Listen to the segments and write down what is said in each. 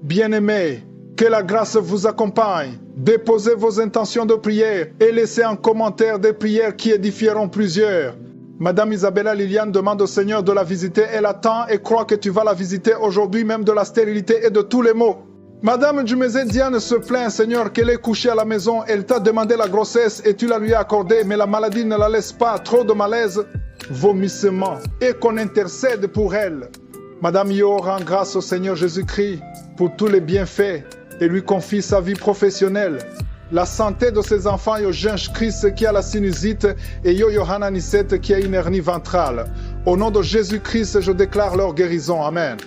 Bien-aimés, que la grâce vous accompagne. Déposez vos intentions de prière et laissez en commentaire des prières qui édifieront plusieurs. Madame Isabella Liliane demande au Seigneur de la visiter. Elle attend et croit que tu vas la visiter aujourd'hui, même de la stérilité et de tous les maux. Madame Dumezé Diane se plaint, Seigneur, qu'elle est couchée à la maison. Elle t'a demandé la grossesse et tu la lui as accordée, mais la maladie ne la laisse pas. Trop de malaise, vomissement, et qu'on intercède pour elle. Madame Yo rend grâce au Seigneur Jésus-Christ pour tous les bienfaits et lui confie sa vie professionnelle. La santé de ses enfants, yo Ginge Christ qui a la sinusite et yo Johanna Nisette qui a une hernie ventrale. Au nom de Jésus-Christ, je déclare leur guérison. Amen.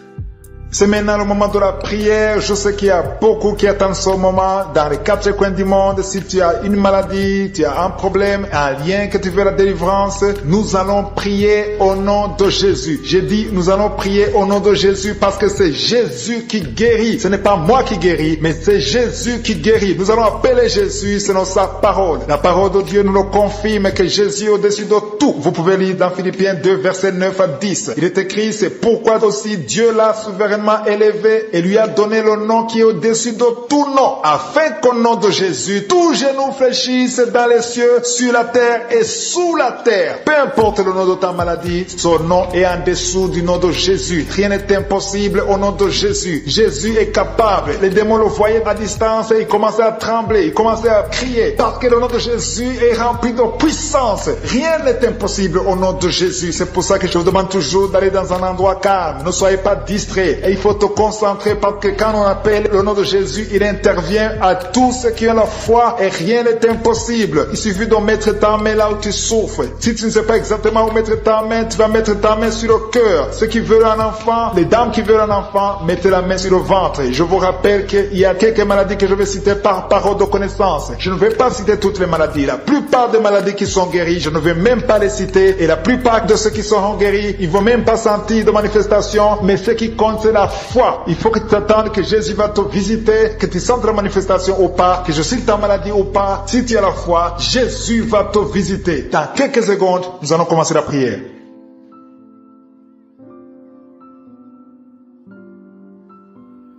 C'est maintenant le moment de la prière. Je sais qu'il y a beaucoup qui attendent ce moment dans les quatre coins du monde. Si tu as une maladie, tu as un problème, un lien que tu veux la délivrance, nous allons prier au nom de Jésus. J'ai dit nous allons prier au nom de Jésus parce que c'est Jésus qui guérit. Ce n'est pas moi qui guéris, mais c'est Jésus qui guérit. Nous allons appeler Jésus selon sa parole. La parole de Dieu nous le confirme que Jésus est au-dessus de tout. Vous pouvez lire dans Philippiens 2, versets 9 à 10. Il est écrit, c'est pourquoi aussi Dieu l'a souverainement élevé et lui a donné le nom qui est au-dessus de tout nom, afin qu'au nom de Jésus, tout genou fléchisse dans les cieux, sur la terre et sous la terre. Peu importe le nom de ta maladie, son nom est en dessous du nom de Jésus. Rien n'est impossible au nom de Jésus. Jésus est capable. Les démons le voyaient à distance et ils commençaient à trembler, ils commençaient à crier, parce que le nom de Jésus est rempli de puissance. Rien n'est impossible au nom de Jésus. C'est pour ça que je vous demande toujours d'aller dans un endroit calme. Ne soyez pas distraits. Et il faut te concentrer parce que quand on appelle le nom de Jésus, il intervient à tous ceux qui ont la foi et rien n'est impossible. Il suffit de mettre ta main là où tu souffres. Si tu ne sais pas exactement où mettre ta main, tu vas mettre ta main sur le cœur. Ceux qui veulent un enfant, les dames qui veulent un enfant, mettez la main sur le ventre. Je vous rappelle qu'il y a quelques maladies que je vais citer par parole de connaissance. Je ne vais pas citer toutes les maladies. La plupart des maladies qui sont guéries, je ne vais même pas les citer. Et la plupart de ceux qui seront guéris, ils ne vont même pas sentir de manifestation. Mais ce qui compte, c'est la foi. Il faut que tu t'attendes que Jésus va te visiter, que tu sentes la manifestation ou pas, que je cite ta maladie ou pas. Si tu as la foi, Jésus va te visiter. Dans quelques secondes, nous allons commencer la prière.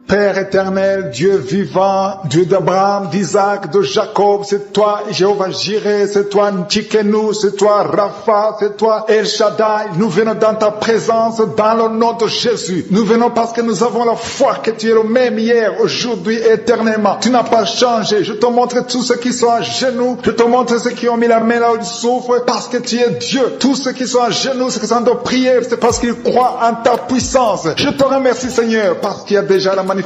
Père éternel, Dieu vivant, Dieu d'Abraham, d'Isaac, de Jacob, c'est toi Jéhovah Jireh, c'est toi Tchikenu, c'est toi Rapha, c'est toi El Shaddai. Nous venons dans ta présence dans le nom de Jésus. Nous venons parce que nous avons la foi que tu es le même hier, aujourd'hui et éternellement. Tu n'as pas changé. Je te montre tous ceux qui sont à genoux. Je te montre ceux qui ont mis la main là où ils souffrent parce que tu es Dieu. Tous ceux qui sont à genoux, ceux qui sont de prière, c'est parce qu'ils croient en ta puissance. Je te remercie Seigneur parce qu'il y a déjà la manifestation.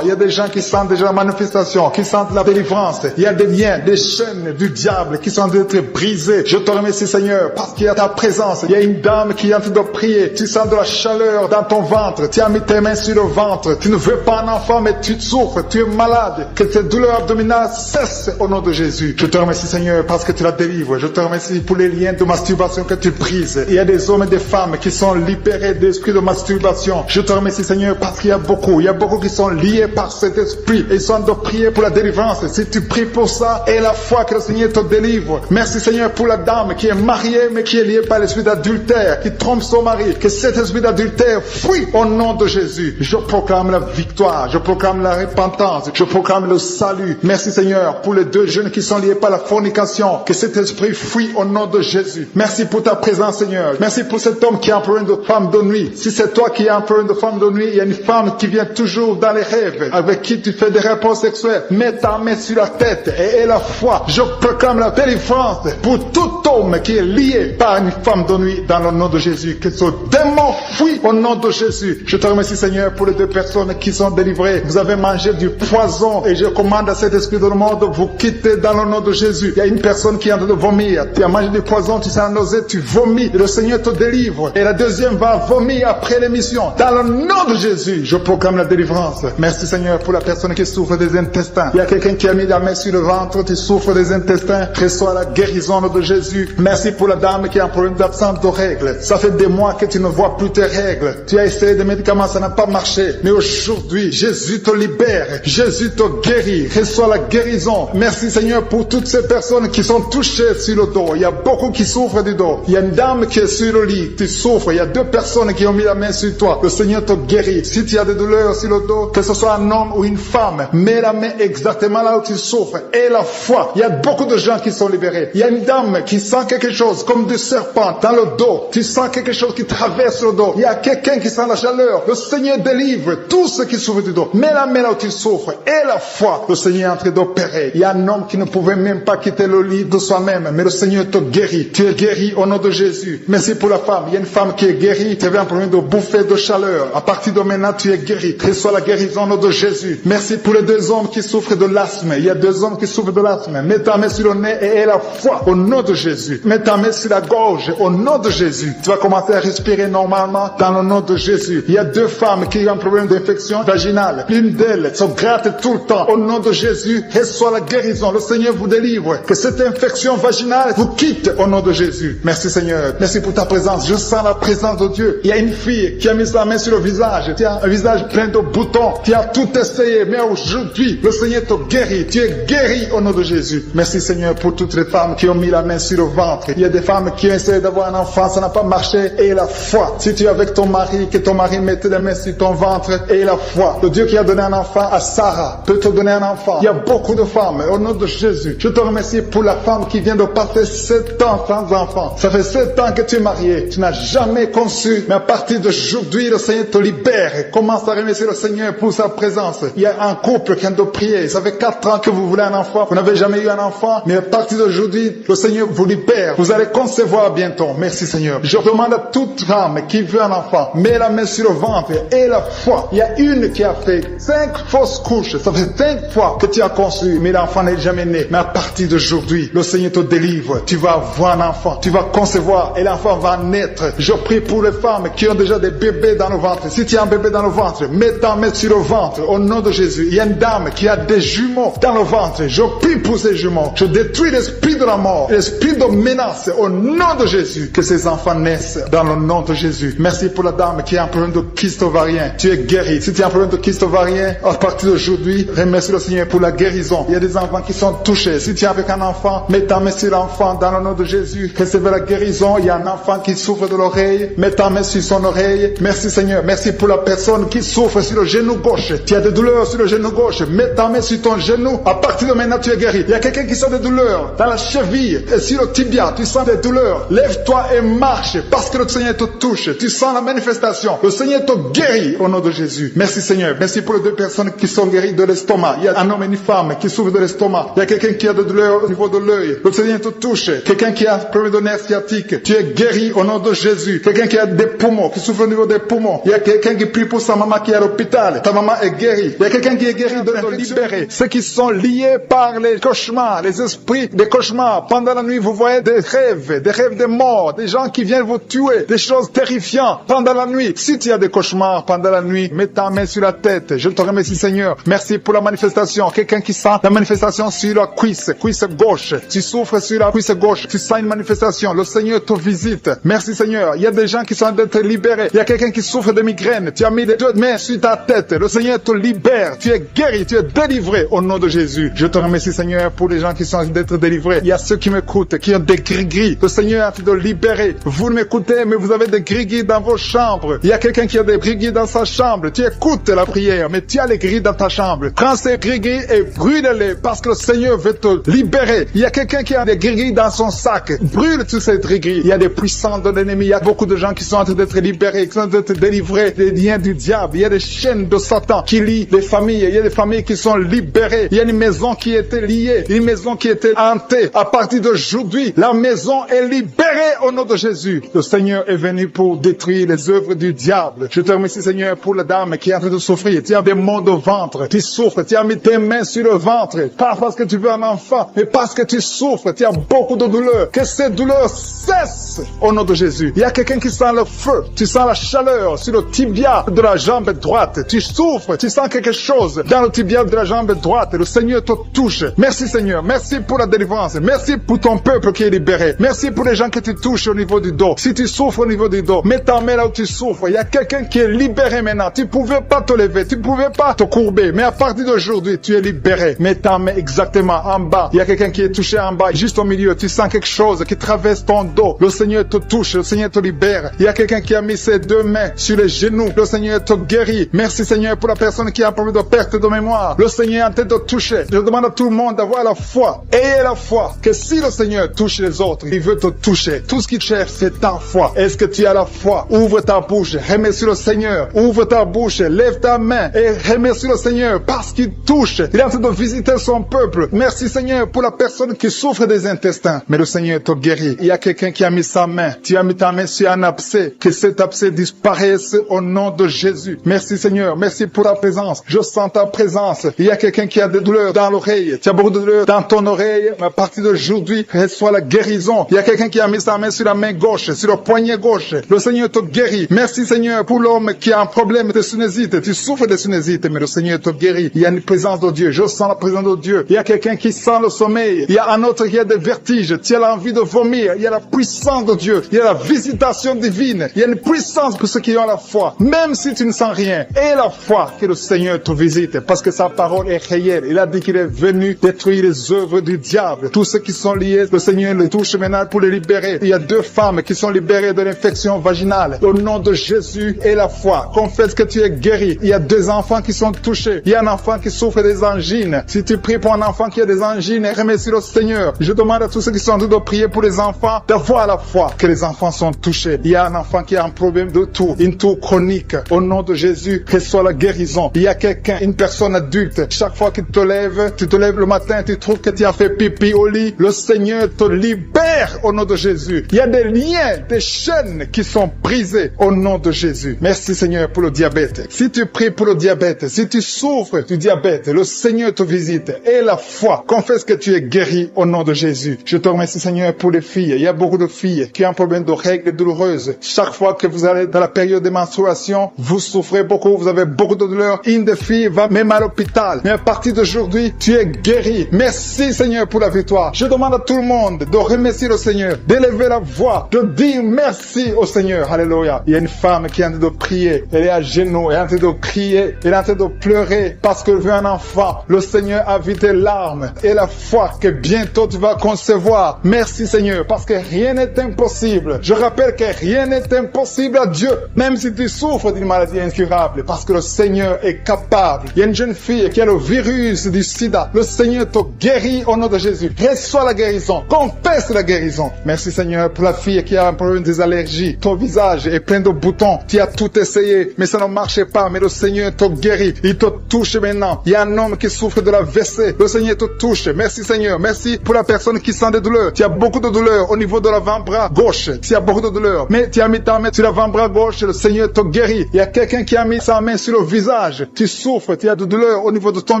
Il y a des gens qui sentent déjà la manifestation, qui sentent la délivrance. Il y a des liens, des chaînes du diable qui sont en train d'être brisés. Je te remercie Seigneur parce qu'il y a ta présence. Il y a une dame qui est en train de prier. Tu sens de la chaleur dans ton ventre. Tu as mis tes mains sur le ventre. Tu ne veux pas un enfant mais tu souffres. Tu es malade. Que tes douleurs abdominales cessent au nom de Jésus. Je te remercie Seigneur parce que tu la délivres. Je te remercie pour les liens de masturbation que tu brises. Il y a des hommes et des femmes qui sont libérés d'esprit de masturbation. Je te remercie Seigneur parce qu'il y a beaucoup qui sont liés par cet esprit et ils sont de prier pour la délivrance. Si tu pries pour ça, et la foi que le Seigneur te délivre. Merci Seigneur pour la dame qui est mariée mais qui est liée par l'esprit d'adultère, qui trompe son mari. Que cet esprit d'adultère fuit au nom de Jésus. Je proclame la victoire, je proclame la repentance, je proclame le salut. Merci Seigneur pour les deux jeunes qui sont liés par la fornication. Que cet esprit fuit au nom de Jésus. Merci pour ta présence Seigneur. Merci pour cet homme qui est empereur de femme de nuit. Si c'est toi qui es empereur de femme de nuit, il y a une femme qui vient toujours dans les rêves, avec qui tu fais des rapports sexuels. Mets ta main sur la tête et aie la foi. Je proclame la délivrance pour tout homme qui est lié par une femme de nuit dans le nom de Jésus. Que ce démon fuit au nom de Jésus. Je te remercie Seigneur pour les deux personnes qui sont délivrées. Vous avez mangé du poison et je commande à cet esprit de le monde de vous quitter dans le nom de Jésus. Il y a une personne qui est en train de vomir. Tu as mangé du poison, tu sens nausée, tu vomis et le Seigneur te délivre. Et la deuxième va vomir après l'émission. Dans le nom de Jésus, je proclame la délivrance. Merci Seigneur pour la personne qui souffre des intestins. Il y a quelqu'un qui a mis la main sur le ventre, tu souffres des intestins. Reçois la guérison de Jésus. Merci pour la dame qui a un problème d'absence de règles. Ça fait des mois que tu ne vois plus tes règles. Tu as essayé des médicaments, ça n'a pas marché. Mais aujourd'hui, Jésus te libère. Jésus te guérit. Reçois la guérison. Merci Seigneur pour toutes ces personnes qui sont touchées sur le dos. Il y a beaucoup qui souffrent du dos. Il y a une dame qui est sur le lit. Tu souffres. Il y a deux personnes qui ont mis la main sur toi. Le Seigneur te guérit. Si tu as des douleurs sur le dos, dos, que ce soit un homme ou une femme, mets la main exactement là où tu souffres. Et la foi, il y a beaucoup de gens qui sont libérés. Il y a une dame qui sent quelque chose comme du serpent dans le dos. Tu sens quelque chose qui traverse le dos. Il y a quelqu'un qui sent la chaleur. Le Seigneur délivre tous ceux qui souffrent du dos. Mets la main là où tu souffres. Et la foi, le Seigneur est en train d'opérer. Il y a un homme qui ne pouvait même pas quitter le lit de soi-même, mais le Seigneur te guérit. Tu es guéri au nom de Jésus. Merci pour la femme. Il y a une femme qui est guérie. Tu avais un problème de bouffée de chaleur. À partir de maintenant, tu es guéri. Reçois la guérison au nom de Jésus. Merci pour les 2 hommes qui souffrent de l'asthme. Il y a 2 hommes qui souffrent de l'asthme. Mets ta main sur le nez et aie la foi au nom de Jésus. Mets ta main sur la gorge au nom de Jésus. Tu vas commencer à respirer normalement dans le nom de Jésus. Il y a 2 femmes qui ont un problème d'infection vaginale. L'une d'elles se gratte tout le temps. Au nom de Jésus, reçois la guérison. Le Seigneur vous délivre. Que cette infection vaginale vous quitte au nom de Jésus. Merci Seigneur. Merci pour ta présence. Je sens la présence de Dieu. Il y a une fille qui a mis sa main sur le visage. Tu as un visage plein de boutons. Tu as tout essayé. Mais aujourd'hui, le Seigneur te guérit. Tu es guéri au nom de Jésus. Merci Seigneur pour toutes les femmes qui ont mis la main sur le ventre. Il y a des femmes qui ont essayé d'avoir un enfant. Ça n'a pas marché. Et la foi. Si tu es avec ton mari, que ton mari mette la main sur ton ventre. Et la foi. Le Dieu qui a donné un enfant à Sarah peut te donner un enfant. Il y a beaucoup de femmes. Au nom de Jésus. Je te remercie pour la femme qui vient de passer 7 ans sans enfant. Ça fait 7 ans que tu es marié. Tu n'as jamais conçu. Mais à partir d'aujourd'hui, le Seigneur te libère. Commence à remercier le Seigneur pour sa présence. Il y a un couple qui vient de prier. Ça fait 4 ans que vous voulez un enfant. Vous n'avez jamais eu un enfant. Mais à partir d'aujourd'hui, le Seigneur vous libère. Vous allez concevoir bientôt. Merci Seigneur. Je demande à toute femme qui veut un enfant, mets la main sur le ventre et la foi. Il y a une qui a fait 5 fausses couches. Ça fait 5 fois que tu as conçu, mais l'enfant n'est jamais né. Mais à partir d'aujourd'hui, le Seigneur te délivre. Tu vas avoir un enfant. Tu vas concevoir et l'enfant va naître. Je prie pour les femmes qui ont déjà des bébés dans le ventre. Si tu as un bébé dans le ventre, mets ta main sur le ventre au nom de Jésus. Il y a une dame qui a des jumeaux dans le ventre. Je prie pour ces jumeaux. Je détruis l'esprit de la mort, l'esprit de menace au nom de Jésus. Que ces enfants naissent dans le nom de Jésus. Merci pour la dame qui a un problème de kyste ovarien. Tu es guéri. Si tu as un problème de kyste ovarien, à partir d'aujourd'hui, remercie le Seigneur pour la guérison. Il y a des enfants qui sont touchés. Si tu es avec un enfant, mets ta main sur l'enfant dans le nom de Jésus. Recevez la guérison. Il y a un enfant qui souffre de l'oreille. Mets ta main sur son oreille. Merci Seigneur. Merci pour la personne qui souffre sur le genou gauche. Tu as des douleurs sur le genou gauche. Mets ta main sur ton genou. À partir de maintenant, tu es guéri. Il y a quelqu'un qui sent des douleurs dans la cheville et sur le tibia. Tu sens des douleurs. Lève-toi et marche parce que le Seigneur te touche. Tu sens la manifestation. Le Seigneur te guérit au nom de Jésus. Merci Seigneur. Merci pour les 2 personnes qui sont guéries de l'estomac. Il y a un homme et une femme qui souffrent de l'estomac. Il y a quelqu'un qui a des douleurs au niveau de l'œil. Le Seigneur te touche. Quelqu'un qui a un problème de nerf sciatique. Tu es guéri au nom de Jésus. Quelqu'un qui a des poumons, qui souffre au niveau des poumons. Il y a quelqu'un qui prie pour sa maman qui est à l'hôpital. Ta maman est guérie. Il y a quelqu'un qui est guéri de libérer. Ceux qui sont liés par les cauchemars, les esprits des cauchemars. Pendant la nuit, vous voyez des rêves de mort, des gens qui viennent vous tuer, des choses terrifiantes pendant la nuit. Si tu as des cauchemars pendant la nuit, mets ta main sur la tête. Je te remercie Seigneur. Merci pour la manifestation. Quelqu'un qui sent la manifestation sur la cuisse gauche. Tu souffres sur la cuisse gauche. Tu sens une manifestation. Le Seigneur te visite. Merci Seigneur. Il y a des gens qui sont d'être libérés. Il y a quelqu'un qui souffre de migraine. Tu as mis les 2 mains sur ta tête. Le Seigneur te libère. Tu es guéri. Tu es délivré au nom de Jésus. Je te remercie Seigneur pour les gens qui sont d'être délivrés. Il y a ceux qui m'écoutent, qui ont des gris-gris. Le Seigneur a fait de libérer. Vous m'écoutez, mais vous avez des gris-gris dans vos chambres. Il y a quelqu'un qui a des gris-gris dans sa chambre. Tu écoutes la prière, mais tu as les gris dans ta chambre. Prends ces gris-gris et brûle-les parce que le Seigneur veut te libérer. Il y a quelqu'un qui a des gris-gris dans son sac. Brûle tous ces gris-gris. Il y a des puissants de l'ennemi. Il y a beaucoup de gens qui sont en train d'être libérés, qui sont en train d'être délivrés des liens du diable. Il y a des chaînes de Satan qui lient les familles. Il y a des familles qui sont libérées. Il y a une maison qui était liée, une maison qui était hantée. À partir d'aujourd'hui, la maison est libérée au nom de Jésus. Le Seigneur est venu pour détruire les œuvres du diable. Je te remercie Seigneur pour la dame qui est en train de souffrir. Tu as des maux de ventre, tu souffres, tu as mis tes mains sur le ventre, pas parce que tu veux un enfant, mais parce que tu souffres, tu as beaucoup de douleurs. Que ces douleurs cessent au nom de Jésus. Il y a quelqu'un qui sent le feu, tu sens la chaleur sur le tibia de la jambe droite. Tu souffres, tu sens quelque chose dans le tibia de la jambe droite. Le Seigneur te touche. Merci Seigneur, merci pour la délivrance. Merci pour ton peuple qui est libéré. Merci pour les gens que tu touches au niveau du dos. Si tu souffres au niveau du dos, mets ta main là où tu souffres. Il y a quelqu'un qui est libéré maintenant. Tu ne pouvais pas te lever, tu ne pouvais pas te courber. Mais à partir d'aujourd'hui, tu es libéré. Mets ta main exactement en bas. Il y a quelqu'un qui est touché en bas, juste au milieu. Tu sens quelque chose qui traverse ton dos. Le Seigneur te touche, le Seigneur te libère. Il y a quelqu'un qui a mis ses 2 mains sur les genoux. Le Seigneur te guérit. Merci Merci Seigneur pour la personne qui a un problème de perte de mémoire. Le Seigneur est en train de toucher. Je demande à tout le monde d'avoir la foi. Ayez la foi que si le Seigneur touche les autres, il veut te toucher. Tout ce qu'il cherche, c'est ta foi. Est-ce que tu as la foi? Ouvre ta bouche, remercie le Seigneur. Ouvre ta bouche, lève ta main et remercie le Seigneur parce qu'il touche. Il est en train de visiter son peuple. Merci Seigneur pour la personne qui souffre des intestins. Mais le Seigneur te guérit. Il y a quelqu'un qui a mis sa main. Tu as mis ta main sur un abcès. Que cet abcès disparaisse au nom de Jésus. Merci Seigneur. Merci pour ta présence. Je sens ta présence. Il y a quelqu'un qui a des douleurs dans l'oreille. Tu as beaucoup de douleurs dans ton oreille. Mais à partir d'aujourd'hui, reçois la guérison. Il y a quelqu'un qui a mis sa main sur la main gauche, sur le poignet gauche. Le Seigneur te guérit. Merci Seigneur pour l'homme qui a un problème de sinusite. Tu souffres de sinusite, mais le Seigneur te guérit. Il y a une présence de Dieu. Je sens la présence de Dieu. Il y a quelqu'un qui sent le sommeil. Il y a un autre qui a des vertiges. Tu as l'envie de vomir. Il y a la puissance de Dieu. Il y a la visitation divine. Il y a une puissance pour ceux qui ont la foi. Même si tu ne sens rien, aie la foi que le Seigneur te visite. Parce que sa parole est réelle. Il a dit qu'il est venu détruire les œuvres du diable. Tous ceux qui sont liés, le Seigneur les touche maintenant pour les libérer. Il y a 2 femmes qui sont libérées de l'infection vaginale. Au nom de Jésus et la foi, confesse que tu es guéri. Il y a 2 enfants qui sont touchés. Il y a un enfant qui souffre des angines. Si tu pries pour un enfant qui a des angines, remercie le Seigneur. Je demande à tous ceux qui sont en train de prier pour les enfants d'avoir la foi que les enfants sont touchés. Il y a un enfant qui a un problème de toux, une toux chronique. Au nom de Jésus, reçois la guérison. Il y a quelqu'un, une personne adulte. Chaque fois que tu te lèves le matin, tu trouves que tu as fait pipi au lit. Le Seigneur te libère au nom de Jésus. Il y a des liens, des chaînes qui sont brisées au nom de Jésus. Merci Seigneur pour le diabète. Si tu pries pour le diabète, si tu souffres du diabète, le Seigneur te visite. Et la foi, confesse que tu es guéri au nom de Jésus. Je te remercie Seigneur pour les filles. Il y a beaucoup de filles qui ont un problème de règles douloureuses. Chaque fois que vous allez dans la période de menstruation, vous souffrez beaucoup, vous avez beaucoup de douleurs. Une des filles va même à l'hôpital. Mais à partir d'aujourd'hui, tu es guéri. Merci Seigneur pour la victoire. Je demande à tout le monde de remercier le Seigneur, d'élever la voix, de dire merci au Seigneur. Alléluia. Il y a une femme qui est en train de prier. Elle est à genoux, elle est en train de crier, elle est en train de pleurer parce qu'elle veut un enfant. Le Seigneur a vu tes larmes et la foi que bientôt tu vas concevoir. Merci Seigneur parce que rien n'est impossible. Je rappelle que rien n'est impossible à Dieu, même si tu souffres d'une maladie incurable, parce que le Seigneur est capable. Il y a une jeune fille qui a le virus du sida. Le Seigneur te guérit au nom de Jésus. Reçois la guérison. Confesse la guérison. Merci Seigneur pour la fille qui a un problème des allergies. Ton visage est plein de boutons. Tu as tout essayé, mais ça ne marchait pas. Mais le Seigneur te guérit. Il te touche maintenant. Il y a un homme qui souffre de la WC. Le Seigneur te touche. Merci Seigneur. Merci pour la personne qui sent des douleurs. Tu as beaucoup de douleurs au niveau de l'avant-bras gauche. Tu as beaucoup de douleurs. Mais tu as mis ta main sur l'avant-bras gauche. Le Seigneur te guérit. Il y a quelqu'un qui a mis sa main sur le visage. Tu souffres. Tu as de douleurs au niveau de ton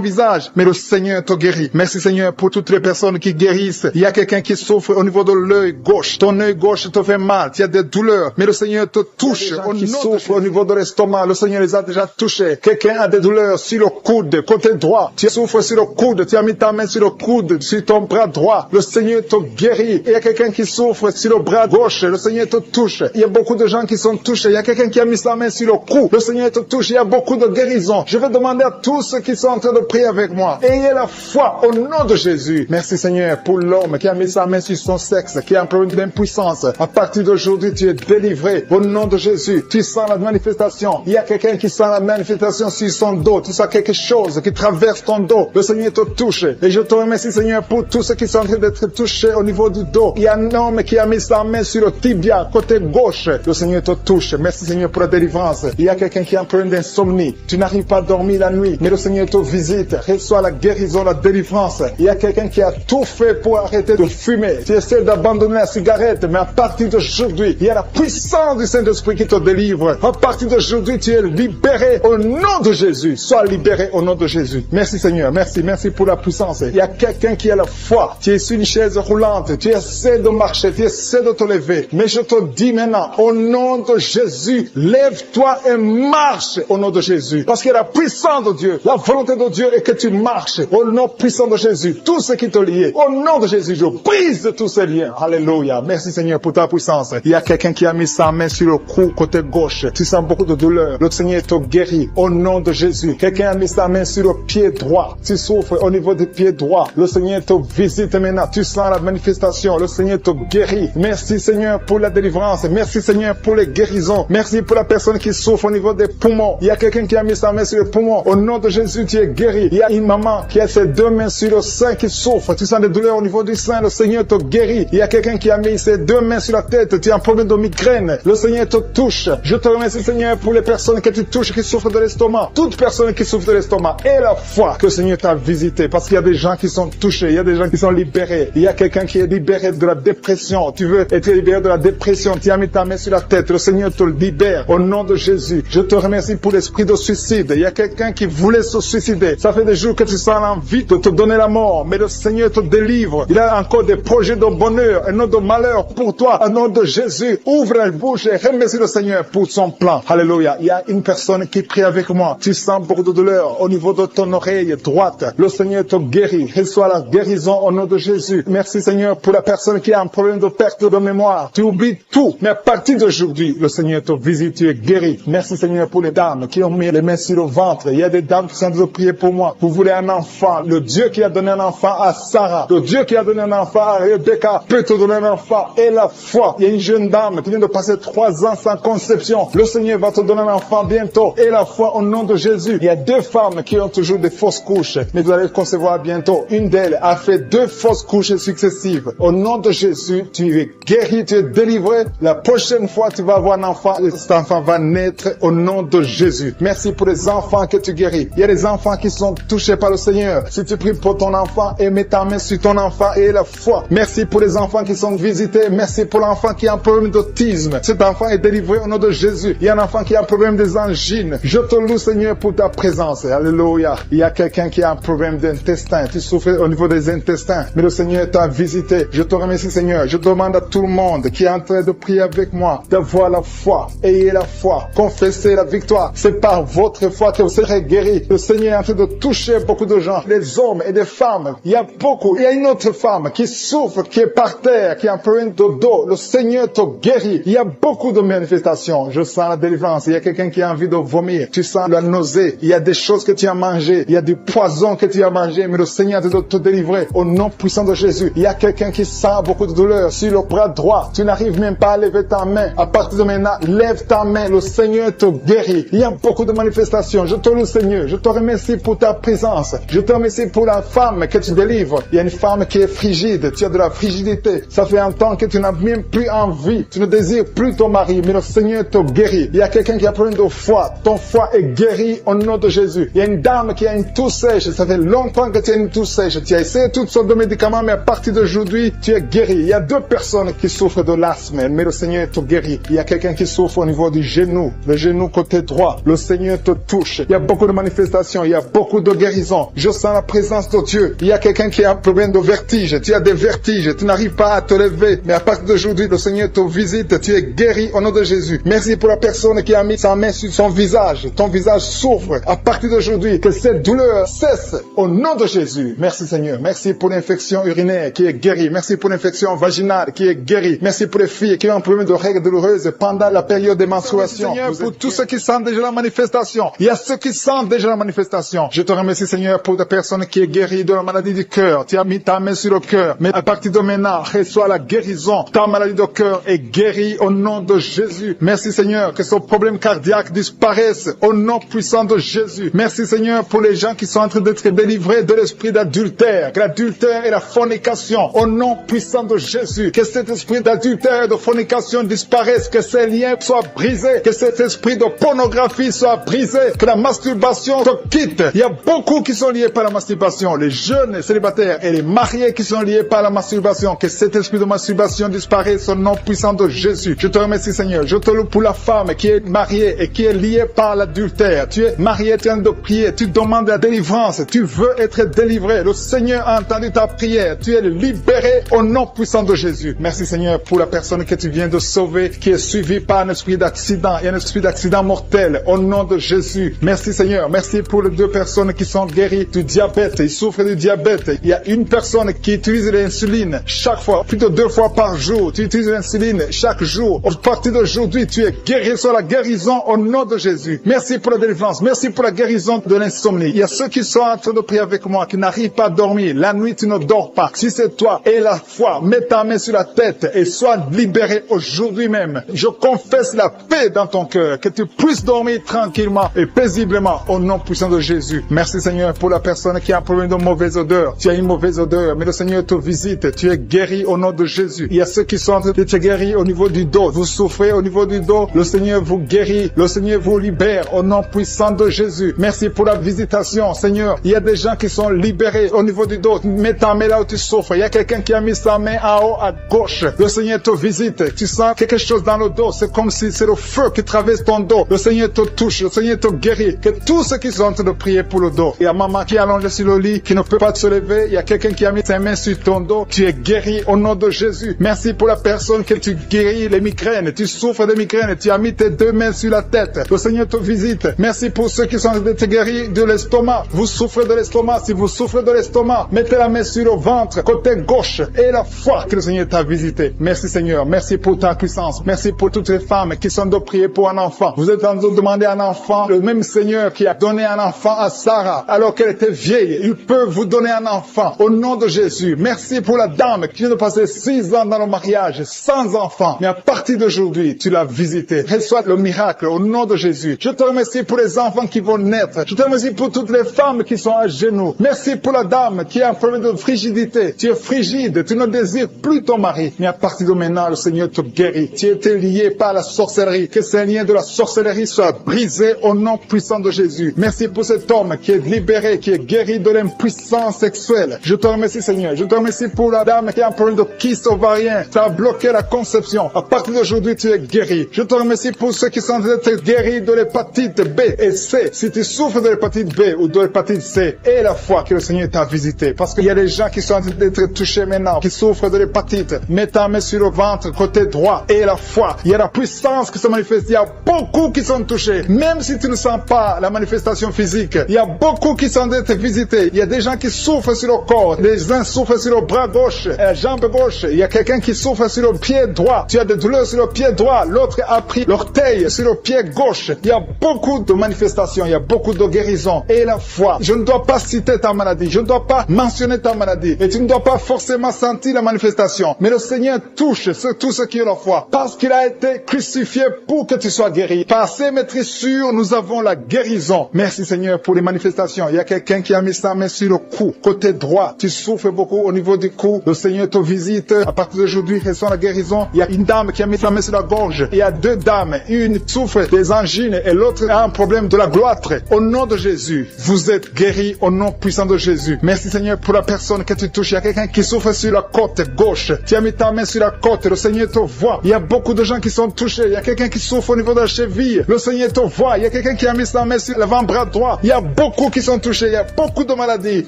visage. Mais le Seigneur te guérit. Merci Seigneur pour toutes les personnes qui guérissent. Il y a quelqu'un qui souffre au niveau de l'œil gauche. Ton œil gauche te fait mal. Tu as des douleurs. Mais le Seigneur te touche. Qui souffre au niveau de l'estomac. Le Seigneur les a déjà touchés. Quelqu'un a des douleurs sur le coude, côté droit. Tu souffres sur le coude. Tu as mis ta main sur le coude, sur ton bras droit. Le Seigneur te guérit. Il y a quelqu'un qui souffre sur le bras gauche. Le Seigneur te touche. Il y a beaucoup de gens qui sont touchés. Il y a quelqu'un qui a mis sa main sur le cou. Le Seigneur te touche. Il y a beaucoup de guérisons. Je vais demander à tous ceux qui sont en train de prier avec moi. Ayez la foi au nom de Jésus. Merci Seigneur pour l'homme qui a mis sa main sur son sexe, qui a un problème d'impuissance. À partir d'aujourd'hui, tu es délivré au nom de Jésus. Tu sens la manifestation. Il y a quelqu'un qui sent la manifestation sur son dos. Tu sens quelque chose qui traverse ton dos. Le Seigneur te touche. Et je te remercie Seigneur pour tous ceux qui sont en train d'être touchés au niveau du dos. Il y a un homme qui a mis sa main sur le tibia, côté gauche. Le Seigneur te touche. Merci Seigneur pour la délivrance. Il y a quelqu'un qui a un problème d'insomnie. Tu n'arrives pas à dormir la nuit, mais le Seigneur te visite. Reçois la guérison, la délivrance. Il y a quelqu'un qui a tout fait pour arrêter de fumer. Tu essaies d'abandonner la cigarette, mais à partir d'aujourd'hui, il y a la puissance du Saint-Esprit qui te délivre. À partir d'aujourd'hui, tu es libéré au nom de Jésus. Sois libéré au nom de Jésus. Merci Seigneur. Merci pour la puissance. Il y a quelqu'un qui a la foi. Tu es sur une chaise roulante. Tu essaies de marcher. Tu essaies de te lever. Mais je te dis maintenant, au nom de Jésus, lève-toi et marche au nom de Jésus. Parce qu'il y a la puissance de Dieu. La volonté de Dieu est que tu marches au nom puissant de Jésus. Tout ce qui te lie, au nom de Jésus, je brise tous ces liens. Alléluia. Merci Seigneur pour ta puissance. Il y a quelqu'un qui a mis sa main sur le cou côté gauche. Tu sens beaucoup de douleur. Le Seigneur te guérit au nom de Jésus. Quelqu'un a mis sa main sur le pied droit. Tu souffres au niveau du pied droit. Le Seigneur te visite maintenant. Tu sens la manifestation. Le Seigneur te guérit. Merci Seigneur pour la délivrance. Merci Seigneur pour les guérisons. Merci pour la personne qui souffre au niveau des poumons. Il y a quelqu'un qui a mis sa main sur le poumon. Au nom de Jésus, tu es guéri. Il y a une maman qui a ses deux mains sur le sein qui souffre. Tu sens des douleurs au niveau du sein. Le Seigneur te guérit. Il y a quelqu'un qui a mis ses deux mains sur la tête. Tu as un problème de migraine. Le Seigneur te touche. Je te remercie, Seigneur, pour les personnes que tu touches qui souffrent de l'estomac. Toute personne qui souffre de l'estomac. Et la foi que le Seigneur t'a visité. Parce qu'il y a des gens qui sont touchés. Il y a des gens qui sont libérés. Il y a quelqu'un qui est libéré de la dépression. Tu veux être libéré de la dépression. Tu as mis ta main sur la tête. Le Seigneur te libère. Au nom de Jésus. Je te remercie pour l'esprit de suicide. Il y a quelqu'un qui voulait se suicider. Ça fait des jours que tu sens l'envie de te donner la mort. Mais le Seigneur te délivre. Il a encore des projets de bonheur et non de malheur pour toi. Au nom de Jésus. Ouvre la bouche et remercie le Seigneur pour son plan. Alléluia. Il y a une personne qui prie avec moi. Tu sens beaucoup de douleur au niveau de ton oreille droite. Le Seigneur te guérit. Reçois la guérison au nom de Jésus. Merci Seigneur pour la personne qui a un problème de perte de mémoire. Tu oublies tout. Mais à partir d'aujourd'hui, le Seigneur te visite. Tu es guéri. Merci Seigneur pour les dames qui ont mis les mains sur le ventre. Il y a des dames qui sont en train de prier pour moi. Vous voulez un enfant. Le Dieu qui a donné un enfant à Sarah. Le Dieu qui a donné un enfant à Rebecca peut te donner un enfant. Et la foi. Il y a une jeune dame qui vient de passer 3 ans sans conception. Le Seigneur va te donner un enfant bientôt. Et la foi au nom de Jésus. Il y a 2 femmes qui ont toujours des fausses couches. Mais vous allez concevoir bientôt. Une d'elles a fait 2 fausses couches successives. Au nom de Jésus, tu es guéri, tu es délivré. La prochaine fois, tu vas avoir un enfant. Et cet enfant va naître au nom de Jésus. Merci pour les enfants que tu guéris. Il y a des enfants qui sont touchés par le Seigneur. Si tu pries pour ton enfant et mets ta main sur ton enfant et la foi. Merci pour les enfants qui sont visités. Merci pour l'enfant qui a un problème d'autisme. Cet enfant est délivré au nom de Jésus. Il y a un enfant qui a un problème des angines. Je te loue, Seigneur, pour ta présence. Alléluia. Il y a quelqu'un qui a un problème d'intestin. Tu souffres au niveau des intestins. Mais le Seigneur t'a visité. Je te remercie, Seigneur. Je demande à tout le monde qui est en train de prier avec moi d'avoir la foi. Ayez la foi. Confessez la victoire. C'est par votre foi que vous serez guéris. Le Seigneur est en train de toucher beaucoup de gens. Des hommes et des femmes. Il y a beaucoup. Il y a une autre femme qui souffre, qui est par terre, qui a un problème de dos. Le Seigneur te guérit. Il y a beaucoup de manifestations. Je sens la délivrance. Il y a quelqu'un qui a envie de vomir. Tu sens la nausée. Il y a des choses que tu as mangées. Il y a du poison que tu as mangé. Mais le Seigneur doit te délivrer au nom puissant de Jésus. Il y a quelqu'un qui sent beaucoup de douleur sur le bras droit. Tu n'arrives même pas à lever ta main. À partir de maintenant, lève ta main. Le Seigneur te guérit. Il y a beaucoup de manifestations. Je te loue, Seigneur. Je te remercie pour ta présence. Je te remercie pour la femme que tu délivres. Il y a une femme qui est frigide. Tu as de la frigidité. Ça fait un temps que tu n'as même plus envie. Tu ne désires plus ton mari. Mais le Seigneur te guérit. Il y a quelqu'un qui a problème de foie. Ton foie est guéri au nom de Jésus. Il y a une dame qui a une toux sèche. Ça fait longtemps que tu as une toux sèche. Tu as essayé toutes sortes de médicaments, mais à partir d'aujourd'hui, tu es guéri. Il y a 2 personnes qui souffrent de l'asthme, mais le Seigneur te guérit. Il y a quelqu'un qui souffre au niveau du genou, le genou côté droit. Le Seigneur te touche. Il y a beaucoup de manifestations. Il y a beaucoup de guérisons. Je sens la présence de Dieu. Il y a quelqu'un qui a un problème de vertige. Tu as des vertiges. Tu n'arrives pas à te lever, mais à partir d'aujourd'hui, le Seigneur te visite. Tu es guéri au nom de Jésus. Merci pour la personne qui a mis sa main sur son visage. Ton visage souffre. À partir d'aujourd'hui, que cette douleur cesse au nom de Jésus. Merci Seigneur. Merci pour l'infection urinaire qui est guérie. Merci pour l'infection vaginale qui est guérie. Merci pour les filles qui ont un problème de règles douloureuses pendant la période des menstruations. Seigneur, pour tous ceux qui sentent déjà la manifestation. Il y a ceux qui sentent déjà la manifestation. Je te remercie Seigneur pour la personne qui est guérie de la maladie du cœur. Tu as mis ta main sur le cœur. Mais à partir de maintenant, reçois la guérison. Ta maladie de cœur est guérie au nom de Jésus. Merci Seigneur que ce problème cardiaque disparaisse au nom puissant de Jésus. Merci Seigneur pour les gens qui sont en train d'être délivrés de l'esprit d'adultère. Que l'adultère et la fornication au nom puissant de Jésus. Que cet esprit d'adultère et de fornication disparaisse. Que ces liens soient brisés. Que cet esprit de pornographie soit brisé. Que la masturbation te quitte. Il y a beaucoup qui sont liés par la masturbation. Les jeunes célibataires et les mariés qui sont liés par la masturbation. Que cet esprit de masturbation disparaisse au nom puissant de Jésus. Je te remercie Seigneur. Je te loue pour la femme qui est mariée et qui est liée par l'adultère. Tu es marié, tu es en train de prier. Tu demandes la délivrance. Tu veux être délivré. Le Seigneur a entendu ta prière. Tu es libéré au nom puissant de Jésus. Merci Seigneur pour la personne que tu viens de sauver, qui est suivie par un esprit d'accident et un esprit d'accident mortel au nom de Jésus. Merci Seigneur. Merci pour les 2 personnes qui sont guéries du diabète. Ils souffrent du diabète. Il y a une personne qui utilise l'insuline chaque fois, plus de 2 fois par jour. Tu utilises l'insuline chaque jour. À partir d'aujourd'hui, tu es guéri sur la guérison au nom de Jésus. Merci pour la délivrance. Merci pour la guérison de l'insomnie. Il y a ceux qui sont en train de prier avec moi, qui n'arrivent pas à dormir. La nuit, tu ne dors pas. Si c'est toi, aie la foi. Mets ta main sur la tête et sois libéré aujourd'hui même. Je confesse la paix dans ton cœur. Que tu puisses dormir dormir tranquillement et paisiblement au nom puissant de Jésus. Merci Seigneur pour la personne qui a un problème de mauvaise odeur. Tu as une mauvaise odeur, mais le Seigneur te visite. Tu es guéri au nom de Jésus. Il y a ceux qui sont en train d'être guéris au niveau du dos. Vous souffrez au niveau du dos. Le Seigneur vous guérit. Le Seigneur vous libère au nom puissant de Jésus. Merci pour la visitation, Seigneur. Il y a des gens qui sont libérés au niveau du dos. Mets ta main là où tu souffres. Il y a quelqu'un qui a mis sa main en haut à gauche. Le Seigneur te visite. Tu sens quelque chose dans le dos. C'est comme si c'est le feu qui traverse ton dos. Le Seigneur te touche. Le Seigneur te guérit. Que tous ceux qui sont en train de prier pour le dos. Il y a maman qui est allongée sur le lit, qui ne peut pas se lever. Il y a quelqu'un qui a mis sa main sur ton dos. Tu es guéri au nom de Jésus. Merci pour la personne que tu guéris les migraines. Tu souffres de migraines. Tu as mis tes deux mains sur la tête. Le Seigneur te visite. Merci pour ceux qui sont en train de te guérir de l'estomac. Vous souffrez de l'estomac. Si vous souffrez de l'estomac, mettez la main sur le ventre, côté gauche, et la foi que le Seigneur t'a visité. Merci Seigneur. Merci pour ta puissance. Merci pour toutes les femmes qui sont de prier pour un enfant. Vous êtes en train de demander un enfant. Le même Seigneur qui a donné un enfant à Sarah alors qu'elle était vieille, il peut vous donner un enfant au nom de Jésus. Merci pour la dame qui vient de passer 6 ans dans le mariage sans enfant. Mais à partir d'aujourd'hui, tu l'as visité. Reçois le miracle au nom de Jésus. Je te remercie pour les enfants qui vont naître. Je te remercie pour toutes les femmes qui sont à genoux. Merci pour la dame qui a un problème de frigidité. Tu es frigide, tu ne désires plus ton mari. Mais à partir de maintenant, le Seigneur te guérit. Tu étais lié par la sorcellerie. Que ces liens de la sorcellerie soient brisés au nom puissant de Jésus. Merci pour cet homme qui est libéré, qui est guéri de l'impuissance sexuelle. Je te remercie Seigneur. Je te remercie pour la dame qui a un problème de kyste ovarien. Ça a bloqué la conception. À partir d'aujourd'hui, tu es guéri. Je te remercie pour ceux qui sont guéris de l'hépatite B et C. Si tu souffres de l'hépatite B ou de l'hépatite C, et la foi que le Seigneur t'a visité. Parce qu'il y a des gens qui sont en train d'être touchés maintenant, qui souffrent de l'hépatite. Mets ta main sur le ventre, côté droit, et la foi. Il y a la puissance qui se manifeste. Il y a beaucoup qui sont touchés. Même si tu ne sens pas la manifestation physique, il y a beaucoup qui sont en train d'être visités. Il y a des gens qui souffrent sur le corps. Les uns souffrent sur le bras gauche, la jambe gauche. Il y a quelqu'un qui souffre sur le pied droit. Tu as des douleurs sur le pied droit. L'autre a pris l'orteil sur le pied gauche. Il y a beaucoup de manifestations. Il y a beaucoup de guérisons. Et la foi. Je ne dois pas citer ta maladie. Je ne dois pas mentionner ta maladie. Et tu ne dois pas forcément sentir la manifestation. Mais le Seigneur touche tous ceux qui ont la foi. Parce qu'il a été crucifié pour que tu sois guéri. Par ses maîtrissures, nous avons la guérison. Merci Seigneur pour les manifestations. Il y a quelqu'un qui a mis sa main sur le cou. Côté droit. Tu souffres beaucoup au niveau du cou. Le Seigneur te visite. À partir d'aujourd'hui, reçois la guérison. Il y a une dame qui a mis sa main sur la gorge. Il y a 2 dames. Une souffre des angines et l'autre a un problème de la gloître. Au nom de Jésus, vous êtes guéris au nom puissant de Jésus. Merci Seigneur pour la personne que tu touches. Il y a quelqu'un qui souffre sur la côte gauche. Tu as mis ta main sur la côte. Le Seigneur te voit. Il y a beaucoup de gens qui sont touchés. Il y a quelqu'un qui souffre au niveau de la cheville. Le Seigneur te voit. Il y a quelqu'un qui a mis sa main sur l'avant-bras droit. Il y a beaucoup qui sont touchés. Il y a beaucoup de maladies.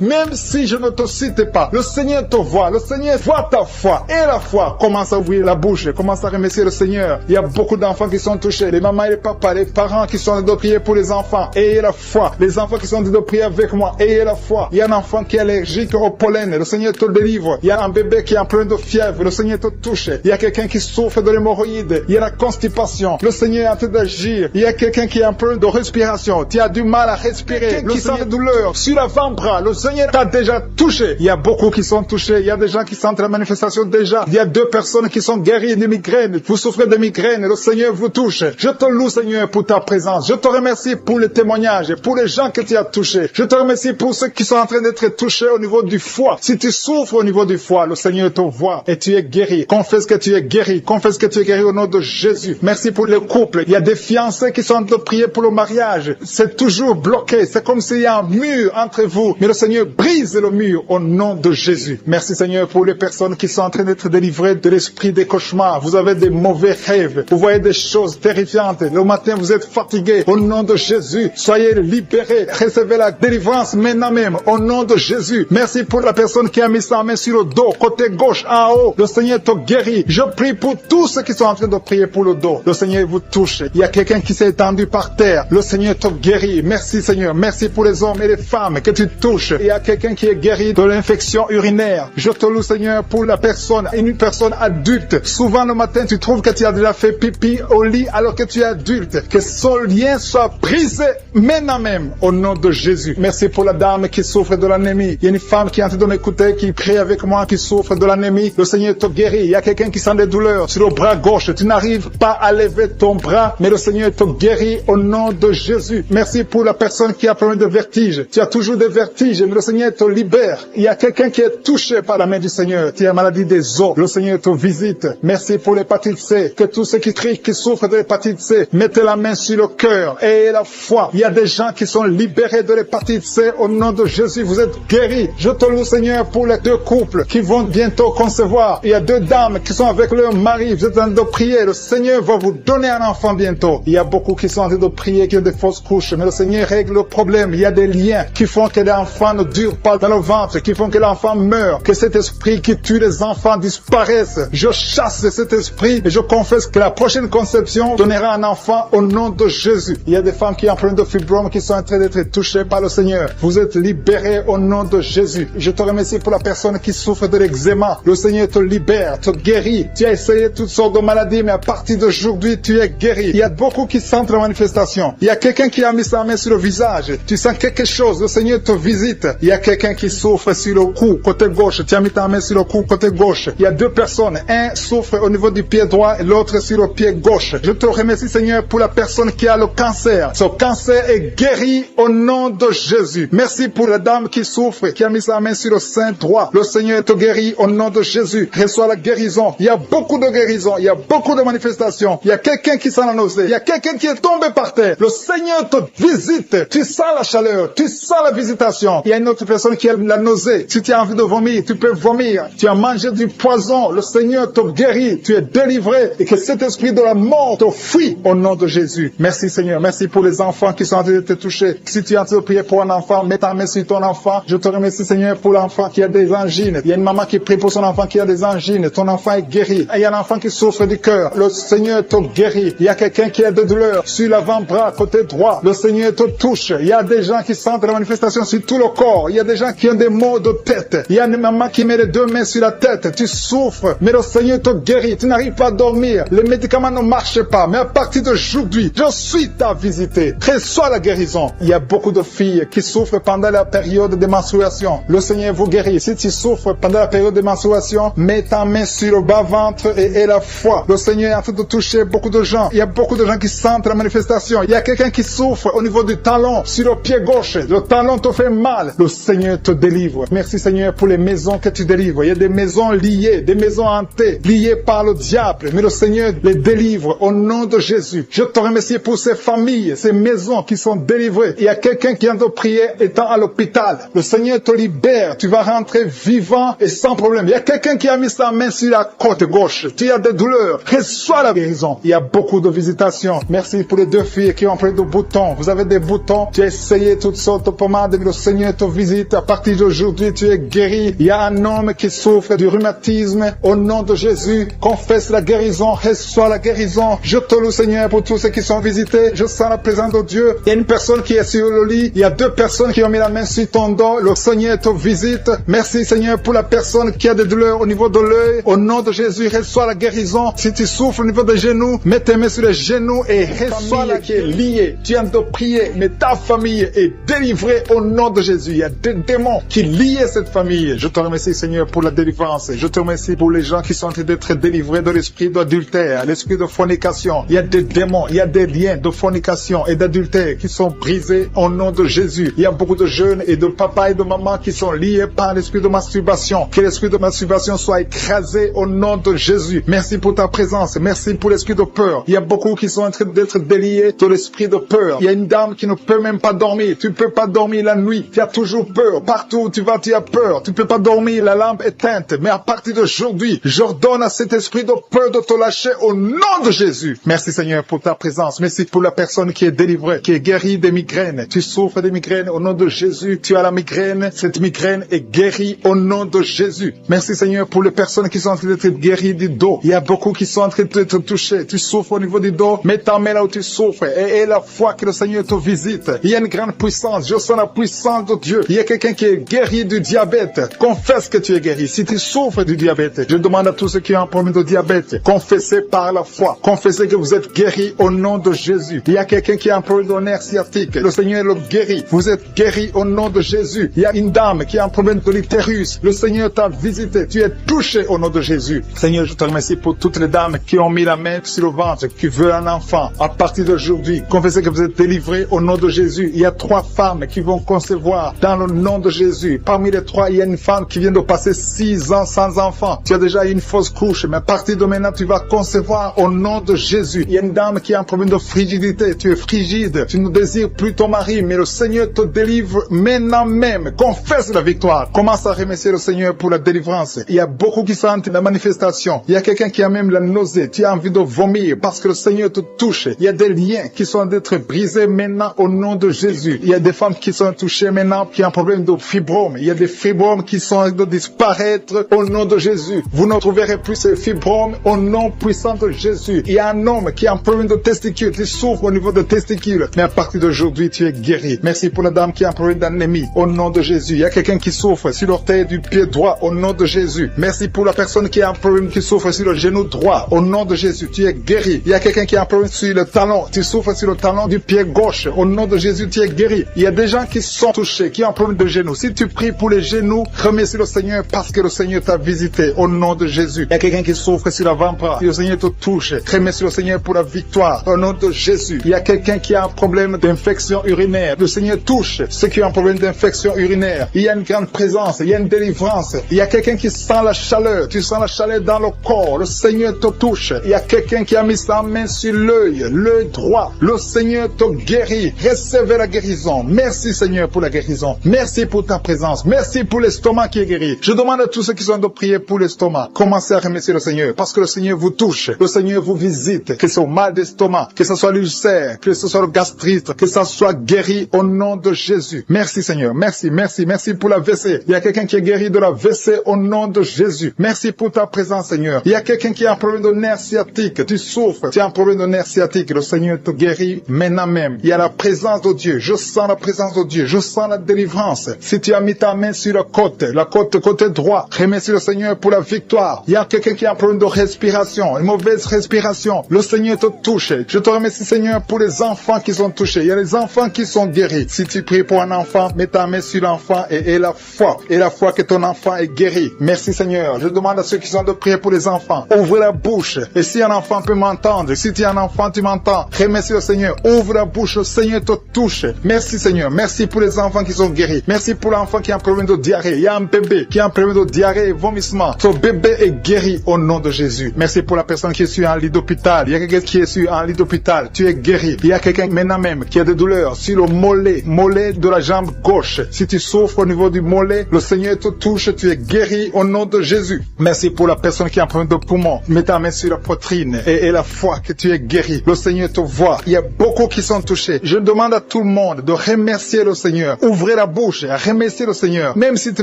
Même si je ne te cite pas, le Seigneur te voit. Le Seigneur voit ta foi. Et la foi commence à ouvrir la bouche. Commence à remercier le Seigneur. Il y a beaucoup d'enfants qui sont touchés. Les mamans et les papas, les parents qui sont en train de prier pour les enfants. Ayez la foi. Les enfants qui sont en train de prier avec moi. Ayez la foi. Il y a un enfant qui est allergique au pollen. Le Seigneur te délivre. Il y a un bébé qui est en plein de fièvre. Le Seigneur te touche. Il y a quelqu'un qui souffre de l'hémorroïde. Il y a la constipation. Le Seigneur est en train d'agir. Il y a quelqu'un qui est en plein de respiration. Tu as du mal à respirer. Qui sent la douleur sur l'avant-bras. Le Seigneur t'a déjà touché. Il y a beaucoup qui sont touchés. Il y a des gens qui sentent la manifestation déjà. Il y a 2 personnes qui sont guéries de migraines. Vous souffrez de migraines. Le Seigneur vous touche. Je te loue, Seigneur, pour ta présence. Je te remercie pour les témoignages, pour les gens que tu as touchés. Je te remercie pour ceux qui sont en train d'être touchés au niveau du foie. Si tu souffres au niveau du foie, le Seigneur te voit et tu es guéri. Confesse que tu es guéri. Confesse que tu es guéri au nom de Jésus. Merci pour les couples. Il y a des fiancés qui sont en train de prier pour le mariage. C'est toujours bloqué. C'est comme s'il y a un mur entre vous. Mais le Seigneur brise le mur au nom de Jésus. Merci, Seigneur, pour les personnes qui sont en train d'être délivrées de l'esprit des cauchemars. Vous avez des mauvais rêves. Vous voyez des choses terrifiantes. Le matin, vous êtes fatigué. Au nom de Jésus, soyez libérés. Recevez la délivrance maintenant même. Au nom de Jésus. Merci pour la personne qui a mis sa main sur le dos, côté gauche, en haut. Le Seigneur te guérit. Je prie pour tous ceux qui sont en train de prier pour le dos. Le Seigneur vous touche. Il y a quelqu'un qui s'est étendu par terre. Le Seigneur te guérit. Merci, Seigneur. Merci pour les hommes et les femmes que tu touches. Il y a quelqu'un qui est guéri de l'infection urinaire. Je te loue, Seigneur, pour la personne, une personne adulte. Souvent le matin, tu trouves que tu as déjà fait pipi au lit alors que tu es adulte. Que son lien soit brisé maintenant même au nom de Jésus. Merci pour la dame qui souffre de l'anémie. Il y a une femme qui est en train de m'écouter, qui prie avec moi, qui souffre de l'anémie. Le Seigneur te guérit. Il y a quelqu'un qui sent des douleurs sur le bras gauche. Tu n'arrives pas à lever ton bras, mais le Seigneur te guérit. guéri au nom de Jésus. Merci pour la personne qui a problème de vertige. Tu as toujours des vertiges, mais le Seigneur te libère. Il y a quelqu'un qui est touché par la main du Seigneur. Tu as maladie des os. Le Seigneur te visite. Merci pour l'hépatite C. Que tous ceux qui crient, qui souffrent de l'hépatite C, mettez la main sur le cœur et la foi. Il y a des gens qui sont libérés de l'hépatite C au nom de Jésus. Vous êtes guéris. Je te loue, Seigneur, pour les 2 couples qui vont bientôt concevoir. Il y a 2 dames qui sont avec leur mari. Vous êtes en train de prier. Le Seigneur va vous donner un enfant bientôt. Il y a beaucoup qui sont en train de prier, qui ont des fausses couches. Mais le Seigneur règle le problème. Il y a des liens qui font que l'enfant ne dure pas dans le ventre, qui font que l'enfant meurt, que cet esprit qui tue les enfants disparaisse. Je chasse cet esprit et je confesse que la prochaine conception donnera un enfant au nom de Jésus. Il y a des femmes qui ont un problème de fibrome qui sont en train d'être touchées par le Seigneur. Vous êtes libérés au nom de Jésus. Je te remercie pour la personne qui souffre de l'eczéma. Le Seigneur te libère, te guérit. Tu as essayé toutes sortes de maladies, mais à partir d'aujourd'hui, tu es guéri. Il y a beaucoup qui sentent la manifestation. Il y a quelqu'un qui a mis sa main sur le visage. Tu sens quelque chose. Le Seigneur te visite. Il y a quelqu'un qui souffre sur le cou, côté gauche. Tu as mis ta main sur le cou, côté gauche. Il y a 2 personnes. Un souffre au niveau du pied droit et l'autre sur le pied gauche. Je te remercie, Seigneur, pour la personne qui a le cancer. Ce cancer est guéri au nom de Jésus. Merci pour la dame qui souffre, qui a mis sa main sur le sein droit. Le Seigneur te guérit au nom de Jésus. Reçois la guérison. Il y a beaucoup de guérisons. Il y a beaucoup de manifestations. Il y a quelqu'un qui sent la nausée. Il y a quelqu'un qui est tombé par terre. Le Seigneur te visite. Tu sens la chaleur. Tu sens la visitation. Il y a une autre personne qui a la nausée. Si tu as envie de vomir, tu peux vomir. Tu as mangé du poison. Le Seigneur te guérit. Tu es délivré. Et que cet esprit de la mort te fuit au nom de Jésus. Merci, Seigneur. Merci pour les enfants qui sont en train de te toucher. Si tu es en train de prier pour un enfant, mets ta main sur ton enfant. Je te remercie, Seigneur, pour l'enfant qui a des angines. Il y a une maman qui prie pour son enfant qui a des angines. Ton enfant est guéri. Et il y a un enfant qui souffre du cœur. Le Seigneur te guérit. Il y a quelqu'un qui a des douleurs sur l'avant-bras, côté droit. Le Seigneur te touche. Il y a des gens qui sentent la manifestation sur tout le corps. Il y a des gens qui ont des maux de tête. Il y a une maman qui met les 2 mains sur la tête. Tu souffres, mais le Seigneur te guérit. Tu n'arrives pas à dormir. Les médicaments ne marchent pas. Mais à partir d'aujourd'hui, je suis ta visité. Reçois la guérison. Il y a beaucoup de filles qui souffrent pendant la période de menstruation. Le Seigneur vous guérit. Si tu souffres pendant la période de menstruation, mets ta main sur le bas-ventre et la foi. Le Seigneur est en train de toucher beaucoup de gens. Il y a beaucoup de gens qui sentent la manifestation. Il y a quelqu'un qui souffre au niveau du talon, sur le pied gauche. Le talon te fait mal. Le Seigneur te délivre. Merci, Seigneur, pour les maisons que tu délivres. Il y a des maisons liées, des maisons hantées, liées par le diable. Mais le Seigneur les délivre au nom de Jésus. Je te remercie pour ces familles, ces maisons qui sont délivrées. Il y a quelqu'un qui vient de prier étant à l'hôpital. Le Seigneur te libère. Tu vas rentrer vivant et sans problème. Il y a quelqu'un qui a mis sa main sur la côte gauche. Tu as des douleurs. Reçois la guérison. Il y a beaucoup de visitations. Merci pour les 2 filles qui ont pris de boutons. Vous avez des boutons. Tu as essayé toutes sortes de pommades, mais le Seigneur te visite. À partir d'aujourd'hui, tu es guéri. Il y a un homme qui souffre du rhumatisme. Au nom de Jésus, confesse la guérison. Reçois la guérison. Je te loue, Seigneur, pour tous ceux qui sont visités. Je sens la présence de Dieu. Il y a une personne qui est sur le lit. Il y a 2 personnes qui ont mis la main sur ton dos. Le Seigneur te visite. Merci, Seigneur, pour la personne qui a des douleurs au niveau de l'œil. Au nom de Jésus, reçois la guérison. Si tu souffres au niveau des genoux, mets tes mains sur les genoux et reçois la qui est liée. Tu viens de prier, mais ta famille est délivrée au nom de Jésus. Il y a des démons qui lient cette famille. Je te remercie, Seigneur, pour la délivrance. Je te remercie pour les gens qui sont en train d'être délivrés de l'esprit d'adultère, l'esprit de fornication. Il y a des démons, il y a des liens de fornication et d'adultère qui sont brisés au nom de Jésus. Il y a beaucoup de jeunes et de papas et de mamans qui sont liés par l'esprit de masturbation. Que l'esprit de masturbation soit écrasé au nom de Jésus. Merci pour ta présence. Merci pour l'esprit de peur. Il y a beaucoup qui sont en train d'être déliés de l'esprit de peur. Il y a une dame qui ne peut même pas dormir. Tu ne peux pas dormir la nuit. Tu as toujours peur. Partout où tu vas, tu as peur. Tu ne peux pas dormir. La lampe est éteinte. Mais à partir d'aujourd'hui, j'ordonne à cet esprit de peur de te lâcher au nom de Jésus. Merci, Seigneur, pour ta présence. Merci pour la personne qui est délivrée, qui est guérie des migraines. Tu souffres des migraines au nom de Jésus. Tu as la migraine. Cette migraine est guérie au nom de Jésus. Merci, Seigneur, pour les personnes qui sont en train d'être guéries du dos. Il y a beaucoup qui sont en train d'être touchés. Tu souffres au niveau du dos. Mets ta main là où tu souffres et la foi que le Seigneur te visite. Il y a une grande puissance. Je sens la puissance de Dieu. Il y a quelqu'un qui est guéri du diabète. Confesse que tu es guéri. Si tu souffres du diabète, je demande à tous ceux qui ont un problème de diabète, confessez par la foi. Confessez que vous êtes guéri au nom de Jésus. Il y a quelqu'un qui a un problème de nerf sciatique. Le Seigneur le guérit. Vous êtes guéri au nom de Jésus. Il y a une dame qui a un problème de l'utérus. Le Seigneur t'a visité. Tu es touché au nom de Jésus. Seigneur, je te remercie pour toutes les dames qui ont mis la main sur le ventre, qui veulent un enfant. À partir d'aujourd'hui, confessez que vous êtes délivrés au nom de Jésus. Il y a 3 femmes qui vont concevoir dans le nom de Jésus. Parmi les 3, il y a une femme qui vient de passer 6 ans sans enfant. Tu as déjà une fausse couche, mais à partir de maintenant, tu vas concevoir au nom de Jésus. Il y a une dame qui a un problème de frigidité. Tu es frigide. Tu ne désires plus ton mari, mais le Seigneur te délivre maintenant même. Confesse la victoire. Commence à remercier le Seigneur pour la délivrance. Il y a beaucoup qui sentent la manifestation. Il y a quelqu'un qui a même la nausée. Tu as envie de vomir parce que le Seigneur te touche. Il y a des liens qui sont d'être brisés maintenant au nom de Jésus. Il y a des femmes qui sont touchées maintenant qui ont un problème de fibrome. Il y a des fibromes qui sont de disparaître au nom de Jésus. Vous ne trouverez plus ces fibromes au nom puissant de Jésus. Il y a un homme qui a un problème de testicules. Tu souffres au niveau de testicules. Mais à partir d'aujourd'hui, tu es guéri. Merci pour la dame qui a un problème d'anémie au nom de Jésus. Il y a quelqu'un qui souffre sur l'orteil du pied droit au nom de Jésus. Merci pour la personne qui a un problème qui souffre sur le genou droit au nom de Jésus. Tu es guéri. Il y a quelqu'un qui a un problème sur le talon. Tu souffres sur le talon du pied gauche. Au nom de Jésus, tu es guéri. Il y a des gens qui sont touchés, qui ont un problème de genou. Si tu pries pour les genoux, remercie le Seigneur parce que le Seigneur t'a visité au nom de Jésus. Il y a quelqu'un qui souffre sur l'avant-bras. Le Seigneur te touche. Remercie le Seigneur pour la victoire au nom de Jésus. Il y a quelqu'un qui a un problème d'infection urinaire. Le Seigneur touche ceux qui ont un problème d'infection urinaire. Il y a une grande présence. Il y a une délivrance. Il y a quelqu'un qui sent la chaleur. Tu sens la chaleur dans le corps. Le Seigneur te touche. Il y a quelqu'un qui a mis sa main sur l'œil droit. Le Seigneur te guérit. Recevez la guérison. Merci Seigneur pour la guérison. Merci pour ta présence. Merci pour l'estomac qui est guéri. Je demande à tous ceux qui sont de prier pour l'estomac. Commencez à remercier le Seigneur parce que le Seigneur vous touche. Le Seigneur vous visite. Que ce soit mal d'estomac, que ce soit l'ulcère, que ce soit le gastrite, que ça soit guéri au nom de Jésus. Merci Seigneur. Merci, merci, merci pour la WC. Il y a quelqu'un qui est guéri de la WC au nom de Jésus. Merci pour ta présence Seigneur. Il y a quelqu'un qui a un problème de nerf sciatique. Tu souffres. Tu as un problème de nerf sciatique. Le Seigneur te guérit maintenant même. Il y a la présence de Dieu. Je sens la présence de Dieu. Je sens la délivrance. Si tu as mis ta main sur la côté droit, remercie le Seigneur pour la victoire. Il y a quelqu'un qui a un problème de respiration, une mauvaise respiration. Le Seigneur te touche. Je te remercie Seigneur pour les enfants qui sont touchés. Il y a les enfants qui sont guéris. Si tu pries pour un enfant, mets ta main sur l'enfant et la foi. Et la foi que ton enfant est guéri. Merci Seigneur. Je demande à ceux qui sont de prier pour les enfants. Ouvre la bouche. Et si un enfant peut m'entendre, si tu es un enfant, tu m'entends. Remercie le Seigneur. Ouvre la bouche. Le Seigneur te touche. Merci Seigneur. Merci pour les enfants qui sont guéris. Merci pour l'enfant qui a un problème de diarrhée. Il y a un bébé qui a un problème de diarrhée et vomissement. Ce bébé est guéri au nom de Jésus. Merci pour la personne qui est sur un lit d'hôpital. Il y a quelqu'un qui est sur un lit d'hôpital. Tu es guéri. Il y a quelqu'un maintenant même qui a des douleurs sur le mollet de la jambe gauche. Si tu souffres au niveau du mollet, le Seigneur te touche. Tu es guéri au nom de Jésus. Merci pour la personne qui a un problème de poumon. Mets ta main sur la poitrine et la foi que tu es guéri. Le Seigneur te voit. Il y a beaucoup qui sont touchés. Je demande à tout le monde de remercier le Seigneur. Ouvrez la bouche et remerciez le Seigneur. Même si tu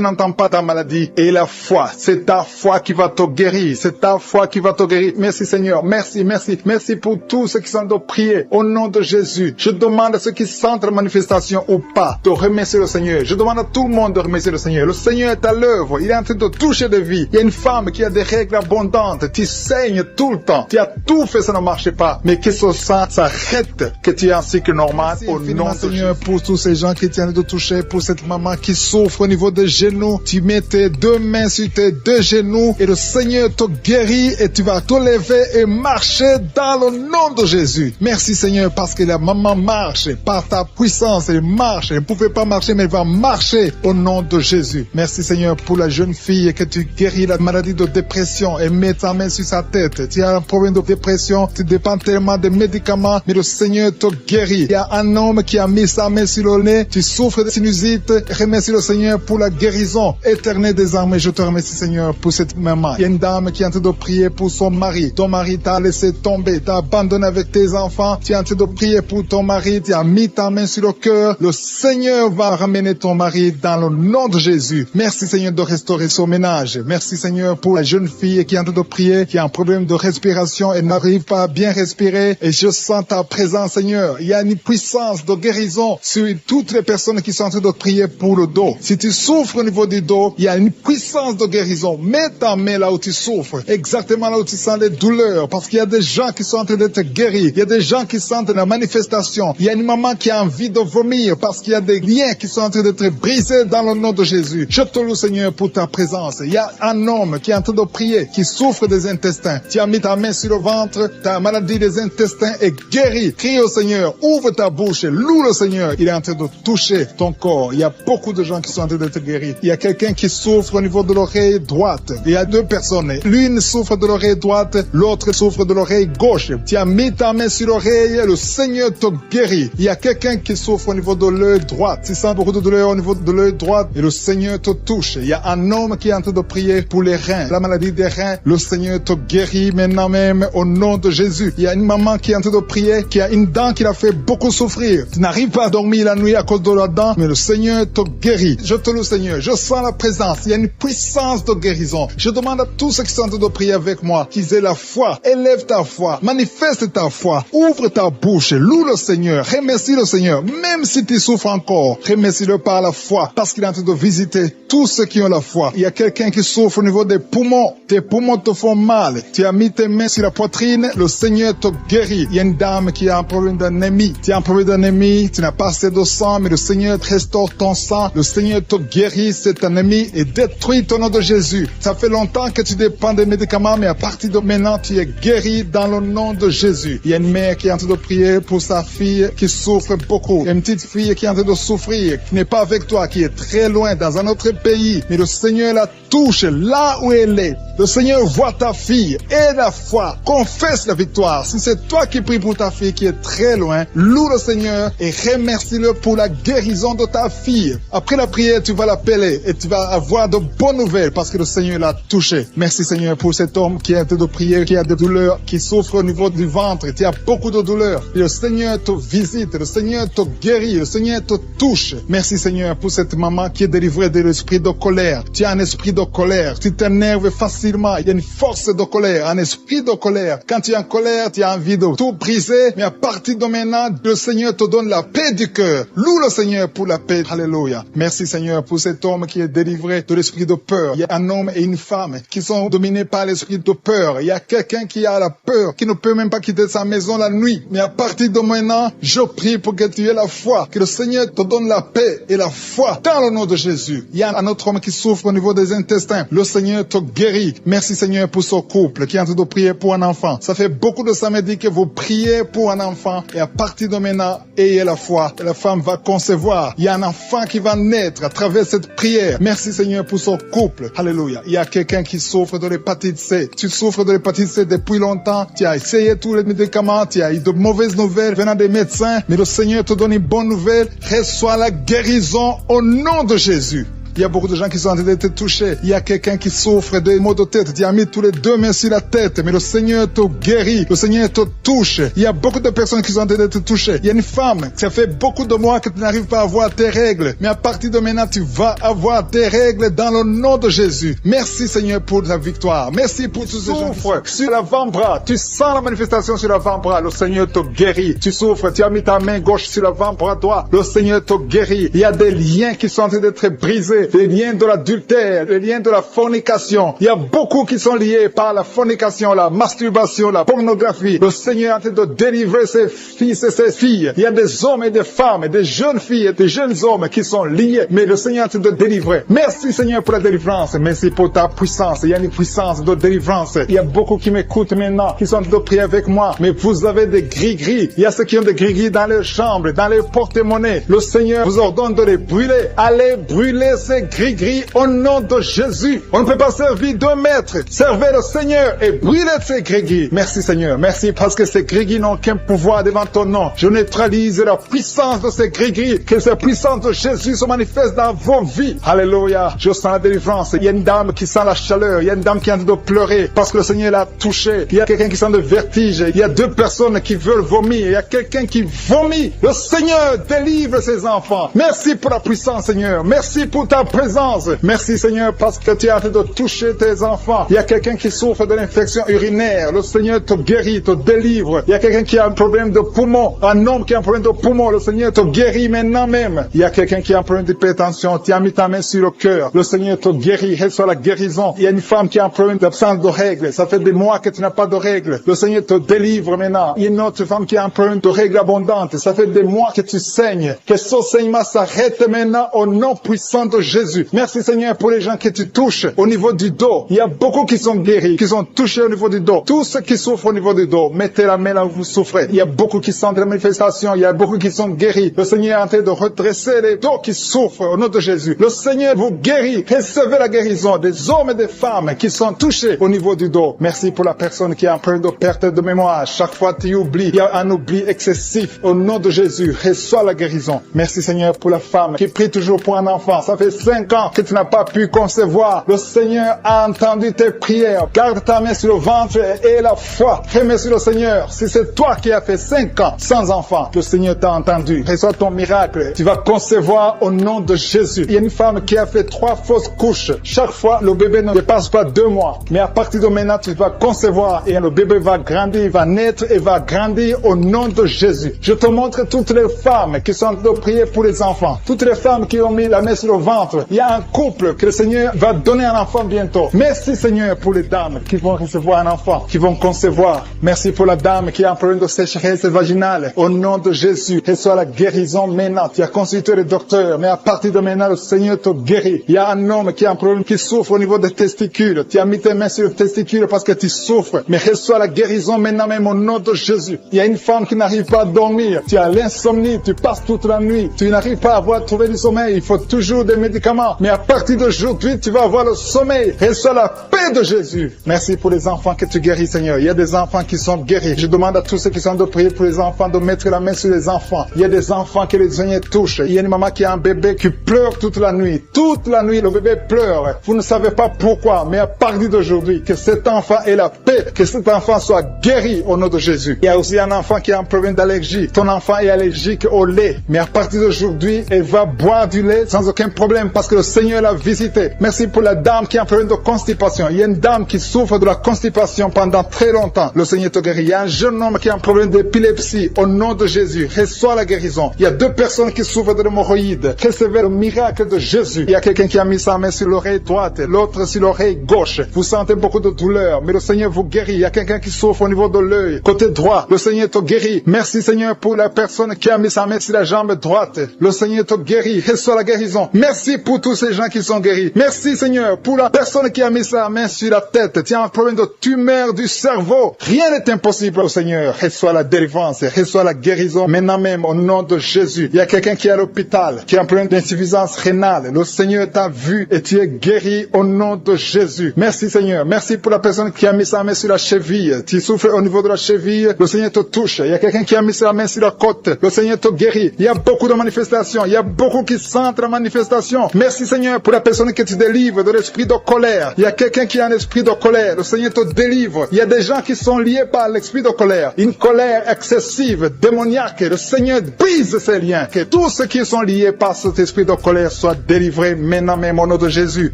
n'entends pas ta maladie. Et la foi, c'est ta foi qui va te guérir. C'est ta foi qui va te guérir. Merci Seigneur. Merci, merci. Merci pour tous ceux qui sont de prier au nom de Jésus. Je demande à ceux qui sentent la manifestation ou pas de remercier le Seigneur. Je demande à tout le monde de remercier le Seigneur. Le Seigneur est à l'œuvre. Il est en train de toucher des vies. Il y a une femme qui a des règles abondantes. Tu saignes tout le temps. Tu as tout fait, ça ne marche pas. Mais que ce sang s'arrête, que tu es en cycle normal. Au nom de Seigneur, pour tous ces gens qui tiennent de toucher, pour cette maman qui souffre au niveau des genoux, tu mets tes 2 mains sur tes 2 genoux et le Seigneur te guérit et tu vas te lever et marcher dans le nom de Jésus. Merci Seigneur parce que la maman marche par ta puissance. Elle marche. Elle ne pouvait pas marcher mais elle va marcher au nom de Jésus. Merci Seigneur pour la jeune fille que tu guéris la maladie de dépression et mets ta main sur sa tête. Tu as un problème de dépression, tu dépends tellement des médicaments mais le Seigneur te guérit. Il y a un homme qui a mis sa main sur le nez, tu souffres de sinusite. Remercie le Seigneur pour la guérison éternelle des armées. Je te remercie Seigneur pour cette maman. Il y a une dame qui est en train de prier pour son mari. Ton mari t'a laissé tomber, t'a abandonné avec tes enfants. Tu es en train de prier pour ton mari, tu as mis ta main sur le cœur. Le Seigneur va ramener ton mari dans le nom de Jésus. Merci Seigneur de restaurer son ménage. Merci Seigneur pour la jeune fille qui est en train de prier, qui a un problème de respiration et n'arrive pas à bien respirer. Et je sens ta présence Seigneur. Il y a une puissance de guérison sur toutes les personnes qui sont en train de prier pour le dos. Si tu souffres au niveau du dos, il y a une puissance de guérison. Mets ta main là où tu souffres, exactement là où tu sens les douleurs, parce qu'il y a des gens qui sont en train d'être guéris. Il y a des gens qui sentent la manifestation. Il y a une maman qui a envie de vomir parce qu'il y a des liens qui sont en train d'être brisés dans le nom de Jésus. Je te loue Seigneur pour ta présence. Il y a un homme qui est en train de prier, qui souffre des intestins. Tu as mis ta main sur le ventre, ta maladie des intestins rein est guéri. Crie au Seigneur, ouvre ta bouche et loue le Seigneur. Il est en train de toucher ton corps. Il y a beaucoup de gens qui sont en train d'être guéris. Il y a quelqu'un qui souffre au niveau de l'oreille droite. Il y a deux personnes. L'une souffre de l'oreille droite, l'autre souffre de l'oreille gauche. Tu as mis ta main sur l'oreille, le Seigneur te guérit. Il y a quelqu'un qui souffre au niveau de l'œil droit. Tu sens beaucoup de douleur au niveau de l'œil droit et le Seigneur te touche. Il y a un homme qui est en train de prier pour les reins. La maladie des reins, le Seigneur te guérit maintenant même au nom de Jésus. Il y a une maman qui est en train de prier, qui a une dent qui l'a fait beaucoup souffrir. Tu n'arrives pas à dormir la nuit à cause de la dent, mais le Seigneur te guérit. Je te loue, Seigneur. Je sens la présence. Il y a une puissance de guérison. Je demande à tous ceux qui sont en train de prier avec moi qu'ils aient la foi. Élève ta foi. Manifeste ta foi. Ouvre ta bouche. Loue le Seigneur. Remercie le Seigneur. Même si tu souffres encore, remercie-le par la foi. Parce qu'il est en train de visiter tous ceux qui ont la foi. Il y a quelqu'un qui souffre au niveau des poumons. Tes poumons te font mal. Tu as mis tes mains sur la poitrine. Le Seigneur te guérit. Il y a une dame qui a un problème d'anémie. Tu as un problème d'anémie. Tu n'as pas assez de sang, mais le Seigneur te restaure ton sang. Le Seigneur te guérit cette anémie et détruit au nom de Jésus. Ça fait longtemps que tu dépends des médicaments, mais à partir de maintenant, tu es guéri dans le nom de Jésus. Il y a une mère qui est en train de prier pour sa fille qui souffre beaucoup. Il y a une petite fille qui est en train de souffrir, qui n'est pas avec toi, qui est très loin, dans un autre pays. Mais le Seigneur la touche là où elle est. Le Seigneur voit ta fille et la foi. Confesse la victoire. Si c'est toi qui pries pour ta fille qui est très loin, loue le Seigneur et remercie-le pour la guérison de ta fille. Après la prière, tu vas l'appeler et tu vas avoir de bonnes nouvelles parce que le Seigneur l'a touché. Merci Seigneur pour cet homme qui est en train de prier, qui a des douleurs, qui souffre au niveau du ventre. Tu as beaucoup de douleurs. Et le Seigneur te visite, le Seigneur te guérit, le Seigneur te touche. Merci Seigneur pour cette maman qui est délivrée de l'esprit de colère. Tu as un esprit de colère. Tu t'énerves facilement. Il y a une force de colère, un esprit de colère. Quand tu es en colère, tu as envie de tout briser. Mais à partir de maintenant, le Seigneur te donne la paix du cœur. Loue le Seigneur pour la paix. Alléluia. Merci Seigneur pour cet homme qui est délivré de l'esprit de peur. Il y a un homme et une femme qui sont dominés par l'esprit de peur. Il y a quelqu'un qui a la peur, qui ne peut même pas quitter sa maison la nuit. Mais à partir de maintenant, je prie pour que tu aies la foi. Que le Seigneur te donne la paix et la foi dans le nom de Jésus. Il y a un autre homme qui souffre au niveau des intestins. Le Seigneur te guérit. Merci Seigneur pour ce couple qui est en train de prier pour un enfant. Ça fait beaucoup de samedis que vous priez pour un enfant et à partir de maintenant, ayez la foi. La femme va concevoir. Il y a un enfant qui va naître à travers cette prière. Merci Seigneur pour ce couple. Alléluia. Il y a quelqu'un qui souffre de l'hépatite C. Tu souffres de l'hépatite C depuis longtemps. Tu as essayé tous les médicaments. Tu as eu de mauvaises nouvelles venant des médecins. Mais le Seigneur te donne une bonne nouvelle. Reçois la guérison au nom de Jésus. Il y a beaucoup de gens qui sont en train d'être touchés. Il y a quelqu'un qui souffre de maux de tête. Tu as mis tous les deux mains sur la tête, mais le Seigneur te guérit. Le Seigneur te touche. Il y a beaucoup de personnes qui sont en train d'être touchées. Il y a une femme, ça fait beaucoup de mois que tu n'arrives pas à avoir tes règles. Mais à partir de maintenant, tu vas avoir tes règles dans le nom de Jésus. Merci Seigneur pour ta victoire. Merci pour tous ces gens qui souffrent. Sur l'avant-bras, tu sens la manifestation sur l'avant-bras. Le Seigneur te guérit. Tu souffres, tu as mis ta main gauche sur l'avant-bras droit. Le Seigneur te guérit. Il y a des liens qui sont en train d'être brisés. Les liens de l'adultère, les liens de la fornication. Il y a beaucoup qui sont liés par la fornication, la masturbation, la pornographie. Le Seigneur est en train de délivrer ses fils et ses filles. Il y a des hommes et des femmes, et des jeunes filles et des jeunes hommes qui sont liés. Mais le Seigneur est en train de délivrer. Merci Seigneur pour la délivrance. Merci pour ta puissance. Il y a une puissance de délivrance. Il y a beaucoup qui m'écoutent maintenant, qui sont en train de prier avec moi. Mais vous avez des gris-gris. Il y a ceux qui ont des gris-gris dans les chambres, dans les porte-monnaies. Le Seigneur vous ordonne de les brûler. Allez brûler ces gris-gris au nom de Jésus. On ne peut pas servir deux maîtres. Servez le Seigneur et brûlez ces gris-gris. Merci Seigneur. Merci parce que ces gris-gris n'ont qu'un pouvoir devant ton nom. Je neutralise la puissance de ces gris-gris. Que cette puissance de Jésus se manifeste dans vos vies. Alléluia. Je sens la délivrance. Il y a une dame qui sent la chaleur. Il y a une dame qui est en train de pleurer parce que le Seigneur l'a touché. Il y a quelqu'un qui sent le vertige. Il y a deux personnes qui veulent vomir. Il y a quelqu'un qui vomit. Le Seigneur délivre ses enfants. Merci pour la puissance Seigneur. Merci pour ta présence. Merci Seigneur parce que tu es en train de toucher tes enfants. Il y a quelqu'un qui souffre de l'infection urinaire. Le Seigneur te guérit, te délivre. Il y a quelqu'un qui a un problème de poumon. Un homme qui a un problème de poumon. Le Seigneur te guérit maintenant même. Il y a quelqu'un qui a un problème d'hypertension. Tu as mis ta main sur le cœur. Le Seigneur te guérit. Reçois la guérison. Il y a une femme qui a un problème d'absence de règles. Ça fait des mois que tu n'as pas de règles. Le Seigneur te délivre maintenant. Il y a une autre femme qui a un problème de règles abondantes. Ça fait des mois que tu saignes. Que ce saignement s'arrête maintenant au nom puissant de Jésus. Merci Seigneur pour les gens que tu touches au niveau du dos. Il y a beaucoup qui sont guéris, qui sont touchés au niveau du dos. Tous ceux qui souffrent au niveau du dos, mettez la main là où vous souffrez. Il y a beaucoup qui sentent la manifestation. Il y a beaucoup qui sont guéris. Le Seigneur est en train de redresser les dos qui souffrent au nom de Jésus. Le Seigneur vous guérit. Recevez la guérison des hommes et des femmes qui sont touchés au niveau du dos. Merci pour la personne qui est en train de perte de mémoire. Chaque fois tu oublies, il y a un oubli excessif. Au nom de Jésus, reçois la guérison. Merci Seigneur pour la femme qui prie toujours pour un enfant. Ça fait 5 ans que tu n'as pas pu concevoir. Le Seigneur a entendu tes prières. Garde ta main sur le ventre et la foi. Remercie le Seigneur. Si c'est toi qui as fait 5 ans sans enfant, le Seigneur t'a entendu. Reçois ton miracle. Tu vas concevoir au nom de Jésus. Il y a une femme qui a fait 3 fausses couches. Chaque fois, le bébé ne dépasse pas 2 mois. Mais à partir de maintenant, tu vas concevoir et le bébé va grandir, va naître et va grandir au nom de Jésus. Je te montre toutes les femmes qui sont en train de prier pour les enfants. Toutes les femmes qui ont mis la main sur le ventre. Il y a un couple que le Seigneur va donner un enfant bientôt. Merci Seigneur pour les dames qui vont recevoir un enfant, qui vont concevoir. Merci pour la dame qui a un problème de sécheresse vaginale. Au nom de Jésus, reçois la guérison maintenant. Tu as consulté le docteur, mais à partir de maintenant, le Seigneur te guérit. Il y a un homme qui a un problème, qui souffre au niveau des testicules. Tu as mis tes mains sur le testicule parce que tu souffres. Mais reçois la guérison maintenant même au nom de Jésus. Il y a une femme qui n'arrive pas à dormir. Tu as l'insomnie, tu passes toute la nuit. Tu n'arrives pas à trouver du sommeil. Il faut toujours des médicaments. Mais à partir d'aujourd'hui, tu vas avoir le sommeil. Reçois la paix de Jésus. Merci pour les enfants que tu guéris, Seigneur. Il y a des enfants qui sont guéris. Je demande à tous ceux qui sont de prier pour les enfants de mettre la main sur les enfants. Il y a des enfants que les Seigneur touche. Il y a une maman qui a un bébé qui pleure toute la nuit. Toute la nuit, le bébé pleure. Vous ne savez pas pourquoi, mais à partir d'aujourd'hui, que cet enfant ait la paix, que cet enfant soit guéri au nom de Jésus. Il y a aussi un enfant qui a un problème d'allergie. Ton enfant est allergique au lait, mais à partir d'aujourd'hui, elle va boire du lait sans aucun problème parce que le Seigneur l'a visité. Merci pour la dame qui a un problème de constipation. Il y a une dame qui souffre de la constipation pendant très longtemps. Le Seigneur te guérit. Il y a un jeune homme qui a un problème d'épilepsie. Au nom de Jésus, reçois la guérison. Il y a 2 personnes qui souffrent de l'hémorroïde. Recevez le miracle de Jésus. Il y a quelqu'un qui a mis sa main sur l'oreille droite, l'autre sur l'oreille gauche. Vous sentez beaucoup de douleur, mais le Seigneur vous guérit. Il y a quelqu'un qui souffre au niveau de l'œil, côté droit. Le Seigneur te guérit. Merci Seigneur pour la personne qui a mis sa main sur la jambe droite. Le Seigneur te guérit. Reçois la guérison. Merci pour tous ces gens qui sont guéris. Merci Seigneur pour la personne qui a mis sa main sur la tête. Tu as un problème de tumeur du cerveau. Rien n'est impossible au Seigneur. Reçois la délivrance. Reçois la guérison maintenant même au nom de Jésus. Il y a quelqu'un qui est à l'hôpital, qui a un problème d'insuffisance rénale. Le Seigneur t'a vu et tu es guéri au nom de Jésus. Merci Seigneur. Merci pour la personne qui a mis sa main sur la cheville. Tu souffres au niveau de la cheville. Le Seigneur te touche. Il y a quelqu'un qui a mis sa main sur la côte. Le Seigneur te guérit. Il y a beaucoup de manifestations. Il y a beaucoup qui sentent la manifestation. Merci Seigneur pour la personne que tu délivres de l'esprit de colère. Il y a quelqu'un qui a un esprit de colère. Le Seigneur te délivre. Il y a des gens qui sont liés par l'esprit de colère. Une colère excessive, démoniaque. Le Seigneur brise ces liens. Que tous ceux qui sont liés par cet esprit de colère soient délivrés maintenant même au nom de Jésus.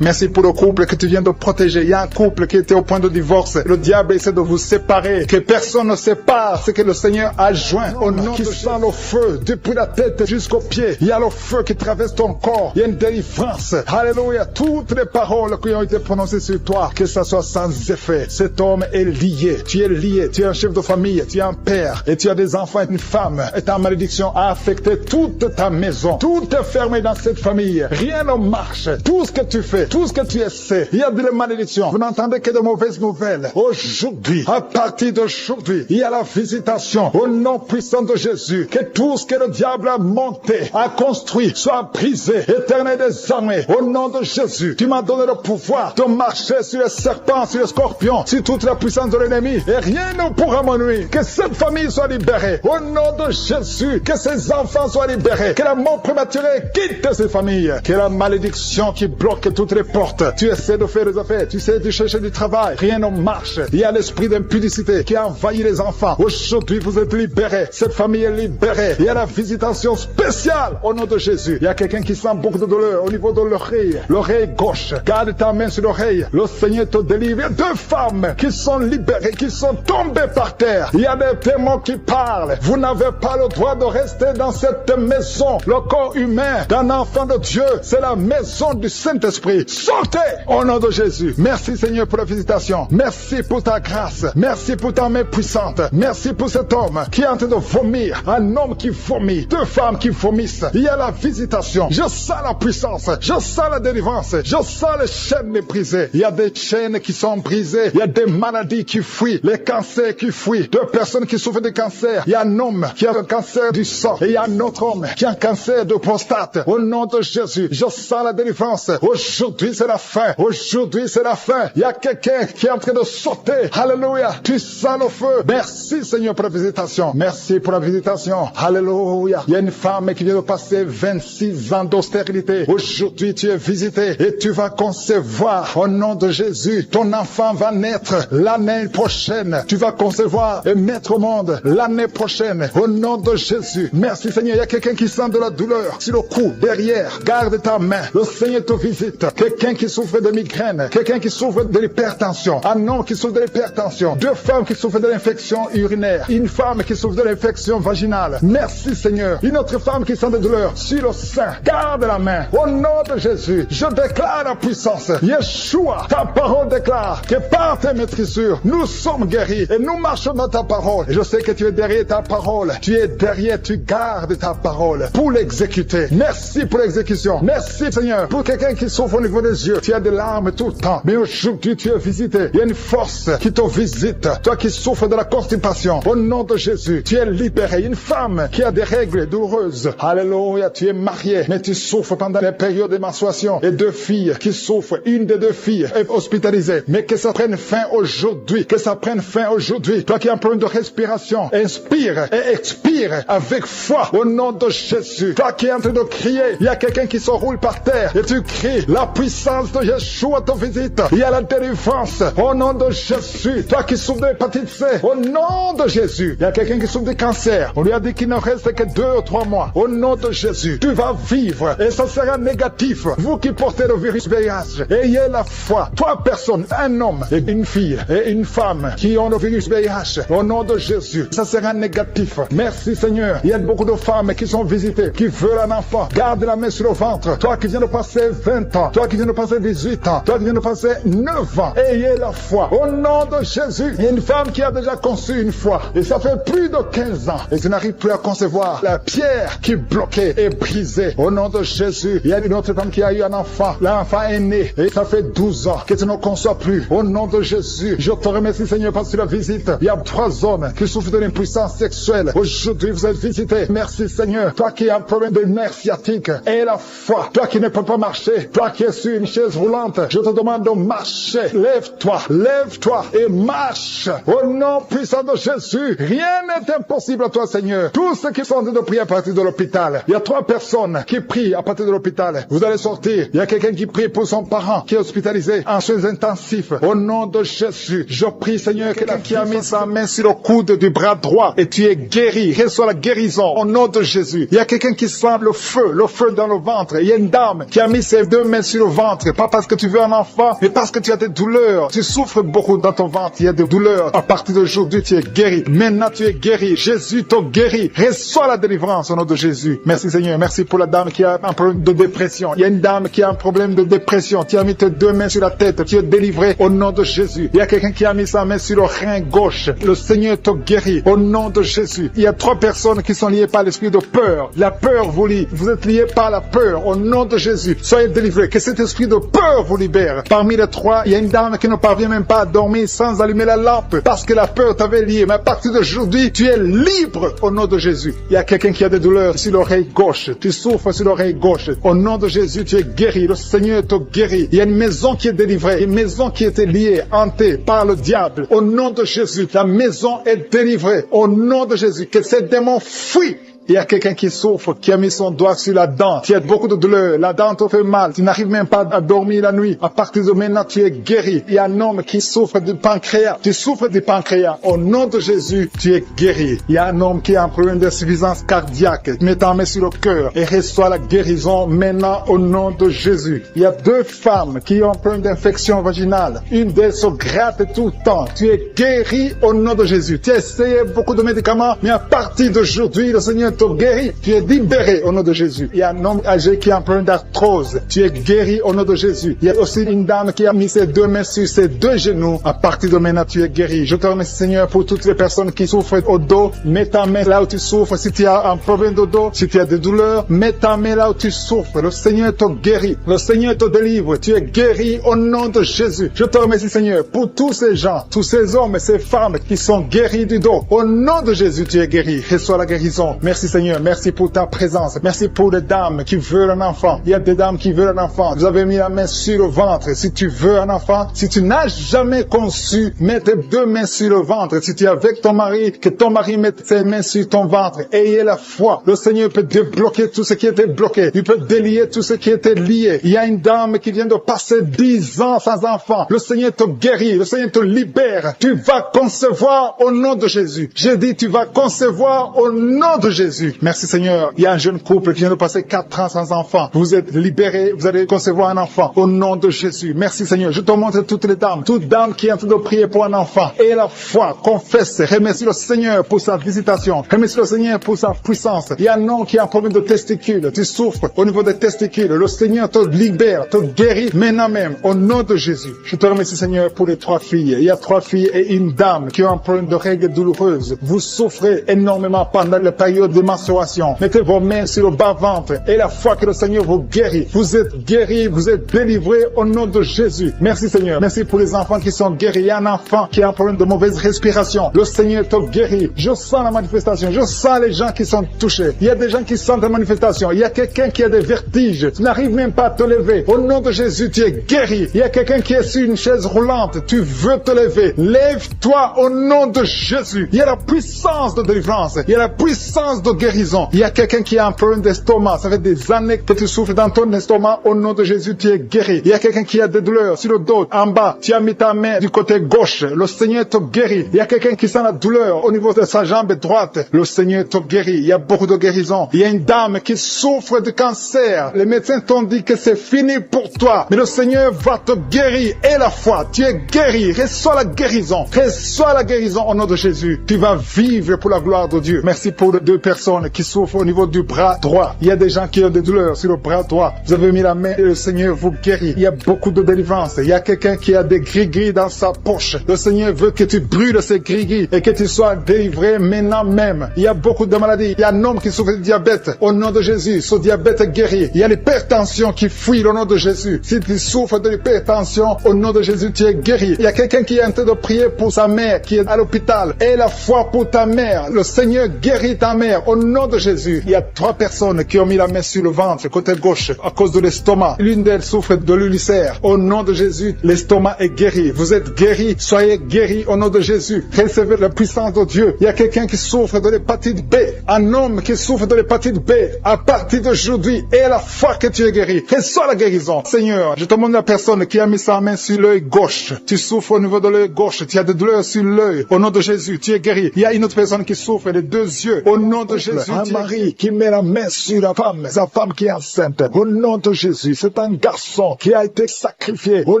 Merci pour le couple que tu viens de protéger. Il y a un couple qui était au point de divorce. Le diable essaie de vous séparer. Que personne ne sépare ce que le Seigneur a joint. Au nom qui sent le feu depuis la tête jusqu'aux pieds. Il y a le feu qui traverse ton corps. Il y a une délivrance. Alléluia. Toutes les paroles qui ont été prononcées sur toi, que ça soit sans effet. Cet homme est lié. Tu es lié. Tu es un chef de famille. Tu es un père. Et tu as des enfants et une femme. Et ta malédiction a affecté toute ta maison. Tout est fermé dans cette famille. Rien ne marche. Tout ce que tu fais, tout ce que tu essaies, il y a de la malédiction. Vous n'entendez que de mauvaises nouvelles. Aujourd'hui, à partir d'aujourd'hui, il y a la visitation au nom puissant de Jésus. Que tout ce que le diable a monté, a construit, soit brisé. Éternel des armées, au nom de Jésus, tu m'as donné le pouvoir de marcher sur les serpents, sur les scorpions, sur toute la puissance de l'ennemi. Et rien ne pourra me nuire. Que cette famille soit libérée. Au nom de Jésus, que ces enfants soient libérés. Que la mort prématurée quitte ces familles. Que la malédiction qui bloque toutes les portes. Tu essaies de faire des affaires, tu essaies de chercher du travail. Rien ne marche. Il y a l'esprit d'impudicité qui a envahi les enfants. Aujourd'hui, vous êtes libérés. Cette famille est libérée. Il y a la visitation spéciale au nom de Jésus. Il y a quelqu'un qui sent beaucoup de douleur au niveau de l'oreille. L'oreille gauche. Garde ta main sur l'oreille. Le Seigneur te délivre. Il y a 2 femmes qui sont libérées, qui sont tombées par terre. Il y a des démons qui parlent. Vous n'avez pas le droit de rester dans cette maison. Le corps humain d'un enfant de Dieu, c'est la maison du Saint-Esprit. Sortez au nom de Jésus. Merci Seigneur pour la visitation. Merci pour ta grâce. Merci pour ta main puissante. Merci pour cet homme qui est en train de vomir. Un homme qui vomit. 2 femmes qui vomissent. Il y a la visitation. Je sens la puissance puissance. Je sens la délivrance. Je sens les chaînes brisées. Il y a des chaînes qui sont brisées. Il y a des maladies qui fuient. Les cancers qui fuient. Deux personnes qui souffrent de cancer. Il y a un homme qui a un cancer du sang. Et il y a un autre homme qui a un cancer de prostate. Au nom de Jésus, je sens la délivrance. Aujourd'hui, c'est la fin. Aujourd'hui, c'est la fin. Il y a quelqu'un qui est en train de sauter. Alléluia. Tu sens le feu. Merci, Seigneur, pour la visitation. Merci pour la visitation. Alléluia. Il y a une femme qui vient de passer 26 ans d'austérité. Aujourd'hui, tu es visité et tu vas concevoir au nom de Jésus. Ton enfant va naître l'année prochaine. Tu vas concevoir et mettre au monde l'année prochaine. Au nom de Jésus. Merci, Seigneur. Il y a quelqu'un qui sent de la douleur sur le cou, derrière. Garde ta main. Le Seigneur te visite. Quelqu'un qui souffre de migraine. Quelqu'un qui souffre de l'hypertension. Un homme qui souffre de l'hypertension. Deux femmes qui souffrent de l'infection urinaire. Une femme qui souffre de l'infection vaginale. Merci, Seigneur. Une autre femme qui sent de douleur sur le sein. Garde la main. Au nom de Jésus, je déclare la puissance. Yeshua, ta parole déclare que par tes maîtrisures, nous sommes guéris et nous marchons dans ta parole. Et je sais que tu es derrière ta parole. Tu es derrière, tu gardes ta parole pour l'exécuter. Merci pour l'exécution. Merci, Seigneur, pour quelqu'un qui souffre au niveau des yeux. Tu as des larmes tout le temps. Mais aujourd'hui, tu es visité. Il y a une force qui te visite. Toi qui souffres de la constipation. Au nom de Jésus, tu es libéré. Une femme qui a des règles douloureuses. Alléluia, tu es marié, mais tu souffres pendant les périodes de menstruation. Et deux filles qui souffrent. Une des deux filles est hospitalisée. Mais que ça prenne fin aujourd'hui. Que ça prenne fin aujourd'hui. Toi qui as un problème de respiration, inspire et expire avec foi. Au nom de Jésus. Toi qui es en train de crier, il y a quelqu'un qui se roule par terre. Et tu cries, la puissance de Yeshua te visite. Il y a la délivrance. Au nom de Jésus. Toi qui souffres de l'hépatite C. Au nom de Jésus. Il y a quelqu'un qui souffre de cancer. On lui a dit qu'il ne reste que 2 ou 3 mois. Au nom de Jésus. Tu vas vivre. Et ça sera négatif. Vous qui portez le virus VIH, ayez la foi. 3 personnes, un homme et une fille et une femme qui ont le virus VIH. Au nom de Jésus. Ça sera négatif. Merci, Seigneur. Il y a beaucoup de femmes qui sont visitées, qui veulent un enfant. Garde la main sur le ventre. Toi qui viens de passer 20 ans. Toi qui viens de passer 18 ans. Toi qui viens de passer 9 ans. Ayez la foi. Au nom de Jésus. Il y a une femme qui a déjà conçu une fois. Et ça fait plus de 15 ans. Et tu n'arrives plus à concevoir. La pierre qui bloquait est brisée. Au nom de Jésus. Il y a une autre femme qui a eu un enfant. L'enfant est né. Et ça fait 12 ans que tu ne conçois plus. Au nom de Jésus. Je te remercie, Seigneur, parce que la visite. Il y a 3 hommes qui souffrent de l'impuissance sexuelle. Aujourd'hui, vous êtes visités. Merci, Seigneur. Toi qui as un problème de nerf sciatique. Et la foi. Toi qui ne peux pas marcher. Toi qui es sur une chaise roulante. Je te demande de marcher. Lève-toi. Lève-toi et marche. Au nom puissant de Jésus. Rien n'est impossible à toi, Seigneur. Tous ceux qui sont en train de prier à partir de l'hôpital. Il y a 3 personnes qui prient à partir de l'hôpital. Vous allez sortir. Il y a quelqu'un qui prie pour son parent qui est hospitalisé en soins intensifs. Au nom de Jésus. Je prie, Seigneur, quelqu'un qui a mis sa main sur le coude du bras droit et tu es guéri. Reçois la guérison au nom de Jésus. Il y a quelqu'un qui sent le feu dans le ventre. Il y a une dame qui a mis ses 2 mains sur le ventre. Pas parce que tu veux un enfant, mais parce que tu as des douleurs. Tu souffres beaucoup dans ton ventre. Il y a des douleurs. À partir d'aujourd'hui, tu es guéri. Maintenant, tu es guéri. Jésus t'a guéri. Reçois la délivrance au nom de Jésus. Merci, Seigneur. Merci pour la dame qui a un problème de dépression. Il y a une dame qui a un problème de dépression. Tu as mis tes 2 mains sur la tête. Tu es délivré au nom de Jésus. Il y a quelqu'un qui a mis sa main sur le rein gauche. Le Seigneur t'a guéri au nom de Jésus. Il y a 3 personnes qui sont liées par l'esprit de peur. La peur vous lie. Vous êtes liés par la peur au nom de Jésus. Soyez délivrés. Que cet esprit de peur vous libère. Parmi les 3, il y a une dame qui ne parvient même pas à dormir sans allumer la lampe parce que la peur t'avait lié. Mais à partir d'aujourd'hui, tu es libre au nom de Jésus. Il y a quelqu'un qui a des douleurs sur l'oreille gauche. Tu souffres sur l'oreille gauche. Au nom de Jésus, tu es guéri. Le Seigneur te guérit. Il y a une maison qui est délivrée. Une maison qui était liée, hantée par le diable. Au nom de Jésus, la maison est délivrée. Au nom de Jésus, que ces démons fuient. Il y a quelqu'un qui souffre, qui a mis son doigt sur la dent. Tu as beaucoup de douleur. La dent te fait mal. Tu n'arrives même pas à dormir la nuit. À partir de maintenant, tu es guéri. Il y a un homme qui souffre du pancréas. Tu souffres du pancréas. Au nom de Jésus, tu es guéri. Il y a un homme qui a un problème d'insuffisance cardiaque. Mets ta main sur le cœur et reçois la guérison maintenant au nom de Jésus. Il y a 2 femmes qui ont un problème d'infection vaginale. Une d'elles se gratte tout le temps. Tu es guéri au nom de Jésus. Tu as essayé beaucoup de médicaments, mais à partir d'aujourd'hui, le Seigneur Seigneur te guérit. Tu es libéré au nom de Jésus. Il y a un homme âgé qui est en problème d'arthrose. Tu es guéri au nom de Jésus. Il y a aussi une dame qui a mis ses deux mains sur ses deux genoux. À partir de maintenant, tu es guéri. Je te remercie, Seigneur, pour toutes les personnes qui souffrent au dos. Mets ta main là où tu souffres. Si tu as un problème de dos, si tu as des douleurs, mets ta main là où tu souffres. Le Seigneur te guérit. Le Seigneur te délivre. Tu es guéri au nom de Jésus. Je te remercie, Seigneur, pour tous ces gens, tous ces hommes et ces femmes qui sont guéris du dos. Au nom de Jésus, tu es guéri. Reçois la guérison. Merci, Seigneur. Merci pour ta présence. Merci pour les dames qui veulent un enfant. Il y a des dames qui veulent un enfant. Vous avez mis la main sur le ventre. Si tu veux un enfant, si tu n'as jamais conçu, mets tes deux mains sur le ventre. Si tu es avec ton mari, que ton mari mette ses mains sur ton ventre. Ayez la foi. Le Seigneur peut débloquer tout ce qui était bloqué. Il peut délier tout ce qui était lié. Il y a une dame qui vient de passer 10 ans sans enfant. Le Seigneur te guérit. Le Seigneur te libère. Tu vas concevoir au nom de Jésus. J'ai dit, tu vas concevoir au nom de Jésus. Merci, Seigneur. Il y a un jeune couple qui vient de passer 4 ans sans enfant. Vous êtes libérés. Vous allez concevoir un enfant au nom de Jésus. Merci, Seigneur. Je te montre toutes les dames. Toute dame qui est en train de prier pour un enfant. Et la foi, confesse. Remercie le Seigneur pour sa visitation. Remercie le Seigneur pour sa puissance. Il y a un homme qui a un problème de testicules. Tu souffres au niveau des testicules. Le Seigneur te libère, te guérit maintenant même au nom de Jésus. Je te remercie, Seigneur, pour les 3 filles. Il y a 3 filles et une dame qui ont un problème de règles douloureuses. Vous souffrez énormément pendant la période de menstruation. Mettez vos mains sur le bas-ventre et la foi que le Seigneur vous guérit. Vous êtes guéris, vous êtes délivrés au nom de Jésus. Merci, Seigneur. Merci pour les enfants qui sont guéris. Il y a un enfant qui a un problème de mauvaise respiration. Le Seigneur te guérit. Je sens la manifestation. Je sens les gens qui sont touchés. Il y a des gens qui sentent la manifestation. Il y a quelqu'un qui a des vertiges. Tu n'arrives même pas à te lever. Au nom de Jésus, tu es guéri. Il y a quelqu'un qui est sur une chaise roulante. Tu veux te lever. Lève-toi au nom de Jésus. Il y a la puissance de délivrance. Il y a la puissance de guérison. Il y a quelqu'un qui a un problème d'estomac. Ça fait des années que tu souffres dans ton estomac. Au nom de Jésus, tu es guéri. Il y a quelqu'un qui a des douleurs sur le dos, en bas. Tu as mis ta main du côté gauche. Le Seigneur te guérit. Il y a quelqu'un qui sent la douleur au niveau de sa jambe droite. Le Seigneur te guérit. Il y a beaucoup de guérison. Il y a une dame qui souffre de cancer. Les médecins t'ont dit que c'est fini pour toi. Mais le Seigneur va te guérir. Et la foi, tu es guéri. Reçois la guérison. Reçois la guérison au nom de Jésus. Tu vas vivre pour la gloire de Dieu. Merci pour les 2 personnes qui souffrent au niveau du bras droit. Il y a des gens qui ont des douleurs sur le bras droit. Vous avez mis la main et le Seigneur vous guérit. Il y a beaucoup de délivrance. Il y a quelqu'un qui a des gris-gris dans sa poche. Le Seigneur veut que tu brûles ces gris-gris et que tu sois délivré maintenant même. Il y a beaucoup de maladies. Il y a un homme qui souffre de diabète. Au nom de Jésus, ce diabète est guéri. Il y a l'hypertension qui fuit au nom de Jésus. Si tu souffres de l'hypertension, au nom de Jésus, tu es guéri. Il y a quelqu'un qui est en train de prier pour sa mère qui est à l'hôpital. Et la foi pour ta mère. Le Seigneur guérit ta mère au nom de Jésus. Il y a 3 personnes qui ont mis la main sur le ventre, côté gauche, à cause de l'estomac. L'une d'elles souffre de l'ulcère. Au nom de Jésus, l'estomac est guéri. Vous êtes guéris. Soyez guéris au nom de Jésus. Recevez la puissance de Dieu. Il y a quelqu'un qui souffre de l'hépatite B. Un homme qui souffre de l'hépatite B. À partir d'aujourd'hui, et la foi que tu es guéri. Reçois la guérison. Seigneur, je te demande la personne qui a mis sa main sur l'œil gauche. Tu souffres au niveau de l'œil gauche. Tu as des douleurs sur l'œil. Au nom de Jésus, tu es guéri. Il y a une autre personne qui souffre des 2 yeux. Au nom de Jésus, un mari qui met la main sur sa femme qui est enceinte. Au nom de Jésus, c'est un garçon qui a été sacrifié. Au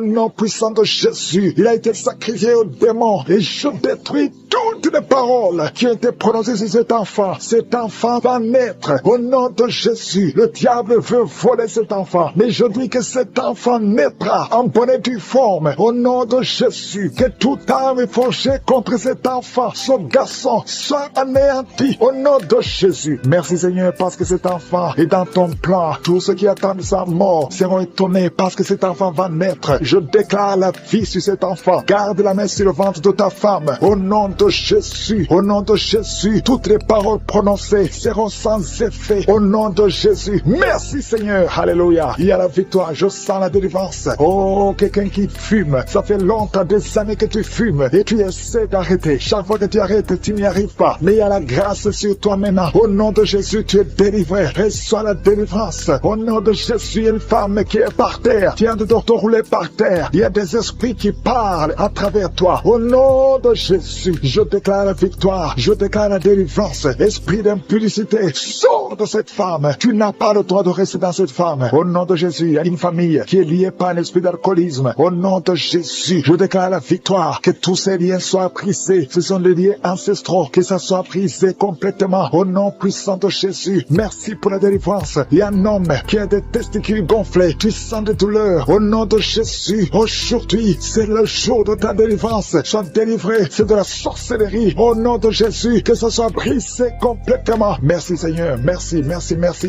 nom puissant de Jésus, il a été sacrifié au démon. Et je détruis toutes les paroles qui ont été prononcées sur cet enfant. Cet enfant va naître. Au nom de Jésus, le diable veut voler cet enfant. Mais je dis que cet enfant naîtra en bonne et due forme. Au nom de Jésus, que toute arme forgée contre cet enfant, ce garçon, soit anéanti. Au nom de Jésus. Merci Seigneur parce que cet enfant est dans ton plan. Tous ceux qui attendent sa mort seront étonnés parce que cet enfant va naître. Je déclare la vie sur cet enfant. Garde la main sur le ventre de ta femme. Au nom de Jésus. Au nom de Jésus. Toutes les paroles prononcées seront sans effet. Au nom de Jésus. Merci Seigneur. Alléluia. Il y a la victoire. Je sens la délivrance. Oh, quelqu'un qui fume. Ça fait longtemps, des années que tu fumes. Et tu essaies d'arrêter. Chaque fois que tu arrêtes, tu n'y arrives pas. Mais il y a la grâce sur toi maintenant. Au nom de Jésus, tu es délivré. Reçois la délivrance. Au nom de Jésus, il y a une femme qui est par terre. Tu viens de te rouler par terre. Il y a des esprits qui parlent à travers toi. Au nom de Jésus, je déclare la victoire, je déclare la délivrance. Esprit d'impudicité, sors de cette femme. Tu n'as pas le droit de rester dans cette femme. Au nom de Jésus, il y a une famille qui est liée par un esprit d'alcoolisme. Au nom de Jésus, je déclare la victoire, que tous ces liens soient brisés. Ce sont des liens ancestraux, que ça soit brisé complètement. Au nom puissant de Jésus, merci pour la délivrance. Il y a un homme qui a des testicules gonflés, tu sens des douleurs. Au nom de Jésus, aujourd'hui, c'est le jour de ta délivrance. Sois délivré, c'est de la sorcellerie. Au nom de Jésus, que ça soit brisé complètement. Merci Seigneur, merci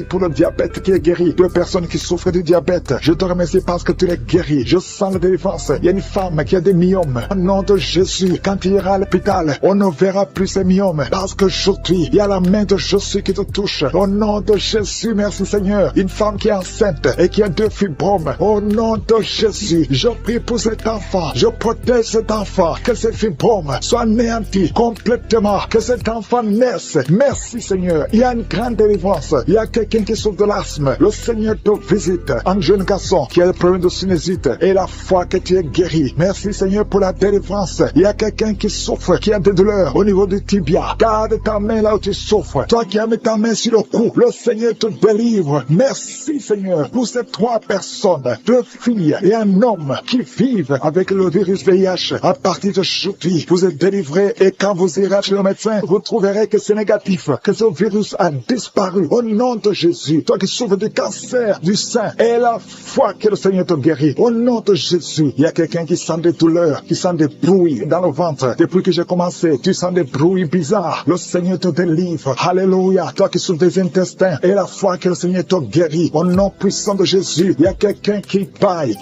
pour le diabète qui est guéri. Deux personnes qui souffrent du diabète, je te remercie parce que tu les guéris. Je sens la délivrance. Il y a une femme qui a des myomes. Au nom de Jésus, quand tu iras à l'hôpital, on ne verra plus ces myomes parce qu'aujourd'hui, il y a la main de Jésus qui te touche. Au nom de Jésus, merci Seigneur. Une femme qui est enceinte et qui a 2 fibromes. Au nom de Jésus, je prie pour cet enfant. Je protège cet enfant. Que ces fibromes soient anéantis complètement. Que cet enfant naisse. Merci Seigneur. Il y a une grande délivrance. Il y a quelqu'un qui souffre de l'asthme. Le Seigneur te visite. Un jeune garçon qui a le problème de sinusite. Et la foi que tu es guéri. Merci Seigneur pour la délivrance. Il y a quelqu'un qui souffre, qui a des douleurs au niveau du tibia. Garde ta main là où tu souffres. Toi qui as mis ta main sur le cou, le Seigneur te délivre. Merci Seigneur pour ces 3 personnes, 2 filles et un homme qui vivent avec le virus VIH. À partir d'aujourd'hui, vous êtes délivrés et quand vous irez chez le médecin, vous trouverez que c'est négatif, que ce virus a disparu. Au nom de Jésus, toi qui souffres du cancer du sein, et la foi que le Seigneur te guérit. Au nom de Jésus, il y a quelqu'un qui sent des douleurs, qui sent des bruits dans le ventre. Depuis que j'ai commencé, tu sens des bruits bizarres. Le Seigneur te délivre. Alléluia. Toi qui souffres des intestins, et la foi que le Seigneur te guérit. Au nom puissant de Jésus, il y a quelqu'un qui baille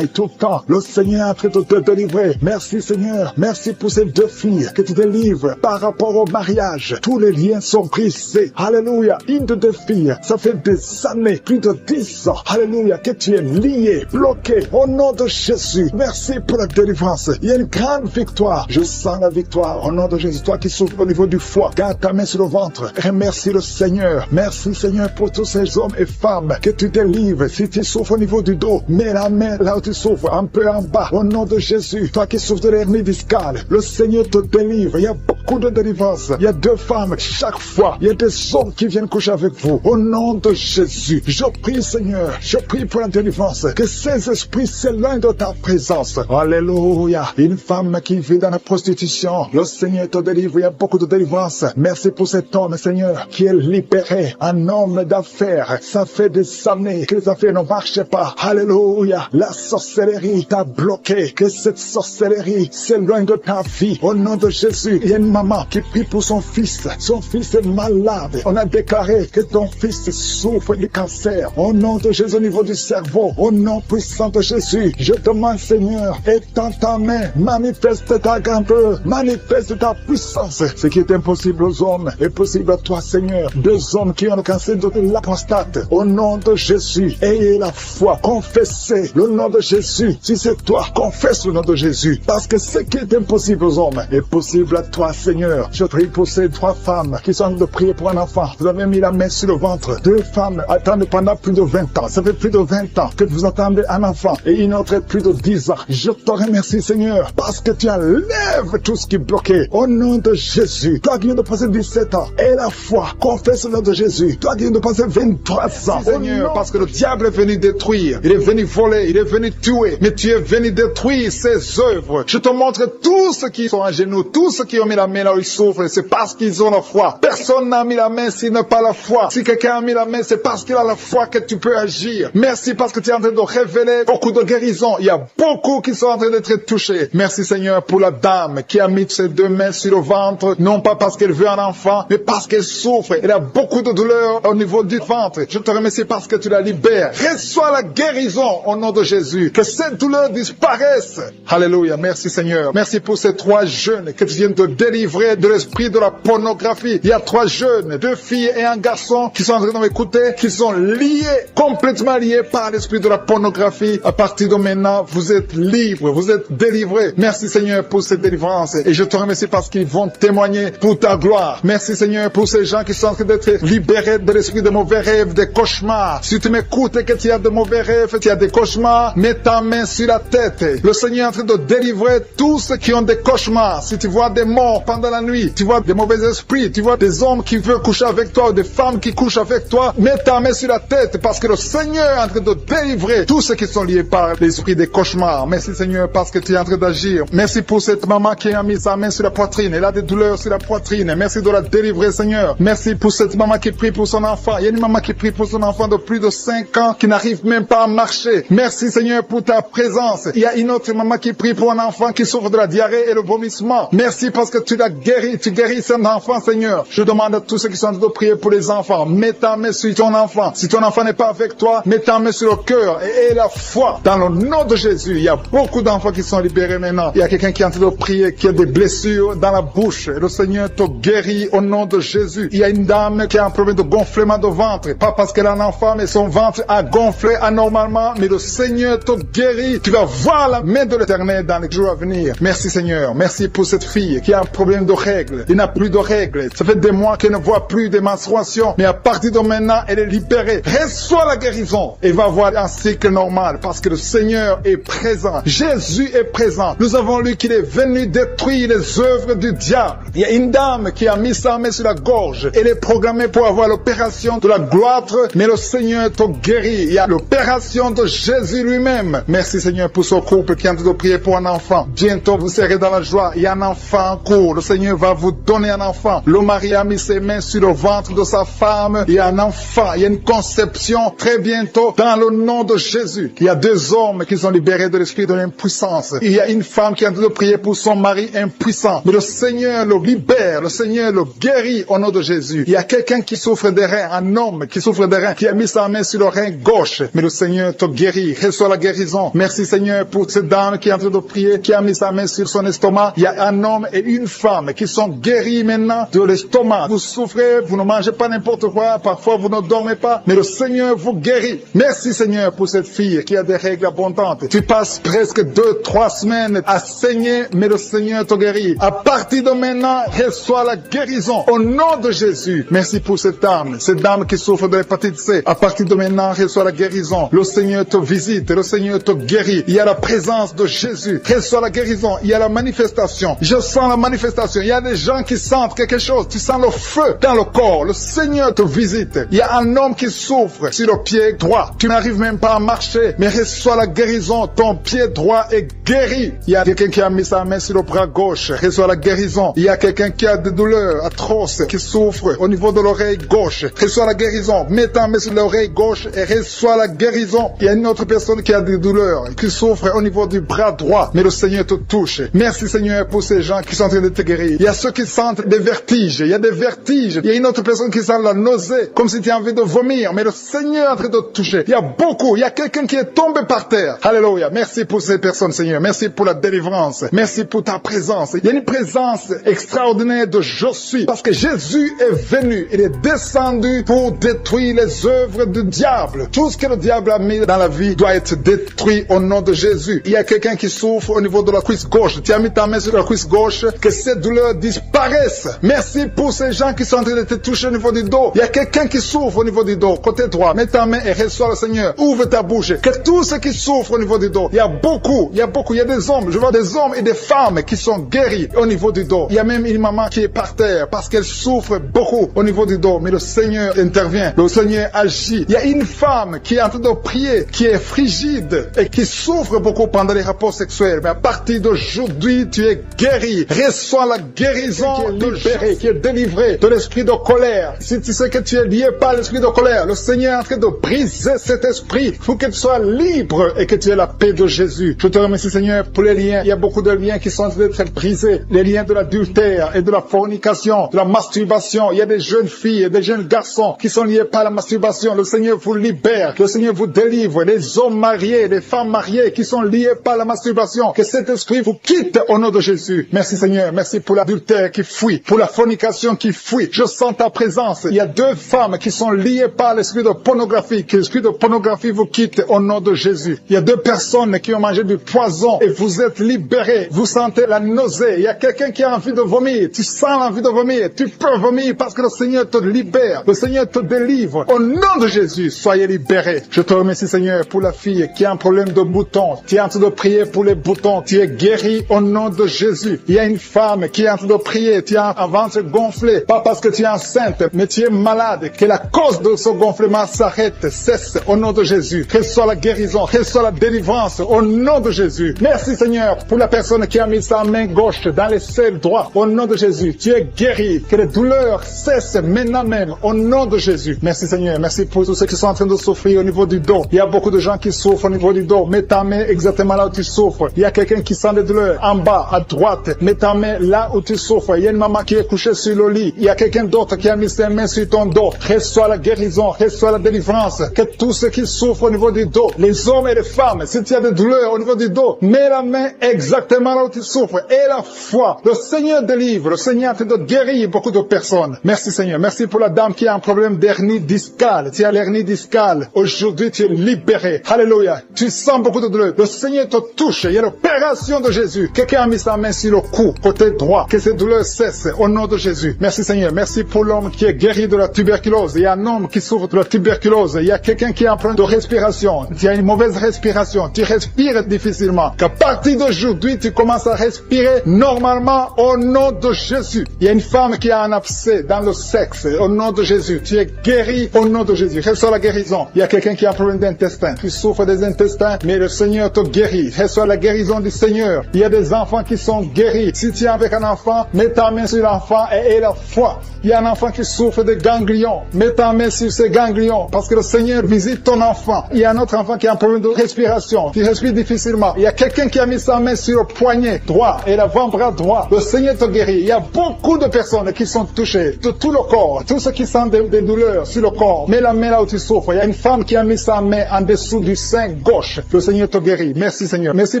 tout le temps. Le Seigneur est en train de te délivrer. Merci Seigneur. Merci pour ces 2 filles que tu délivres par rapport au mariage. Tous les liens sont brisés. Alléluia. Une de 2 filles, ça fait des années, plus de 10 ans. Alléluia. Que tu es lié, bloqué. Au nom de Jésus. Merci pour la délivrance. Il y a une grande victoire. Je sens la victoire. Au nom de Jésus. Toi qui souffres au niveau du foie, garde ta main sur le ventre. Remercie le Seigneur. Merci Seigneur pour tous ces hommes et femmes que tu délivres. Si tu souffres au niveau du dos, mets la main là où tu souffres, un peu en bas. Au nom de Jésus. Toi qui souffres de l'hernie discale, le Seigneur te délivre. Il y a beaucoup de délivrance. Il y a 2 femmes chaque fois. Il y a des hommes qui viennent coucher avec vous. Au nom de Jésus. Je prie Seigneur. Je prie pour la délivrance. Que ces esprits s'éloignent de ta présence. Alléluia. Une femme qui vit dans la prostitution, le Seigneur te délivre. Il y a beaucoup de délivrance. Merci pour cet homme, Seigneur, qui est libéré. Un homme d'affaires. Ça fait des années que les affaires ne marchaient pas. Alléluia. La sorcellerie t'a bloqué. Que cette sorcellerie s'éloigne de ta vie. Au nom de Jésus, il y a une maman qui prie pour son fils. Son fils est malade. On a déclaré que ton fils souffre du cancer. Au nom de Jésus, au niveau du cerveau. Au nom puissant de Jésus, je demande, Seigneur, étends ta main. Manifeste ta grandeur. Manifeste ta puissance. Ce qui est impossible aux hommes est possible à toi, Seigneur. 2 hommes qui ont le cancer de la prostate. Au nom de Jésus, ayez la foi. Confessez le nom de Jésus. Si c'est toi, confesse le nom de Jésus. Parce que ce qui est impossible aux hommes est possible à toi, Seigneur. Je prie pour ces 3 femmes qui sont en train de prier pour un enfant. Vous avez mis la main sur le ventre. 2 femmes attendent pendant plus de 20 ans. Ça fait plus de 20 ans que vous attendez un enfant. Et une autre est plus de 10 ans. Je te remercie, Seigneur, parce que tu enlèves tout ce qui est bloqué. Au nom de Jésus. Toi qui viens de passer 17 ans. Et la foi. Confesse le nom de Jésus. Toi qui viens de passer 23 ans. Seigneur, parce que le diable est venu détruire. Il est venu voler. Il est venu tuer. Mais tu es venu détruire ses œuvres. Je te montre tous ceux qui sont à genoux. Tous ceux qui ont mis la main là où ils souffrent. C'est parce qu'ils ont la foi. Personne n'a mis la main s'il n'a pas la foi. Si quelqu'un a mis la main, c'est parce qu'il a la foi que tu peux agir. Merci parce que tu es en train de révéler beaucoup de guérisons. Il y a beaucoup qui sont en train d'être touchés. Merci Seigneur pour la dame qui a mis ses 2 mains sur le ventre. Non pas parce qu'elle veut un enfant, mais parce qu'elle souffre. Elle a beaucoup de douleurs au niveau du ventre. Je te remercie parce que tu la libères. Reçois la guérison au nom de Jésus. Que cette douleur disparaisse. Alléluia. Merci Seigneur. Merci pour ces 3 jeunes que tu viens de délivrer de l'esprit de la pornographie. Il y a 3 jeunes, 2 filles et un garçon qui sont en train de m'écouter, qui sont liés, complètement liés par l'esprit de la pornographie. À partir de maintenant, vous êtes libres, vous êtes délivrés. Merci Seigneur pour cette délivrance. Et je te remercie parce qu'ils vont témoigner pour ta gloire. Merci Seigneur pour ces gens qui sont en train d'être libérés de l'esprit de mauvais rêves, des cauchemars. Si tu m'écoutes et que tu as de mauvais rêves, tu as des cauchemars, mets ta main sur la tête. Le Seigneur est en train de délivrer tous ceux qui ont des cauchemars. Si tu vois des morts pendant la nuit. Tu vois des mauvais esprits, tu vois des hommes qui veulent coucher avec toi ou des femmes qui couchent avec toi. Mets ta main sur la tête parce que le Seigneur est en train de délivrer tous ceux qui sont liés par l'esprit des cauchemars. Merci Seigneur parce que tu es en train d'agir. Merci pour cette maman qui a mis sa main sur la poitrine. Elle a des douleurs sur la poitrine. Merci de la délivrer Seigneur. Merci pour cette maman qui prie pour son enfant. Il y a une maman qui prie pour son enfant de plus de 5 ans qui n'arrive même pas à marcher. Merci Seigneur pour ta présence. Il y a une autre maman qui prie pour un enfant qui souffre de la diarrhée et le vomissement. Merci parce que tu l'as guéri. Tu guéris cet enfant Seigneur. Je demande à tous ceux qui sont en train de prier pour les enfants. Mets ta main sur ton enfant. Si ton enfant n'est pas avec toi, mets ta main sur le cœur et la foi. Dans le nom de Jésus, il y a beaucoup d'enfants qui sont libérés maintenant. Il y a quelqu'un qui est en train de prier, qui a des blessures dans la bouche. Et le Seigneur te guérit au nom de Jésus. Il y a une dame qui a un problème de gonflement de ventre. Pas parce qu'elle a un enfant, mais son ventre a gonflé anormalement. Mais le Seigneur te guérit. Tu vas voir la main de l'Éternel dans les jours à venir. Merci Seigneur. Merci pour cette fille qui a un problème de règles. Il n'a plus de règles. Ça fait des mois qu'elle ne voit plus de menstruations. Mais à partir de maintenant, elle est libérée. Reçois la guérison. Et va avoir un cycle normal parce que le Seigneur est présent. Jésus est présent. Nous avons lu qu'il est venu détruire les œuvres du diable. Il y a une dame qui a mis sa main sur la gorge. Elle est programmée pour avoir l'opération de la gloître, mais le Seigneur te guérit. Il y a l'opération de Jésus lui-même. Merci Seigneur pour ce couple qui est en train de prier pour un enfant. Bientôt vous serez dans la joie. Il y a un enfant en cours. Le Seigneur va vous donner un enfant. Le mari a mis ses mains sur le ventre de sa femme. Il y a un enfant. Il y a une conception très bientôt dans le nom de Jésus. Il y a 2 hommes qui sont libérés de l'esprit de l'impuissance. Il y a une femme qui est en train de prier pour son mari impuissant. Mais le Seigneur le libère. Le Seigneur le guérit au nom de Jésus. Il y a quelqu'un qui souffre des reins. Un homme qui souffre des reins. Qui a mis sa main sur le rein gauche. Mais le Seigneur te guérit. Reçois la guérison. Merci Seigneur pour cette dame qui est en train de prier. Qui a mis sa main sur son estomac. Il y a un homme et une femme qui sont guéris maintenant de l'estomac. Vous souffrez. Vous ne mangez pas n'importe quoi. Parfois vous ne dormez pas. Mais le Seigneur vous guérit. Merci Seigneur pour cette fille qui a des règles abondantes. Tu passes presque 2-3 semaines à saigner, mais le Seigneur te guérit. À partir de maintenant, reçois la guérison au nom de Jésus. Merci pour cette dame qui souffre de l'hépatite C. À partir de maintenant, reçois la guérison. Le Seigneur te visite, le Seigneur te guérit. Il y a la présence de Jésus. Reçois la guérison. Il y a la manifestation. Je sens la manifestation. Il y a des gens qui sentent quelque chose. Tu sens le feu dans le corps. Le Seigneur te visite. Il y a un homme qui souffre sur le pied droit. Tu n'arrives même pas à marcher, mais reçois la guérison. Ton pied droit est guéri. Il y a quelqu'un qui a mis sa main sur le bras gauche. Reçois la guérison. Il y a quelqu'un qui a des douleurs atroces, qui souffre au niveau de l'oreille gauche. Reçois la guérison. Mets ta main sur l'oreille gauche et reçois la guérison. Il y a une autre personne qui a des douleurs, qui souffre au niveau du bras droit, mais le Seigneur te touche. Merci Seigneur pour ces gens qui sont en train de te guérir. Il y a ceux qui sentent des vertiges. Il y a des vertiges. Il y a une autre personne qui sent la nausée, comme si tu as envie de vomir, mais le Seigneur est en train de te toucher. Il y a beaucoup. Il y a quelqu'un qui est tombé par terre. Alléluia. Merci pour ces personnes, Seigneur. Merci pour la délivrance. Merci pour ta présence. Il y a une présence extraordinaire de je suis. Parce que Jésus est venu. Il est descendu pour détruire les œuvres du diable. Tout ce que le diable a mis dans la vie doit être détruit au nom de Jésus. Il y a quelqu'un qui souffre au niveau de la cuisse gauche. Tu as mis ta main sur la cuisse gauche. Que ces douleurs disparaissent. Merci pour ces gens qui sont en train de te toucher au niveau du dos. Il y a quelqu'un qui souffre au niveau du dos. Côté droit. Mets ta main et reçois le Seigneur. Ouvre ta bouche. Que tous ceux qui souffrent au niveau du dos. Il y a beaucoup. Il y a des hommes. Je vois des hommes et des femmes qui sont guéris au niveau du dos. Il y a même une maman qui est par terre parce qu'elle souffre beaucoup au niveau du dos. Mais le Seigneur intervient. Le Seigneur agit. Il y a une femme qui est en train de prier, qui est frigide et qui souffre beaucoup pendant les rapports sexuels. Mais à partir d'aujourd'hui, tu es guéri. Reçois la guérison, qui est libéré, qui est délivré de l'esprit de colère. Si tu sais que tu es lié par l'esprit de colère, le Seigneur est en train de briser cet esprit pour que tu sois libre et que tu aies la paix de Jésus. Je te remercie Seigneur pour les liens. Il y a beaucoup de liens qui sont en train d'être brisés. Les liens de l'adultère et de la fornication, de la masturbation. Il y a des jeunes filles et des jeunes garçons qui sont liés par la masturbation. Le Seigneur vous libère. Le Seigneur vous délivre. Les hommes mariés, les femmes mariées qui sont liés par la masturbation. Que cet esprit vous quitte au nom de Jésus. Merci Seigneur. Merci pour l'adultère qui fuit. Pour la fornication qui fuit. Je sens ta présence. Il y a 2 femmes qui sont liées par l'esprit de pornographie. Que l'esprit de pornographie vous quitte au nom de Jésus. Il y a 2 personnes qui ont mangé du poison et vous êtes libérés. Vous sentez la nausée. Il y a quelqu'un qui a envie de vomir. Tu sens l'envie de vomir. Tu peux vomir parce que le Seigneur te libère. Le Seigneur te délivre. Au nom de Jésus, soyez libérés. Je te remercie Seigneur pour la fille qui a un problème de boutons. Tu es en train de prier pour les boutons. Tu es guéri au nom de Jésus. Il y a une femme femme qui est en train de prier, tu as un ventre gonflé, pas parce que tu es enceinte, mais tu es malade, que la cause de ce gonflement s'arrête, cesse au nom de Jésus. Que soit la guérison, que soit la délivrance au nom de Jésus. Merci Seigneur pour la personne qui a mis sa main gauche dans les selles droits. Au nom de Jésus, tu es guéri. Que les douleurs cessent maintenant même au nom de Jésus. Merci Seigneur. Merci pour tous ceux qui sont en train de souffrir au niveau du dos. Il y a beaucoup de gens qui souffrent au niveau du dos. Mets ta main exactement là où tu souffres. Il y a quelqu'un qui sent des douleurs en bas, à droite. Mets ta main là où tu souffres. Il y a une maman qui est couchée sur le lit. Il y a quelqu'un d'autre qui a mis ses mains sur ton dos. Reçois la guérison, reçois la délivrance. Que tous ceux qui souffrent au niveau du dos, les hommes et les femmes, si tu as des douleurs au niveau du dos, mets la main exactement là où tu souffres. Et la foi, le Seigneur délivre. Le Seigneur te guérit beaucoup de personnes. Merci Seigneur. Merci pour la dame qui a un problème d'hernie discale. Tu as l'hernie discale. Aujourd'hui, tu es libéré. Alléluia. Tu sens beaucoup de douleur. Le Seigneur te touche. Il y a l'opération de Jésus. Quelqu'un a mis sa main sur le cou, côté droit. Que ces douleurs cessent au nom de Jésus. Merci Seigneur. Merci pour l'homme qui est guéri de la tuberculose. Il y a un homme qui souffre de la tuberculose. Il y a quelqu'un qui a un problème de respiration. Tu as une mauvaise respiration. Tu respires difficilement. Qu'à partir d'aujourd'hui, tu commences à respirer normalement au nom de Jésus. Il y a une femme qui a un abcès dans le sexe. Au nom de Jésus. Tu es guéri au nom de Jésus. Reçois la guérison. Il y a quelqu'un qui a un problème d'intestin. Tu souffres des intestins, mais le Seigneur te guérit. Reçois la guérison du Seigneur. Il y a des enfants qui sont guéris. Si tu es avec un enfant, mets ta main sur l'enfant et aie la foi. Il y a un enfant qui souffre de ganglions. Mets ta main sur ces ganglions parce que le Seigneur visite ton enfant. Il y a un autre enfant qui a un problème de respiration. Tu respires difficilement. Il y a quelqu'un qui a mis sa main sur le poignet droit et l'avant-bras droit. Le Seigneur te guérit. Il y a beaucoup de personnes qui sont touchées de tout le corps. Tous ceux qui sentent des douleurs sur le corps. Mets la main là où tu souffres. Il y a une femme qui a mis sa main en dessous du sein gauche. Le Seigneur te guérit. Merci Seigneur. Merci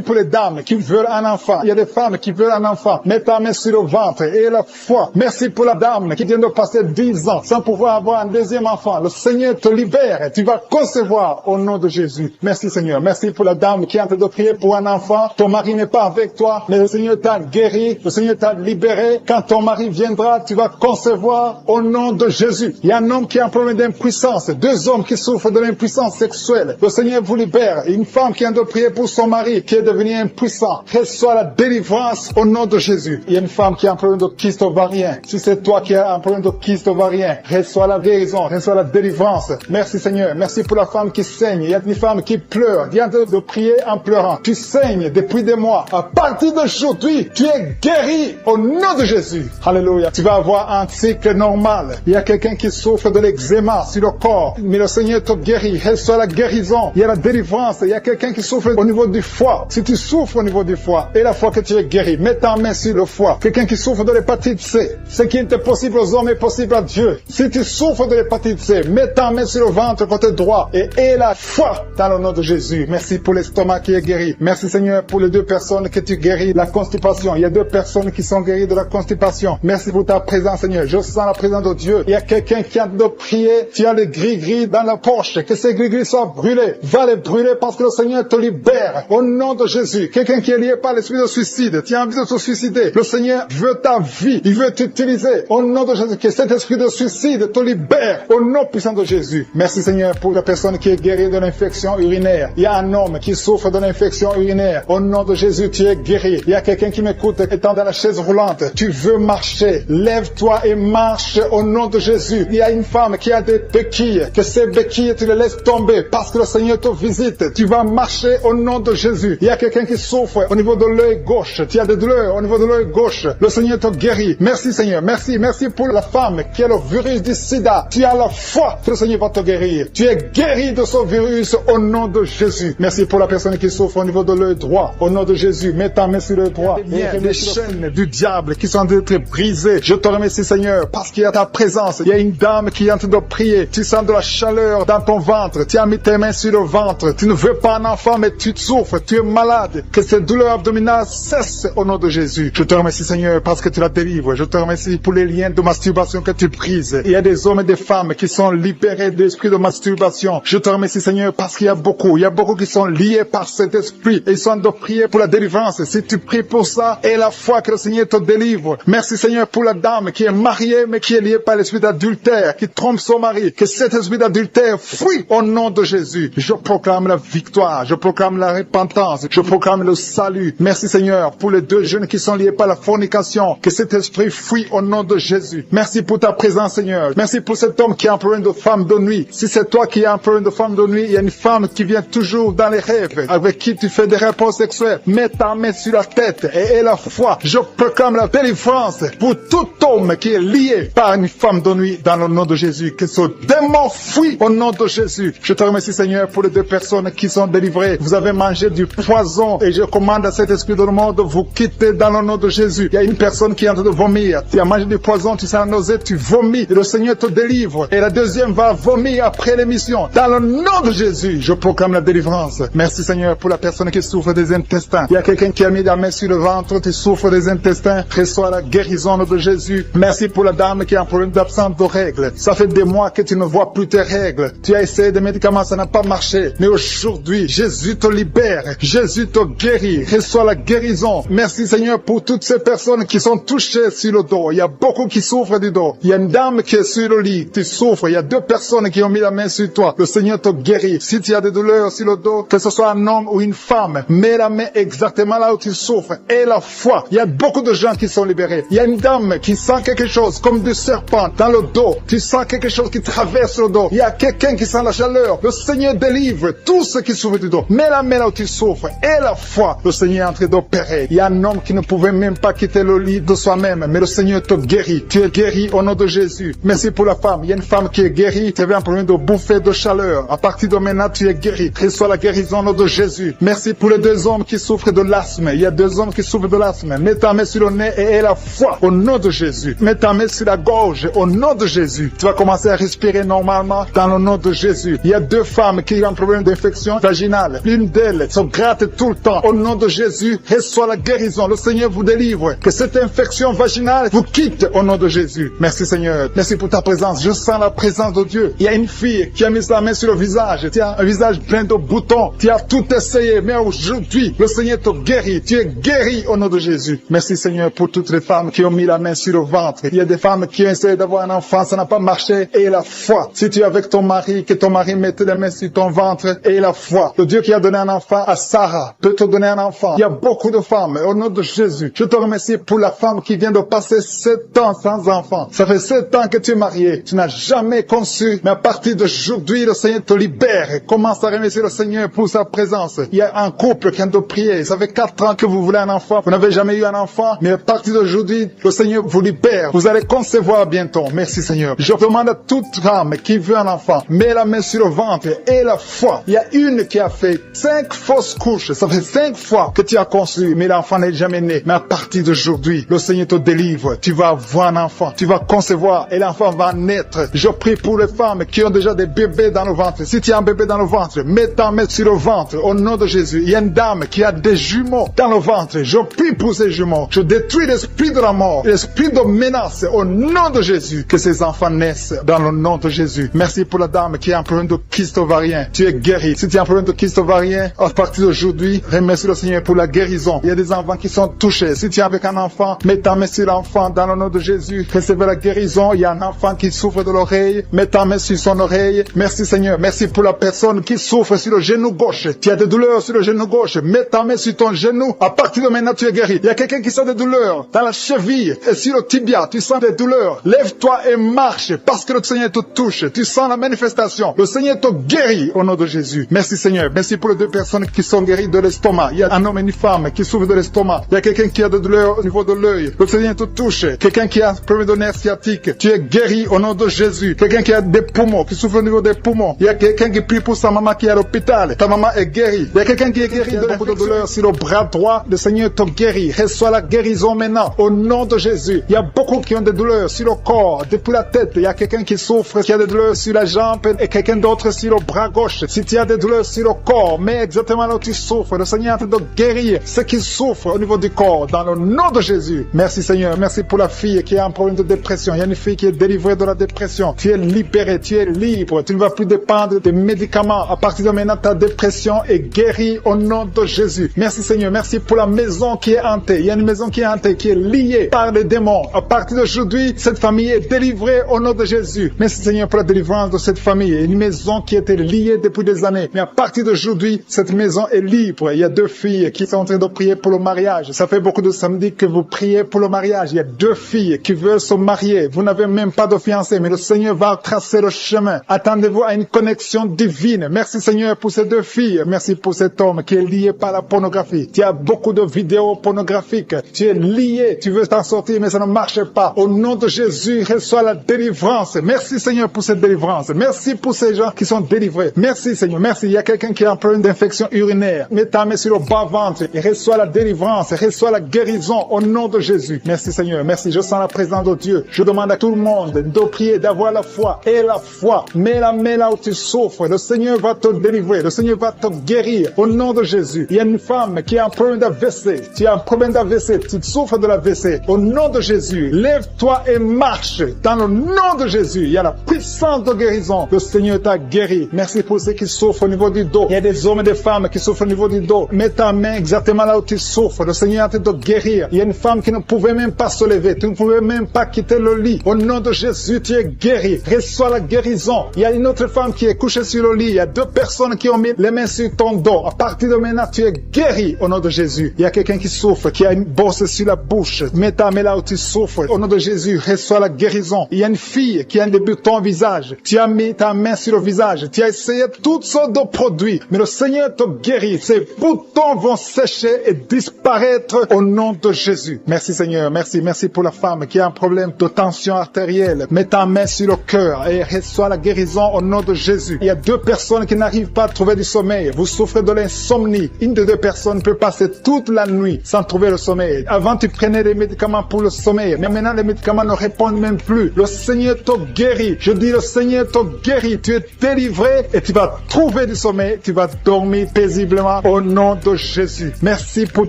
pour les dames qui veulent un enfant. Il y a des femmes qui veulent un enfant. Mets ta main sur le ventre et la foi. Merci pour la dame qui vient de passer 10 ans sans pouvoir avoir un deuxième enfant. Le Seigneur te libère. Tu vas concevoir au nom de Jésus. Merci Seigneur. Merci pour la dame qui est en train de prier pour un enfant. Ton mari n'est pas avec toi, mais le Seigneur t'a guéri. Le Seigneur t'a libéré. Quand ton mari viendra, tu vas concevoir au nom de Jésus. Il y a un homme qui a un problème d'impuissance. 2 hommes qui souffrent de l'impuissance sexuelle. Le Seigneur vous libère. Une femme qui a de prier pour son mari qui est devenu impuissant. Reçois la délivrance au nom de Jésus. Il y a une femme qui a un problème de kyste ovarien. Si c'est toi qui as un problème de kyste ovarien, reçois la guérison, reçois la délivrance. Merci Seigneur. Merci pour la femme qui saigne. Il y a une femme qui pleure. Viens de prier en pleurant. Tu saignes depuis des mois. À partir d'aujourd'hui, tu es guéri au nom de Jésus. Alléluia. Tu vas avoir un cycle normal. Il y a quelqu'un qui souffre de l'eczéma sur le corps. Mais le Seigneur te guérit. Reçois la guérison. Il y a la délivrance. Il y a quelqu'un qui souffre au niveau du foie. Si tu souffres au niveau du foie, et la fois que tu es guéri, mets ta main sur le foie. Quelqu'un qui souffre de l'hépatite C. Ce qui est impossible aux hommes est possible à Dieu. Si tu souffres de l'hépatite C, mets ta main sur le ventre côté droit et aie la foi dans le nom de Jésus. Merci pour l'estomac qui est guéri. Merci Seigneur pour les 2 personnes que tu guéris la constipation. Il y a 2 personnes qui sont guéries de la constipation. Merci pour ta présence Seigneur. Je sens la présence de Dieu. Il y a quelqu'un qui a de prier. Tu as les gris-gris dans la poche. Que ces gris-gris soient brûlés. Va les brûler parce que le Seigneur te libère. Au nom de Jésus. Quelqu'un qui est lié par l'esprit de suicide. Tu as envie de te suicider. Le Seigneur veut ta vie. Il veut t'utiliser. Au nom de Jésus. Que cet esprit de suicide te libère. Au nom puissant de Jésus. Merci Seigneur pour la personne qui est guérie de l'infection urinaire. Il y a un homme qui souffre de l'infection urinaire. Au nom de Jésus, tu es guéri. Il y a quelqu'un qui m'écoute étant dans la chaise roulante. Tu veux marcher. Lève-toi et marche au nom de Jésus. Il y a une femme qui a des béquilles. Que ces béquilles, tu les laisses tomber parce que le Seigneur te visite. Tu vas marcher au nom de Jésus. Il y a quelqu'un qui souffre au niveau de l'œil gauche. Tu as des douleurs au niveau de l'œil gauche. Le Seigneur te guérit. Merci Seigneur. Merci. Merci pour la femme qui a le virus du sida. Tu as la foi que le Seigneur va te guérir. Tu es guéri de ce virus au nom de Jésus. Merci pour la personne qui souffre au niveau de l'œil droit. Au nom de Jésus, mets ta main sur l'œil droit. Il y a des chaînes du diable qui sont en train d'être brisées. Je te remercie Seigneur parce qu'il y a ta présence. Il y a une dame qui est en train de prier. Tu sens de la chaleur dans ton ventre. Tu as mis tes mains sur le ventre. Tu ne veux pas un enfant mais tu souffres. Tu es malade. Que ces douleurs abdominales cessent au nom de Jésus. Je te remercie Seigneur parce que tu la délivres. Je te remercie pour les liens de masturbation que tu brises. Il y a des hommes et des femmes qui sont libérés de l'esprit de masturbation. Je te remercie Seigneur parce qu'il y a beaucoup qui sont liés par cet esprit et ils sont de prier pour la délivrance. Si tu pries pour ça, et la foi que le Seigneur te délivre. Merci Seigneur pour la dame qui est mariée mais qui est liée par l'esprit d'adultère, qui trompe son mari. Que cet esprit d'adultère fuit au nom de Jésus. Je proclame la victoire, je proclame la repentance, je proclame le salut. Merci Seigneur pour les 2 jeunes qui sont liés par la fornication, que cet esprit fuit au nom de Jésus. Merci pour ta présence, Seigneur. Merci pour cet homme qui est un problème de femme de nuit. Si c'est toi qui es un problème de femme de nuit, il y a une femme qui vient toujours dans les rêves, avec qui tu fais des rapports sexuels. Mets ta main sur la tête et aie la foi. Je proclame la délivrance pour tout homme qui est lié par une femme de nuit dans le nom de Jésus. Que ce démon fuit au nom de Jésus. Je te remercie, Seigneur, pour les deux personnes qui sont délivrées. Vous avez mangé du poison et je commande à cet esprit de le monde de vous quitter dans le nom de Jésus. Il y a une personne qui est en train de vomir. Tu as mangé du poison, tu sens la nausée, tu vomis et le Seigneur te délivre. Et la deuxième va vomir après l'émission. Dans le nom de Jésus, je proclame la délivrance. Merci, Seigneur, pour la personne qui souffre des intestins. Il y a quelqu'un qui a mis la main sur le ventre, tu souffres des intestins. Reçois la guérison de Jésus. Merci pour la dame qui a un problème d'absence de règles. Ça fait des mois que tu ne vois plus tes règles. Tu as essayé des médicaments, ça n'a pas marché. Mais aujourd'hui, Jésus te libère. Jésus te guérit. Reçois la guérison. Merci, Seigneur, pour toutes ces personnes qui sont touchées sur le dos. Il y a beaucoup qui souffrent du dos. Il y a une dame qui est sur le lit. Tu souffres. Il y a deux personnes qui ont mis la main sur toi. Le Seigneur te guérit. Si tu as des douleurs sur le dos, que ce soit un homme ou une femme, mets la main exactement là où tu souffres. Et la foi. Il y a beaucoup de gens qui sont libérés. Il y a une dame qui sent quelque chose comme du serpent dans le dos. Tu sens quelque chose qui traverse le dos. Il y a quelqu'un qui sent la chaleur. Le Seigneur délivre tous ceux qui souffrent du dos. Mets la main là où tu souffres. Et la foi. Le Seigneur est en train d'opérer. Il y a un homme qui ne pouvait même pas quitter le lit de soi-même. Mais le Seigneur te guérit. Tu es guéri au nom de Jésus. Merci pour la femme. Il y a une femme qui est guérie. Tu avais un problème de bouffée de chaleur. À partir de maintenant, tu es guéri. Reçois la guérison au nom de Jésus. Merci pour les deux hommes qui souffrent de l'asthme. Il y a deux hommes qui souffrent de l'asthme. Mets ta main sur le nez et aie la foi au nom de Jésus. Mets ta main sur la gorge au nom de Jésus. Tu vas commencer à respirer normalement dans le nom de Jésus. Il y a deux femmes qui ont un problème d'infection vaginale. L'une d'elles se gratte tout le temps. Au nom de Jésus, reçois la guérison. Le Seigneur vous délivre. Que cette infection vaginale vous quitte au nom de Jésus. Merci, Seigneur. Merci pour ta présence. Je sens la présence de Dieu. Il y a une fille qui a mis sa main sur le visage. Tu as un visage plein de boutons. Tu as tout essayé. Mais aujourd'hui, le Seigneur te guérit. Tu es guéri au nom de Jésus. Merci, Seigneur, pour toutes les femmes qui ont mis la main sur le ventre. Il y a des femmes qui ont essayé d'avoir un enfant. Ça n'a pas marché. Et la foi. Si tu es avec ton mari, que ton mari mette la main sur ton ventre. Et la foi. Le Dieu qui a donné un enfant à Sarah peut te donner un enfant. Il y a beaucoup de femmes. Au nom de Jésus, je te remercie pour la femme qui vient de passer 7 ans sans enfant. Ça fait 7 ans que tu es marié. Tu n'as jamais conçu. Mais à partir d'aujourd'hui, le Seigneur te libère. Commence à remercier le Seigneur pour sa présence. Il y a un couple qui vient de prier. Ça fait 4 ans que vous voulez un enfant. Vous n'avez jamais eu un enfant. Mais à partir d'aujourd'hui, le Seigneur vous libère. Vous allez concevoir bientôt. Merci, Seigneur. Je demande à toute femme qui veut un enfant, mets la main sur le ventre et la foi. Il y a une qui a fait 5 fausses couches. Ça fait 5 fois que tu as conçu, mais l'enfant n'est jamais né. Mais à partir d'aujourd'hui, le Seigneur te délivre. Tu vas avoir un enfant. Tu vas concevoir et l'enfant va naître. Je prie pour les femmes qui ont déjà des bébés dans le ventre. Si tu as un bébé dans le ventre, mets ta main sur le ventre au nom de Jésus. Il y a une dame qui a des jumeaux dans le ventre. Je prie pour ces jumeaux. Je détruis l'esprit de la mort, l'esprit de menace au nom de Jésus. Que ces enfants naissent dans le nom de Jésus. Merci pour la dame qui a un problème de kyste ovarien. Tu es guéri. Si tu as un problème de kyste ovarien, à partir d'aujourd'hui, remercie le Seigneur pour la guérison. Il y a des enfants qui sont touchés. Si tu es avec un enfant, mets ta main sur l'enfant dans le nom de Jésus. Recevez la guérison. Il y a un enfant qui souffre de l'oreille. Mets ta main sur son oreille. Merci, Seigneur. Merci pour la personne qui souffre sur le genou gauche. Tu as des douleurs sur le genou gauche. Mets ta main sur ton genou. À partir de maintenant, tu es guéri. Il y a quelqu'un qui sent des douleurs dans la cheville et sur le tibia. Tu sens des douleurs. Lève-toi et marche parce que le Seigneur te touche. Tu sens la manifestation. Le Seigneur te guérit au nom de Jésus. Merci, Seigneur. Merci pour les deux personnes qui sont guéries de l'estomac. Il y a un homme et une femme qui souffrent de l'estomac. Il y a quelqu'un qui a des douleurs au niveau de l'œil. Le Seigneur te touche. Quelqu'un qui a un problème de nerf sciatique. Tu es guéri au nom de Jésus. Quelqu'un qui a des poumons, qui souffre au niveau des poumons. Il y a quelqu'un qui prie pour sa maman qui est à l'hôpital. Ta maman est guérie. Il y a quelqu'un qui est guéri de beaucoup de douleurs sur le bras droit. Le Seigneur te guérit. Reçois la guérison maintenant au nom de Jésus. Il y a beaucoup qui ont des douleurs sur le corps, depuis la tête. Il y a quelqu'un qui souffre, qui a des douleurs sur la jambe et quelqu'un d'autre sur le bras gauche. Si tu as des douleurs sur le corps, mets exactement là où tu souffres. Le Seigneur est en train de guérir ceux qui souffrent au niveau du corps dans le nom de Jésus. Merci, Seigneur. Merci pour la fille qui a un problème de dépression. Il y a une fille qui est délivrée de la dépression. Tu es libéré, tu es libre. Tu ne vas plus dépendre des médicaments. À partir de maintenant, ta dépression est guérie au nom de Jésus. Merci, Seigneur. Merci pour la maison qui est hantée. Il y a une maison qui est hantée, qui est liée par les démons. À partir d'aujourd'hui, cette famille est délivrée au nom de Jésus. Merci, Seigneur, pour la délivrance de cette famille. Une maison qui était liée depuis des années. Mais à partir d'aujourd'hui, cette maison est libre. Il y a 2 filles qui sont en train de prier pour le mariage. Ça fait beaucoup de ça me dit que vous priez pour le mariage. Il y a 2 filles qui veulent se marier. Vous n'avez même pas de fiancé, mais le Seigneur va tracer le chemin. Attendez-vous à une connexion divine. Merci Seigneur pour ces 2 filles. Merci pour cet homme qui est lié par la pornographie. Tu as beaucoup de vidéos pornographiques. Tu es lié, tu veux t'en sortir, mais ça ne marche pas. Au nom de Jésus, reçois la délivrance. Merci Seigneur pour cette délivrance. Merci pour ces gens qui sont délivrés. Merci Seigneur, merci. Il y a quelqu'un qui a un problème d'infection urinaire. Mets ta main sur le bas-ventre et reçois la délivrance, reçois la guérison au nom de Jésus. Merci Seigneur, merci. Je sens la présence de Dieu. Je demande à tout le monde de prier, d'avoir la foi. Et la foi, mets la main là où tu souffres. Le Seigneur va te délivrer. Le Seigneur va te guérir au nom de Jésus. Il y a une femme qui a un problème d'AVC. Tu as un problème d'AVC, tu souffres de l'AVC. Au nom de Jésus, lève-toi et marche. Dans le nom de Jésus, il y a la puissance de guérison. Le Seigneur t'a guéri. Merci pour ceux qui souffrent au niveau du dos. Il y a des hommes et des femmes qui souffrent au niveau du dos. Mets ta main exactement là où tu souffres. Le Seigneur est en train de guérir. Il y a une femme qui ne pouvait même pas se lever. Tu ne pouvais même pas quitter le lit. Au nom de Jésus, tu es guéri. Reçois la guérison. Il y a une autre femme qui est couchée sur le lit. Il y a 2 personnes qui ont mis les mains sur ton dos. À partir de maintenant, tu es guéri au nom de Jésus. Il y a quelqu'un qui souffre, qui a une bosse sur la bouche. Mets ta main là où tu souffres. Au nom de Jésus, reçois la guérison. Il y a une fille qui a un débutant au visage. Tu as mis ta main sur le visage. Tu as essayé toutes sortes de produits. Mais le Seigneur te guérit. Ces boutons vont sécher et disparaître au nom de Jésus. Merci Seigneur. Merci. Merci pour la femme qui a un problème de tension artérielle. Mets ta main sur le cœur et reçois la guérison au nom de Jésus. Il y a 2 personnes qui n'arrivent pas à trouver du sommeil. Vous souffrez de l'insomnie. Une des 2 personnes peut passer toute la nuit sans trouver le sommeil. Avant, tu prenais des médicaments pour le sommeil. Mais maintenant, les médicaments ne répondent même plus. Le Seigneur te guérit. Je dis, le Seigneur te guérit. Tu es délivré et tu vas trouver du sommeil. Tu vas dormir paisiblement au nom de Jésus. Merci pour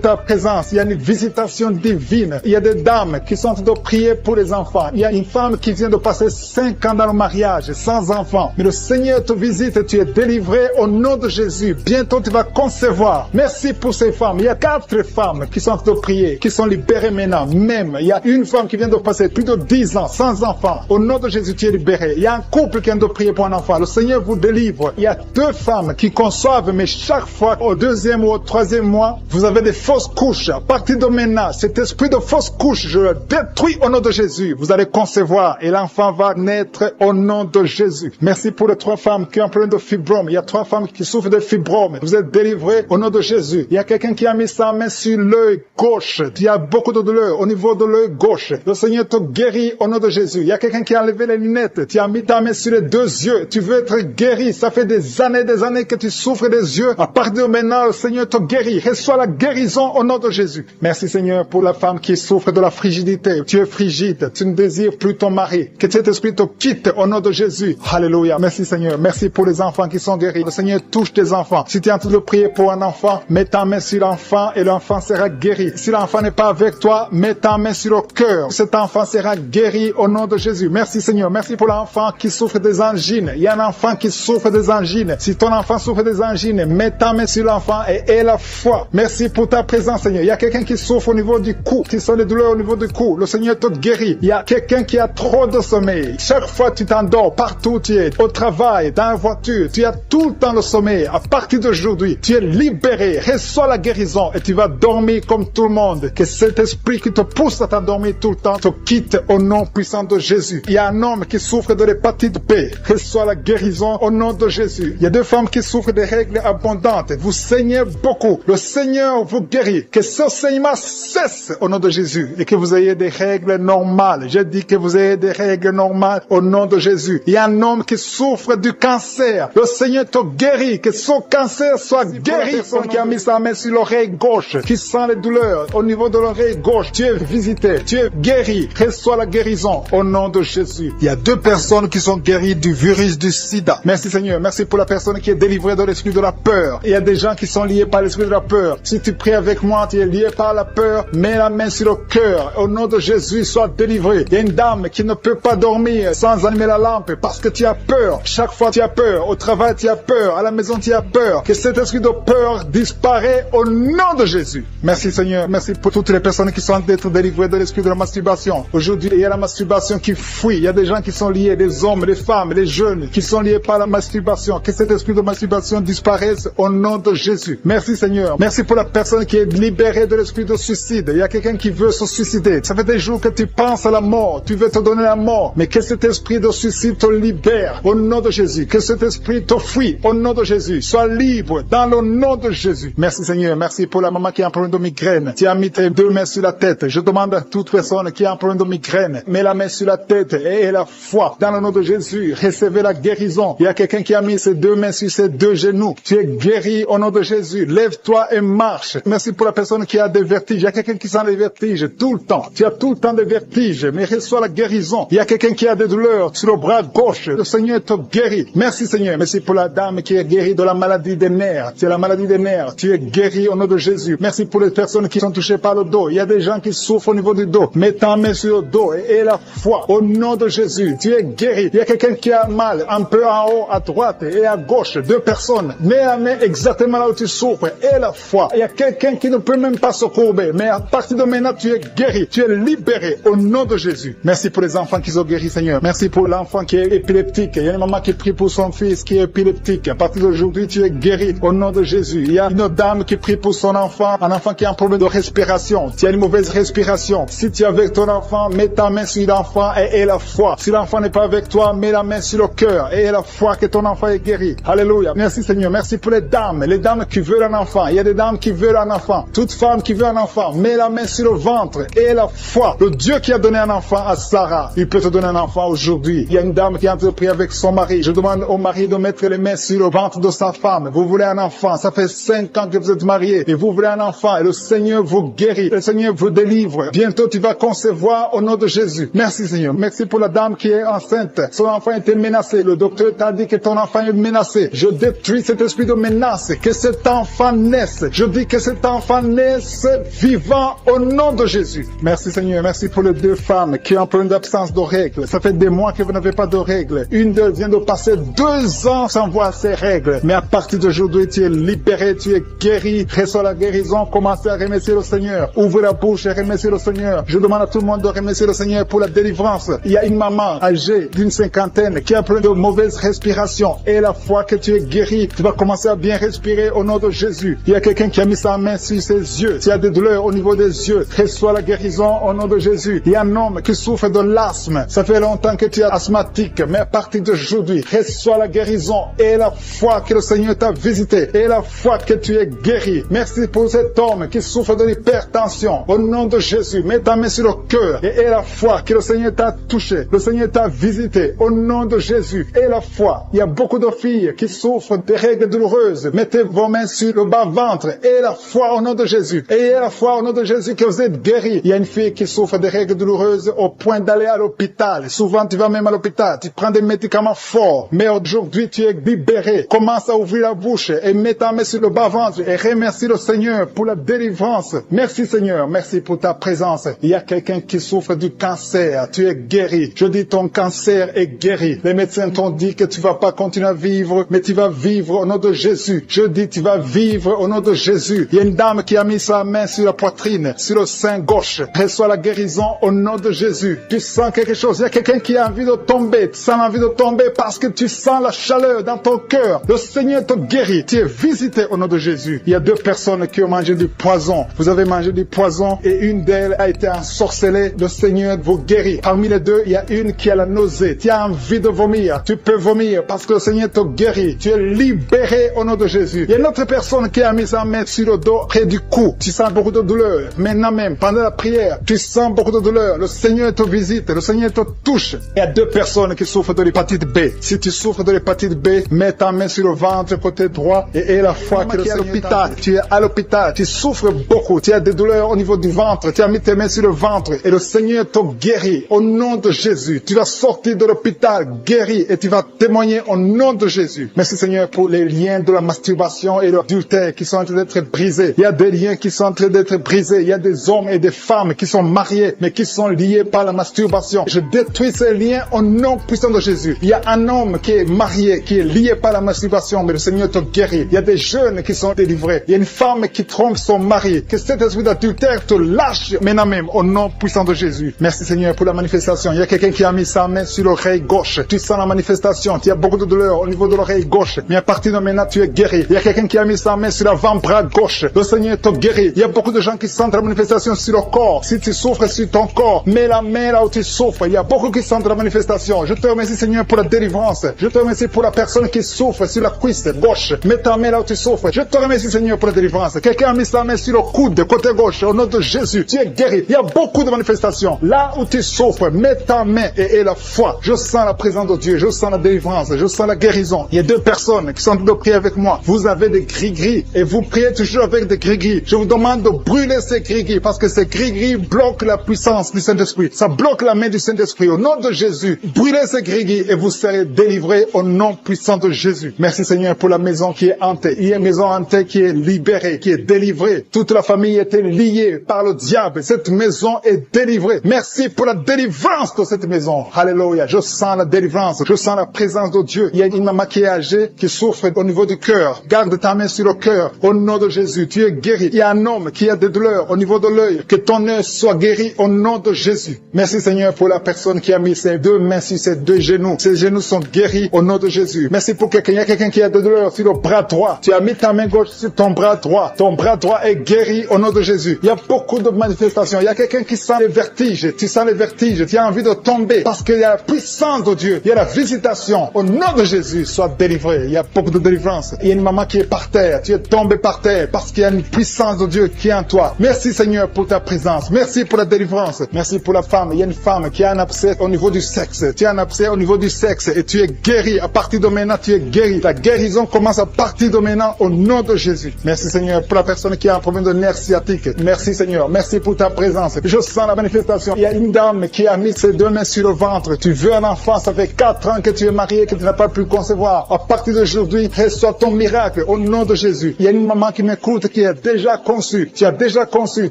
ta présence. Il y a une visitation divine. Il y a des dames qui sont en train de prier pour les enfants. Il y a une femme qui vient de passer 5 ans dans le mariage sans enfant. Mais le Seigneur te visite et tu es délivré au nom de Jésus. Bientôt, tu vas concevoir. Merci pour ces femmes. Il y a 4 femmes qui sont en train de prier, qui sont libérées maintenant. Même, il y a une femme qui vient de passer plus de 10 ans sans enfant. Au nom de Jésus, tu es libéré. Il y a un couple qui vient de prier pour un enfant. Le Seigneur vous délivre. Il y a 2 femmes qui conçoivent, mais chaque fois, au 2e ou au 3e mois, vous avez des fausses couches. À partir de maintenant, cet esprit de fausses couches, je le détruis au nom de Jésus. Vous allez concevoir et l'enfant va naître au nom de Jésus. Merci pour les 3 femmes qui ont un problème de fibrome. Il y a 3 femmes qui souffrent de fibrome. Vous êtes délivrés au nom de Jésus. Il y a quelqu'un qui a mis sa main sur l'œil gauche. Il y a beaucoup de douleur au niveau de l'œil gauche. Le Seigneur te guérit au nom de Jésus. Il y a quelqu'un qui a enlevé les lunettes. Tu as mis ta main sur les 2 yeux. Tu veux être guéri. Ça fait des années que tu souffres des yeux. À partir de maintenant, le Seigneur te guérit. Reçois la guérison au nom de Jésus. Merci Seigneur pour la femme qui souffre de la frigidité. Tu es frigide. Tu ne désires plus ton mari. Que cet esprit te quitte au nom de Jésus. Alléluia. Merci Seigneur. Merci pour les enfants qui sont guéris. Le Seigneur touche tes enfants. Si tu es en train de prier pour un enfant, mets ta main sur l'enfant et l'enfant sera guéri. Si l'enfant n'est pas avec toi, mets ta main sur le cœur. Cet enfant sera guéri au nom de Jésus. Merci Seigneur. Merci pour l'enfant qui souffre des angines. Il y a un enfant qui souffre des angines. Si ton enfant souffre des angines, mets ta main sur l'enfant et aie la foi. Merci pour ta présence Seigneur. Il y a quelqu'un qui souffre au niveau du cou, qui sont des douleurs au niveau du cou. Le Seigneur te guérit. Il y a quelqu'un qui a trop de sommeil. Chaque fois tu t'endors, partout tu es, au travail, dans la voiture, tu as tout le temps le sommeil. À partir d'aujourd'hui, tu es libéré. Reçois la guérison et tu vas dormir comme tout le monde. Que cet esprit qui te pousse à t'endormir tout le temps te quitte au nom puissant de Jésus. Il y a un homme qui souffre de l'hépatite B. Reçois la guérison au nom de Jésus. Il y a 2 femmes qui souffrent de règles abondantes. Vous saignez beaucoup. Le Seigneur vous guérit. Que ce saignement cesse au nom de Jésus et que vous ayez des règles normales. Je dis que vous ayez des règles normales au nom de Jésus. Il y a un homme qui souffre du cancer. Le Seigneur te guérit. Que son cancer soit guéri. Personne qui a mis sa main sur l'oreille gauche, qui sent les douleurs au niveau de l'oreille gauche, tu es visité, tu es guéri. Reçois la guérison au nom de Jésus. Il y a 2 personnes qui sont guéries du virus du sida. Merci Seigneur. Merci pour la personne qui est délivrée de l'esprit de la peur. Il y a des gens qui sont liés par l'esprit de la peur. Si tu pries avec moi, tu es lié par la peur. Mets la main sur le cœur. Au nom de Jésus, sois délivré. Il y a une dame qui ne peut pas dormir sans allumer la lampe parce que tu as peur. Chaque fois tu as peur. Au travail tu as peur. À la maison tu as peur. Que cet esprit de peur disparaît au nom de Jésus. Merci Seigneur. Merci pour toutes les personnes qui sont d'être délivrées de l'esprit de la masturbation. Aujourd'hui, il y a la masturbation qui fuit. Il y a des gens qui sont liés, des hommes, des femmes, des jeunes, qui sont liés par la masturbation. Que cet esprit de masturbation disparaisse au nom de Jésus. Merci Seigneur. Merci pour la personne qui est libérée de l'esprit de suicide. Il y a quelqu'un qui veut se suicider. Ça fait des jours que tu penses à la mort. Tu veux te donner la mort. Mais que cet esprit de suicide te libère au nom de Jésus. Que cet esprit te fuit au nom de Jésus. Sois libre dans le nom de Jésus. Merci Seigneur. Merci pour la maman qui a un problème de migraine. Tu as mis tes deux mains sur la tête. Je demande à toute personne qui a un problème de migraine, mets la main sur la tête et la foi. Dans le nom de Jésus, recevez la guérison. Il y a quelqu'un qui a mis ses deux mains sur ses deux genoux. Tu es guéri au nom de Jésus. Lève-toi et marche. Merci pour la personne qui a des vertiges. Il y a quelqu'un qui sent les vertiges tout le temps. Tu as tout le temps des vertiges, mais reçois la guérison. Il y a quelqu'un qui a des douleurs sur le bras gauche. Le Seigneur te guérit. Merci Seigneur. Merci pour la dame qui est guérie de la maladie des nerfs. C'est la maladie des nerfs. Tu es guéri au nom de Jésus. Merci pour les personnes qui sont touchées par le dos. Il y a des gens qui souffrent au niveau du dos. Mets ta main sur le dos et la foi au nom de Jésus. Tu es guéri. Il y a quelqu'un qui a mal un peu en haut, à droite et à gauche. Deux personnes. Mets la main exactement là où tu souffres et la foi. Il y a quelqu'un qui ne peut même pas se courber. Mais à partir de maintenant, tu es guéri. Tu es libéré au nom de Jésus. Merci pour les enfants qui sont guéris, Seigneur. Merci pour l'enfant qui est épileptique. Il y a une maman qui prie pour son fils qui est épileptique. À partir d'aujourd'hui, tu es guéri au nom de Jésus. Il y a une dame qui prie pour son enfant, un enfant qui a un problème de respiration. Tu as une mauvaise respiration. Si tu es avec ton enfant, mets ta main sur l'enfant et la foi. Si l'enfant n'est pas avec toi, mets la main sur le cœur et la foi que ton enfant est guéri. Alléluia. Merci Seigneur. Merci pour les dames qui veulent un enfant. Il y a des dames qui veulent un enfant. Toute femme qui veut un enfant, mets la main sur le ventre et la foi. Le Dieu qui a donné un enfant à Sarah, il peut te donner un enfant aujourd'hui. Il y a une dame qui a entrepris avec son mari. Je demande au mari de mettre les mains sur le ventre de sa femme. Vous voulez un enfant. Ça fait 5 ans que vous êtes mariés et vous voulez un enfant et le Seigneur vous guérit. Le Seigneur vous délivre. Bientôt tu vas concevoir au nom de Jésus. Merci Seigneur. Merci pour la dame qui est enceinte. Son enfant était menacé. Le docteur t'a dit que ton enfant est menacé. Je détruis cet esprit de menace. Que cet enfant naisse. Je dis que cet enfant naisse vivant au nom de Jésus. Merci Seigneur. Merci pour les deux femmes qui ont un problème d'absence de règles. Ça fait des mois que vous n'avez pas de règles. Une d'elles vient de passer 2 ans sans voir ses règles. Mais à partir d'aujourd'hui, tu es libéré, tu es guéri. Reçois la guérison. Commencez à remercier le Seigneur. Ouvre la bouche et remercier le Seigneur. Je demande à tout le monde de remercier le Seigneur pour la délivrance. Il y a une maman âgée d'une 50aine qui a un problème de mauvaise respiration. Et la fois que tu es guéri, tu vas commencer à bien respirer au nom de Jésus. Il y a quelqu'un qui a mis sa main sur ses yeux. Tu as des douleurs au niveau des yeux. Reçois la guérison au nom de Jésus. Il y a un homme qui souffre de l'asthme. Ça fait longtemps que tu es asthmatique. Mais à partir d'aujourd'hui, reçois la guérison et la foi que le Seigneur t'a visité. Et la foi que tu es guéri. Merci pour cet homme qui souffre de l'hypertension. Au nom de Jésus, mets ta main sur le cœur. Et la foi que le Seigneur t'a touché. Le Seigneur t'a visité. Au nom de Jésus. Et la foi. Il y a beaucoup de filles qui souffrent des règles douloureuses. Mettez vos mains sur le bas-ventre. Et la foi au nom de Jésus. Et la foi au nom de Jésus que vous êtes guéris. Il y a une fille qui souffre des règles douloureuses au point d'aller à l'hôpital. Souvent, tu vas même à l'hôpital. Tu prends des médicaments forts. Mais aujourd'hui, tu es libéré. Commence à ouvrir la bouche et mets ta main sur le bas-ventre et remercie le Seigneur pour la délivrance. Merci Seigneur. Merci pour ta présence. Il y a quelqu'un qui souffre du cancer. Tu es guéri. Je dis ton cancer est guéri. Les médecins t'ont dit que tu vas pas continuer à vivre, mais tu vas vivre au nom de Jésus. Je dis tu vas vivre au nom de Jésus. Il y a une dame qui a mis sa main sur la poitrine, sur le sein gauche. Reçois la guérison au nom de Jésus. Tu sens quelque chose. Il y a quelqu'un qui a envie de tomber. Tu sens l'envie de tomber parce que tu sens la chaleur dans ton cœur. Le Seigneur te guérit. Tu es visité au nom de Jésus. Il y a 2 personnes qui ont mangé du poison. Vous avez mangé du poison et une d'elles a été ensorcelée. Le Seigneur vous guérit. Parmi les 2, il y a une qui a la nausée. Tu as envie de vomir. Tu peux vomir parce que le Seigneur te guérit. Tu es libéré au nom de Jésus. Il y a une autre personne qui a mis sa main sur le dos près du cou. Tu sens beaucoup de douleur. Maintenant même, pendant la prière, tu sens beaucoup de douleur. Le Seigneur te visite. Le Seigneur te touche. Il y a 2 personnes qui souffrent de l'hépatite B. Si tu souffres de l'hépatite B, mets ta main sur le ventre côté droit et la foi que le Seigneur t'a. Tu es à l'hôpital. Tu souffres beaucoup. Tu as des douleurs au niveau du ventre. Tu as mis tes mains sur le ventre et le Seigneur te guérit. Au nom de Jésus, tu vas sortir de l'hôpital guéri et tu vas témoigner au nom de Jésus. Merci Seigneur pour les liens de la masturbation et de l'adultère qui sont en train d'être brisés. Il y a des liens qui sont en train d'être brisés. Il y a des hommes et des femmes qui sont mariés mais qui sont liés par la masturbation. Je détruis ces liens au nom puissant de Jésus. Il y a un homme qui est marié, qui est lié par la masturbation, mais le Seigneur te guérit. Il y a des jeunes qui sont délivrés. Il y a une femme qui trompe son mari. Que cet esprit d'adultère te lâche maintenant même au nom puissant de Jésus. Merci Seigneur pour la manifestation. Il y a quelqu'un qui a mis sa main sur l'oreille gauche. Tu sens la manifestation. Tu as beaucoup de douleur au niveau de l'oreille gauche. Mais à partir de maintenant, tu es guéri. Il y a quelqu'un qui a mis sa main sur l'avant-bras gauche. Le Seigneur te guérit. Il y a beaucoup beaucoup de gens qui sentent la manifestation sur le corps. Si tu souffres sur ton corps, mets la main là où tu souffres. Il y a beaucoup qui sentent la manifestation. Je te remercie, Seigneur, pour la délivrance. Je te remercie pour la personne qui souffre sur la cuisse gauche. Mets ta main là où tu souffres. Je te remercie, Seigneur, pour la délivrance. Quelqu'un a mis sa main sur le coude, côté gauche. Au nom de Jésus, tu es guéri. Il y a beaucoup de manifestations. Là où tu souffres, mets ta main et la foi. Je sens la présence de Dieu. Je sens la délivrance. Je sens la guérison. Il y a deux personnes qui sont en train de prier avec moi. Vous avez des gris-gris et vous priez toujours avec des gris-gris. Je vous demande de brûler ces gris-gris parce que ces gris-gris bloquent la puissance du Saint-Esprit. Ça bloque la main du Saint-Esprit. Au nom de Jésus, brûlez ces gris-gris et vous serez délivrés au nom puissant de Jésus. Merci Seigneur pour la maison qui est hantée. Il y a une maison hantée qui est libérée, qui est délivrée. Toute la famille était liée par le diable. Cette maison est délivrée. Merci pour la délivrance de cette maison. Alléluia. Je sens la délivrance. Je sens la présence de Dieu. Il y a une maman qui est âgée, qui souffre au niveau du cœur. Garde ta main sur le cœur. Au nom de Jésus, tu es guéri. Il y a un homme qui a des douleurs au niveau de l'œil. Que ton œil soit guéri au nom de Jésus. Merci Seigneur pour la personne qui a mis ses deux mains sur ses deux genoux. Ses genoux sont guéris au nom de Jésus. Merci pour quelqu'un. Il y a quelqu'un qui a des douleurs sur le bras droit. Tu as mis ta main gauche sur ton bras droit. Ton bras droit est guéri au nom de Jésus. Il y a beaucoup de manifestations. Il y a quelqu'un qui sent les vertiges. Tu sens les vertiges. Tu as envie de tomber parce qu'il y a la puissance de Dieu. Il y a la visitation. Au nom de Jésus, sois délivré. Il y a beaucoup de délivrance. Il y a une maman qui est par terre. Tu es tombé par terre parce qu'il y a une puissance de Dieu qui est en toi. Merci Seigneur pour ta présence. Merci pour la délivrance. Merci pour la femme. Il y a une femme qui a un abcès au niveau du sexe. Tu as un abcès au niveau du sexe et tu es guéri. À partir de maintenant, tu es guéri. La guérison commence à partir de maintenant au nom de Jésus. Merci Seigneur pour la personne qui a un problème de nerf sciatique. Merci Seigneur. Merci pour ta présence. Je sens la manifestation. Il y a une dame qui a mis ses deux mains sur le ventre. Tu veux un enfant. Ça fait 4 ans que tu es marié, que tu n'as pas pu concevoir. À partir d'aujourd'hui, reçois ton miracle au nom de Jésus. Il y a une maman qui m'écoute qui a déjà conçu. Tu as déjà conçu.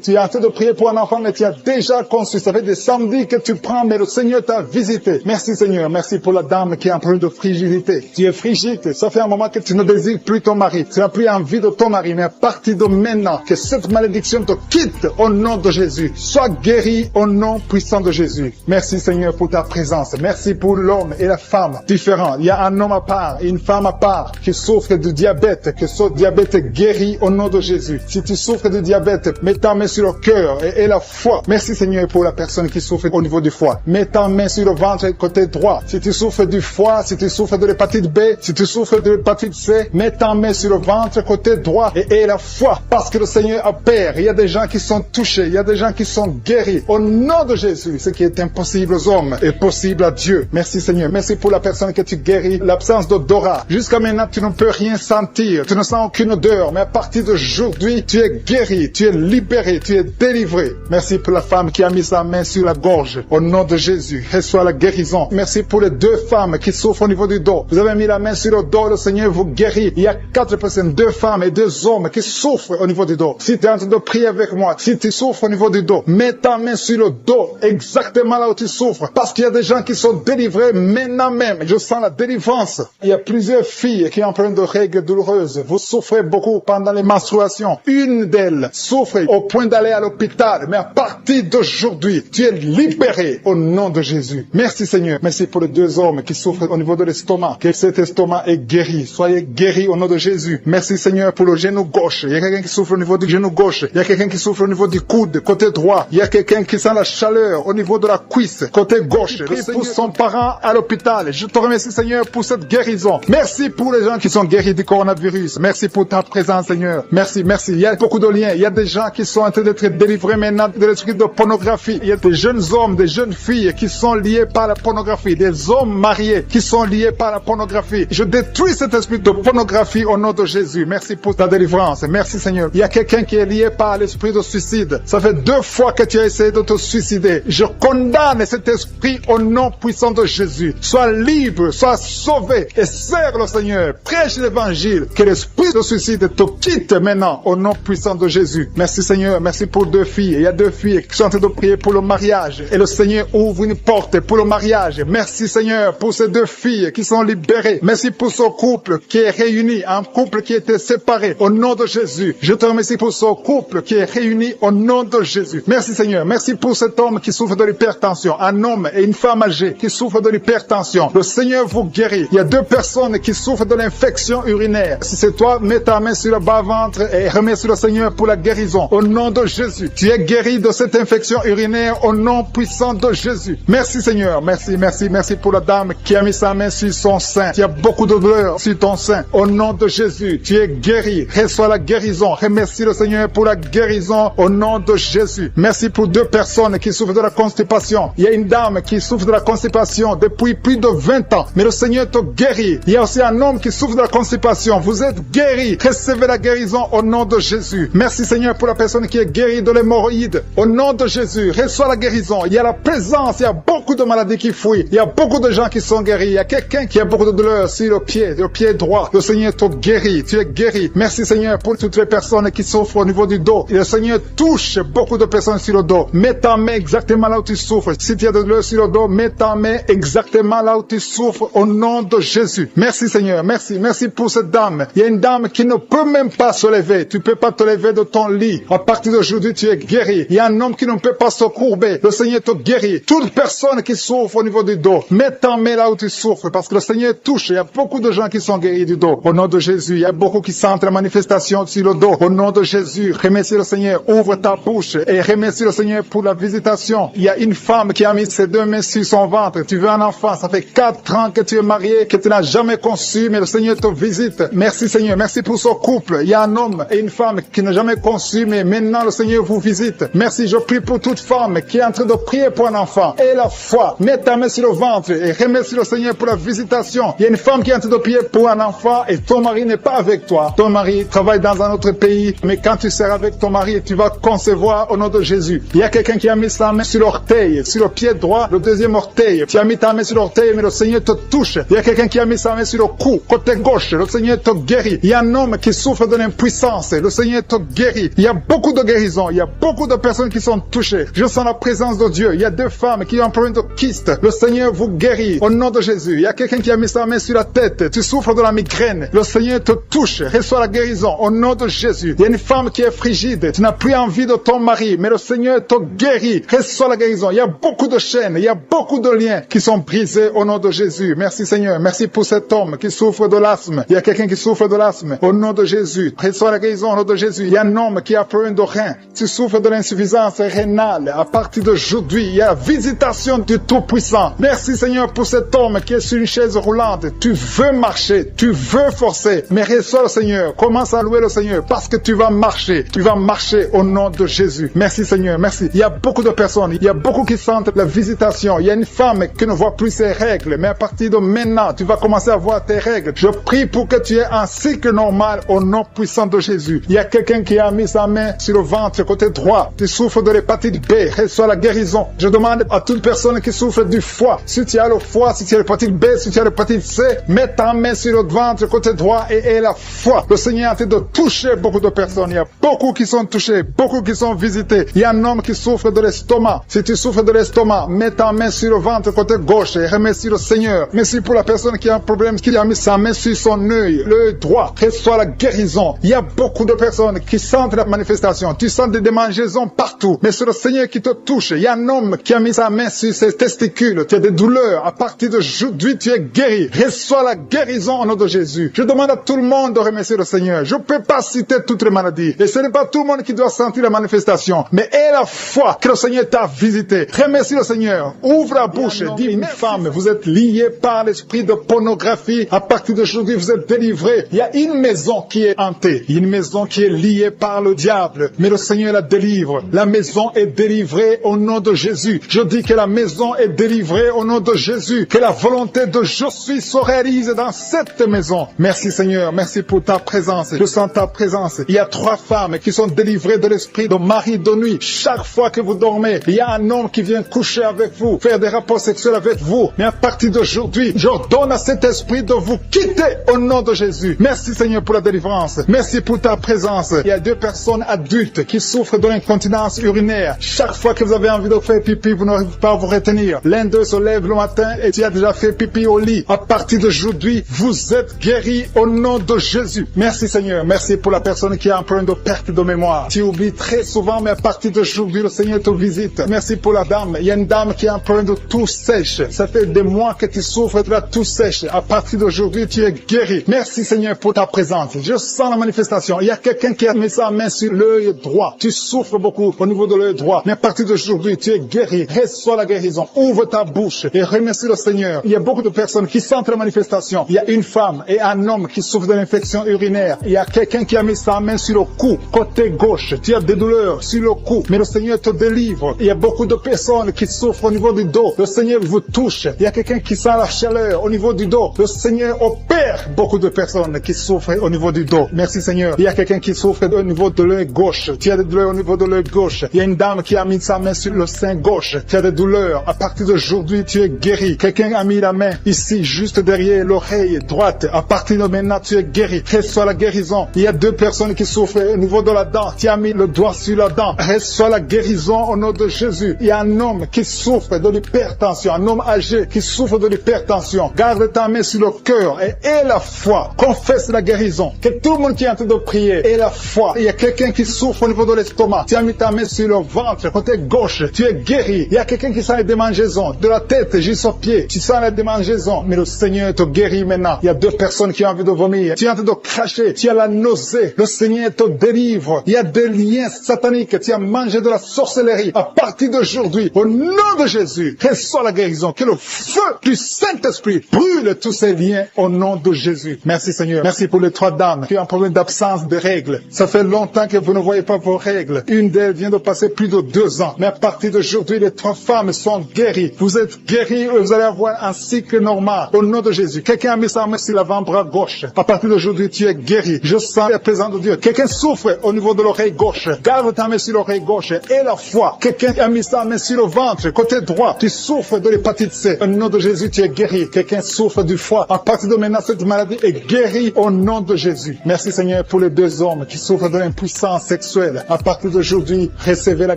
Tu es en train de prier pour un enfant, mais tu as déjà conçu. Ça fait des samedis que tu prends, mais le Seigneur t'a visité. Merci Seigneur. Merci pour la dame qui a un problème de frigidité. Tu es frigide. Ça fait un moment que tu ne désires plus ton mari. Tu n'as plus envie de ton mari, mais à partir de maintenant, que cette malédiction te quitte au nom de Jésus. Sois guéri au nom puissant de Jésus. Merci Seigneur pour ta présence. Merci pour l'homme et la femme différents. Il y a un homme à part et une femme à part qui souffre de diabète, que ce diabète est guéri au nom de Jésus. Si tu souffres de diabète, mets ta main sur le cœur et la foi. Merci Seigneur pour la personne qui souffre au niveau du foie. Mets ta main sur le ventre côté droit. Si tu souffres du foie, si tu souffres de l'hépatite B, si tu souffres de l'hépatite C, mets ta main sur le ventre côté droit et la foi. Parce que le Seigneur opère. Il y a des gens qui sont touchés. Il y a des gens qui sont guéris. Au nom de Jésus, ce qui est impossible aux hommes est possible à Dieu. Merci Seigneur. Merci pour la personne que tu guéris. L'absence d'odorat. Jusqu'à maintenant, tu ne peux rien sentir. Tu ne sens aucune odeur. Mais à partir d'aujourd'hui, tu es guéri. Tu es libéré. Tu es délivré. Merci pour la femme qui a mis sa main sur la gorge. Au nom de Jésus, reçois la guérison. Merci pour les deux femmes qui souffrent au niveau du dos. Vous avez mis la main sur le dos. Le Seigneur vous guérit. Il y a 4 personnes, 2 femmes et 2 hommes qui souffrent au niveau du dos. Si tu es en train de prier avec moi, si tu souffres au niveau du dos, mets ta main sur le dos, exactement là où tu souffres. Parce qu'il y a des gens qui sont délivrés maintenant même. Je sens la délivrance. Il y a plusieurs filles qui ont un problème de règles douloureuses. Vous souffrez beaucoup pendant les menstruations. Une d'elles souffre au point d'aller à l'hôpital. Mais à partir d'aujourd'hui, tu es libéré au nom de Jésus. Merci Seigneur. Merci pour les 2 hommes qui souffrent au niveau de l'estomac. Que cet estomac est guéri. Soyez guéris au nom de Jésus. Merci Seigneur pour le genou gauche. Il y a quelqu'un qui souffre au niveau du genou gauche. Il y a quelqu'un qui souffre au niveau du coude, côté droit. Il y a quelqu'un qui sent la chaleur au niveau de la cuisse, côté gauche. Le Seigneur pour son parent à l'hôpital. Je te remercie Seigneur pour cette guérison. Merci pour les gens qui sont guéris du coronavirus. Merci pour ta présence Seigneur. Merci, merci. Il y a beaucoup de liens. Il y a des gens qui sont en train d'être délivrés maintenant de l'esprit de pornographie. Il y a des jeunes hommes, des jeunes filles qui sont liés par la pornographie. Des hommes mariés qui sont liés par la pornographie. Je détruis cet esprit de pornographie au nom de Jésus. Merci pour ta délivrance. Merci Seigneur. Il y a quelqu'un qui est lié par l'esprit de suicide. Ça fait 2 fois que tu as essayé de te suicider. Je condamne cet esprit au nom puissant de Jésus. Sois libre, sois sauvé et sers le Seigneur. Prêche l'évangile. Que l'esprit de suicide te quitte maintenant au nom puissant de Jésus. Merci Seigneur. Merci pour 2 filles. Il y a 2 filles qui sont en train de prier pour le mariage. Et le Seigneur ouvre une porte pour le mariage. Merci Seigneur pour ces 2 filles qui sont libérées. Merci pour ce couple qui est réuni. Un couple qui était séparé. Au nom de Jésus. Je te remercie pour ce couple qui est réuni au nom de Jésus. Merci Seigneur. Merci pour cet homme qui souffre de l'hypertension. Un homme et une femme âgée qui souffrent de l'hypertension. Le Seigneur vous guérit. Il y a 2 personnes qui souffrent de l'infection urinaire. Si c'est toi, mets ta main sur le bas-ventre et remercie le Seigneur pour la guérison au nom de Jésus. Tu es guéri de cette infection urinaire au nom puissant de Jésus. Merci Seigneur, merci pour la dame qui a mis sa main sur son sein. Tu as beaucoup de douleur sur ton sein. Au nom de Jésus, tu es guéri. Reçois la guérison. Remercie le Seigneur pour la guérison au nom de Jésus. Merci pour 2 personnes qui souffrent de la constipation. Il y a une dame qui souffre de la constipation depuis plus de 20 ans. Mais le Seigneur te guérit. Il y a aussi un homme qui souffre de la constipation. Vous êtes guéris. Recevez la guérison au nom de Jésus. Merci Seigneur pour la personne qui est guérie de l'hémorroïde. Au nom de Jésus, reçois la guérison. Il y a la présence. Il y a beaucoup de maladies qui fuient. Il y a beaucoup de gens qui sont guéris. Il y a quelqu'un qui a beaucoup de douleur sur le pied droit. Le Seigneur te guérit. Tu es guéri. Merci Seigneur pour toutes les personnes qui souffrent au niveau du dos. Et le Seigneur touche beaucoup de personnes sur le dos. Mets ta main exactement là où tu souffres. Si tu as de douleur sur le dos, mets ta main exactement là où tu souffres au nom de Jésus. Merci Seigneur. Merci pour cette dame. Il y a une dame qui ne peut même pas se lever. Tu ne peux pas te lever de ton lit. À partir d'aujourd'hui, tu es guéri. Il y a un homme qui ne peut pas se courber. Le Seigneur te guérit. Toute personne qui souffre au niveau du dos, mets ta main là où tu souffres parce que le Seigneur touche. Il y a beaucoup de gens qui sont guéris du dos. Au nom de Jésus, il y a beaucoup qui sentent la manifestation sur le dos. Au nom de Jésus, remercie le Seigneur. Ouvre ta bouche et remercie le Seigneur pour la visitation. Il y a une femme qui a mis ses 2 mains sur son ventre. Tu veux un enfant. Ça fait 4 ans que tu es marié, que tu n'as jamais conçu, mais le Seigneur te visite. Merci Seigneur. Merci pour ce couple. Il y a un homme et une femme qui n'a jamais conçu, mais maintenant le Seigneur vous visite. Merci. Je prie pour toute femme qui est en train de prier pour un enfant. Et la foi. Mets ta main sur le ventre et remercie le Seigneur pour la visitation. Il y a une femme qui est en train de prier pour un enfant et ton mari n'est pas avec toi. Ton mari travaille dans un autre pays, mais quand tu seras avec ton mari, tu vas concevoir au nom de Jésus. Il y a quelqu'un qui a mis sa main sur l'orteil, sur le pied droit, le 2e orteil. Tu as mis ta main sur l'orteil, mais le Seigneur te touche. Il y a quelqu'un qui a mis sa main sur le cou, côté gauche. Le Seigneur te guérit. Il y a un homme qui souffre de l'impuissance. Le Seigneur te guérit. Il y a beaucoup de guérisons. Il y a beaucoup de personnes qui sont touchées. Je sens la présence de Dieu. Il y a 2 femmes qui ont un problème de kyste. Le Seigneur vous guérit au nom de Jésus. Il y a quelqu'un qui a mis sa main sur la tête. Tu souffres de la migraine. Le Seigneur te touche. Reçois la guérison au nom de Jésus. Il y a une femme qui est frigide. Tu n'as plus envie de ton mari, mais le Seigneur te guérit. Reçois la guérison. Il y a beaucoup de chaînes. Il y a beaucoup de liens qui sont brisés au nom de Jésus. Merci Seigneur. Merci pour cet homme qui souffre de l'asthme. Il y a quelqu'un qui souffre de l'asthme au nom de Jésus. Reçois la guérison au nom de Jésus. Il y a un homme qui a problème de rein. Tu souffres de l'insuffisance rénale. À partir d'aujourd'hui, il y a la visitation du Tout-Puissant. Merci Seigneur pour cet homme qui est sur une chaise roulante. Tu veux marcher, tu veux forcer, mais reçois le Seigneur. Commence à louer le Seigneur parce que tu vas marcher. Tu vas marcher au nom de Jésus. Merci Seigneur, merci. Il y a beaucoup de personnes, il y a beaucoup qui sentent la visitation. Il y a une femme qui ne voit plus ses règles, mais à partir de maintenant, tu vas commencer à voir tes règles. Je prie pour que tu aies un cycle normal au nom puissant de Jésus. Il y a quelqu'un qui a mis sa main sur le ventre côté droit. Tu souffres de l'hépatite B, reçois la guérison. Je demande à toute personne qui souffre du foie, si tu as le foie, si tu as l'hépatite B, si tu as l'hépatite C, mets ta main sur le ventre côté droit et aie la foi. Le Seigneur est en train de toucher beaucoup de personnes. Il y a beaucoup qui sont touchés, beaucoup qui sont visités. Il y a un homme qui souffre de l'estomac. Si tu souffres de l'estomac, mets ta main sur le ventre côté gauche et remercie le Seigneur. Merci pour la personne qui a un problème, qui a mis sa main sur son œil, l'œil droit. Reçois la guérison. Il y a beaucoup de personnes qui sentent la manifestation. Tu sens des démangeaisons partout, mais c'est le Seigneur qui te touche. Il y a un homme qui a mis sa main sur ses testicules. Tu as des douleurs. À partir d'aujourd'hui, tu es guéri. Reçois la guérison au nom de Jésus. Je demande à tout le monde de remercier le Seigneur. Je ne peux pas citer toutes les maladies. Et ce n'est pas tout le monde qui doit sentir la manifestation. Mais aie la foi que le Seigneur t'a visité. Remercie le Seigneur. Ouvre la bouche. Dis, une femme, vous êtes liée par l'esprit de pornographie. À partir d'aujourd'hui, vous êtes délivré. Il y a une maison qui est hantée. Il y a une maison qui est liée par le diable. Mais le Seigneur la délivre. La maison est délivrée au nom de Jésus. Je dis que la maison est délivrée au nom de Jésus. Que la volonté de je suis se réalise dans cette maison. Merci Seigneur. Merci pour ta présence. Je sens ta présence. Il y a 3 femmes qui sont délivrées de l'esprit de mari de nuit. Chaque fois que vous dormez, il y a un homme qui vient coucher avec vous, faire des rapports sexuels avec vous. Mais à partir d'aujourd'hui, j'ordonne à cet esprit de vous quitter au nom de Jésus. Merci Seigneur pour la délivrance. Merci pour ta présence. Il y a 2 personnes adultes qui souffrent de l'incontinence urinaire. Chaque fois que vous avez envie de faire pipi, vous n'arrivez pas à vous retenir. L'un d'eux se lève le matin et tu as déjà fait pipi au lit. À partir d'aujourd'hui, vous êtes guéris au nom de Jésus. Merci Seigneur. Merci pour la personne qui a un problème de perte de mémoire. Tu oublies très souvent, mais à partir d'aujourd'hui, le Seigneur te visite. Merci pour la dame. Il y a une dame qui a un problème de toux sèche. Ça fait des mois que tu souffres de la toux sèche. À partir d'aujourd'hui, tu es guéri. Merci Seigneur pour ta présence. Je sens la manifestation. Il y a quelqu'un qui a mis sa main sur l'œil droit. Tu souffres beaucoup au niveau de l'œil droit. Mais à partir d'aujourd'hui, tu es guéri. Reçois la guérison. Ouvre ta bouche et remercie le Seigneur. Il y a beaucoup de personnes qui sentent la manifestation. Il y a une femme et un homme qui souffrent de l'infection urinaire. Il y a quelqu'un qui a mis sa main sur le cou, côté gauche. Tu as des douleurs sur le cou, mais le Seigneur te délivre. Il y a beaucoup de personnes qui souffrent au niveau du dos. Le Seigneur vous touche. Il y a quelqu'un qui sent la chaleur au niveau du dos. Le Seigneur opère beaucoup de personnes qui souffrent au niveau du dos. Merci Seigneur. Il y a quelqu'un qui souffre au niveau de l'œil gauche. Tu as des douleurs au niveau de l'œil gauche. Il y a une dame qui a mis sa main sur le sein gauche. Tu as des douleurs. À partir d'aujourd'hui, tu es guéri. Quelqu'un a mis la main ici, juste derrière l'oreille droite. À partir de maintenant, tu es guéri. Reçois la guérison. Il y a 2 personnes qui souffrent au niveau de la dent. Tu as mis le doigt sur la dent. Reçois la guérison au nom de Jésus. Il y a un homme qui souffre de l'hypertension. Un homme âgé qui souffre de l'hypertension. Garde ta main sur le cœur et aie la foi. Confesse la guérison. Que tout le monde qui est en train de prier ait la foi. Il y a quelqu'un qui souffre au niveau de l'estomac. Tu as mis ta main sur le ventre, côté gauche. Tu es guéri. Il y a quelqu'un qui sent les démangeaisons. De la tête jusqu'aux pieds. Tu sens les démangeaisons. Mais le Seigneur te guérit maintenant. Il y a 2 personnes qui ont envie de vomir. Tu es en train de cracher. Tu as la nausée. Le Seigneur te délivre. Il y a des liens sataniques. Tu as mangé de la sorcellerie. À partir d'aujourd'hui, au nom de Jésus, reçois la guérison. Que le feu du Saint-Esprit brûle tous ces liens au nom de Jésus. Merci Seigneur. Merci pour les 3 dames qui ont un problème d'absence de règles. Ça fait longtemps que vous ne voyez pas vos règles. Une d'elles vient de passer plus de 2 ans. Mais à partir d'aujourd'hui, les 3 femmes sont guéries. Vous êtes guéris et vous allez avoir un cycle normal. Au nom de Jésus. Quelqu'un a mis sa main sur l'avant-bras gauche. À partir d'aujourd'hui, tu es guéri. Je sens la présence de Dieu. Quelqu'un souffre au niveau de l'oreille gauche. Garde ta main sur l'oreille gauche et la foi. Quelqu'un a mis sa main sur le ventre, côté droit. Tu souffres de l'hépatite C. Au nom de Jésus, tu es guéri. Quelqu'un souffre du foie. À partir de maintenant, cette maladie est guérie au nom de Jésus. Merci Seigneur pour les 2 hommes qui souffrent de l'impuissance sexuelle. À partir d'aujourd'hui, recevez la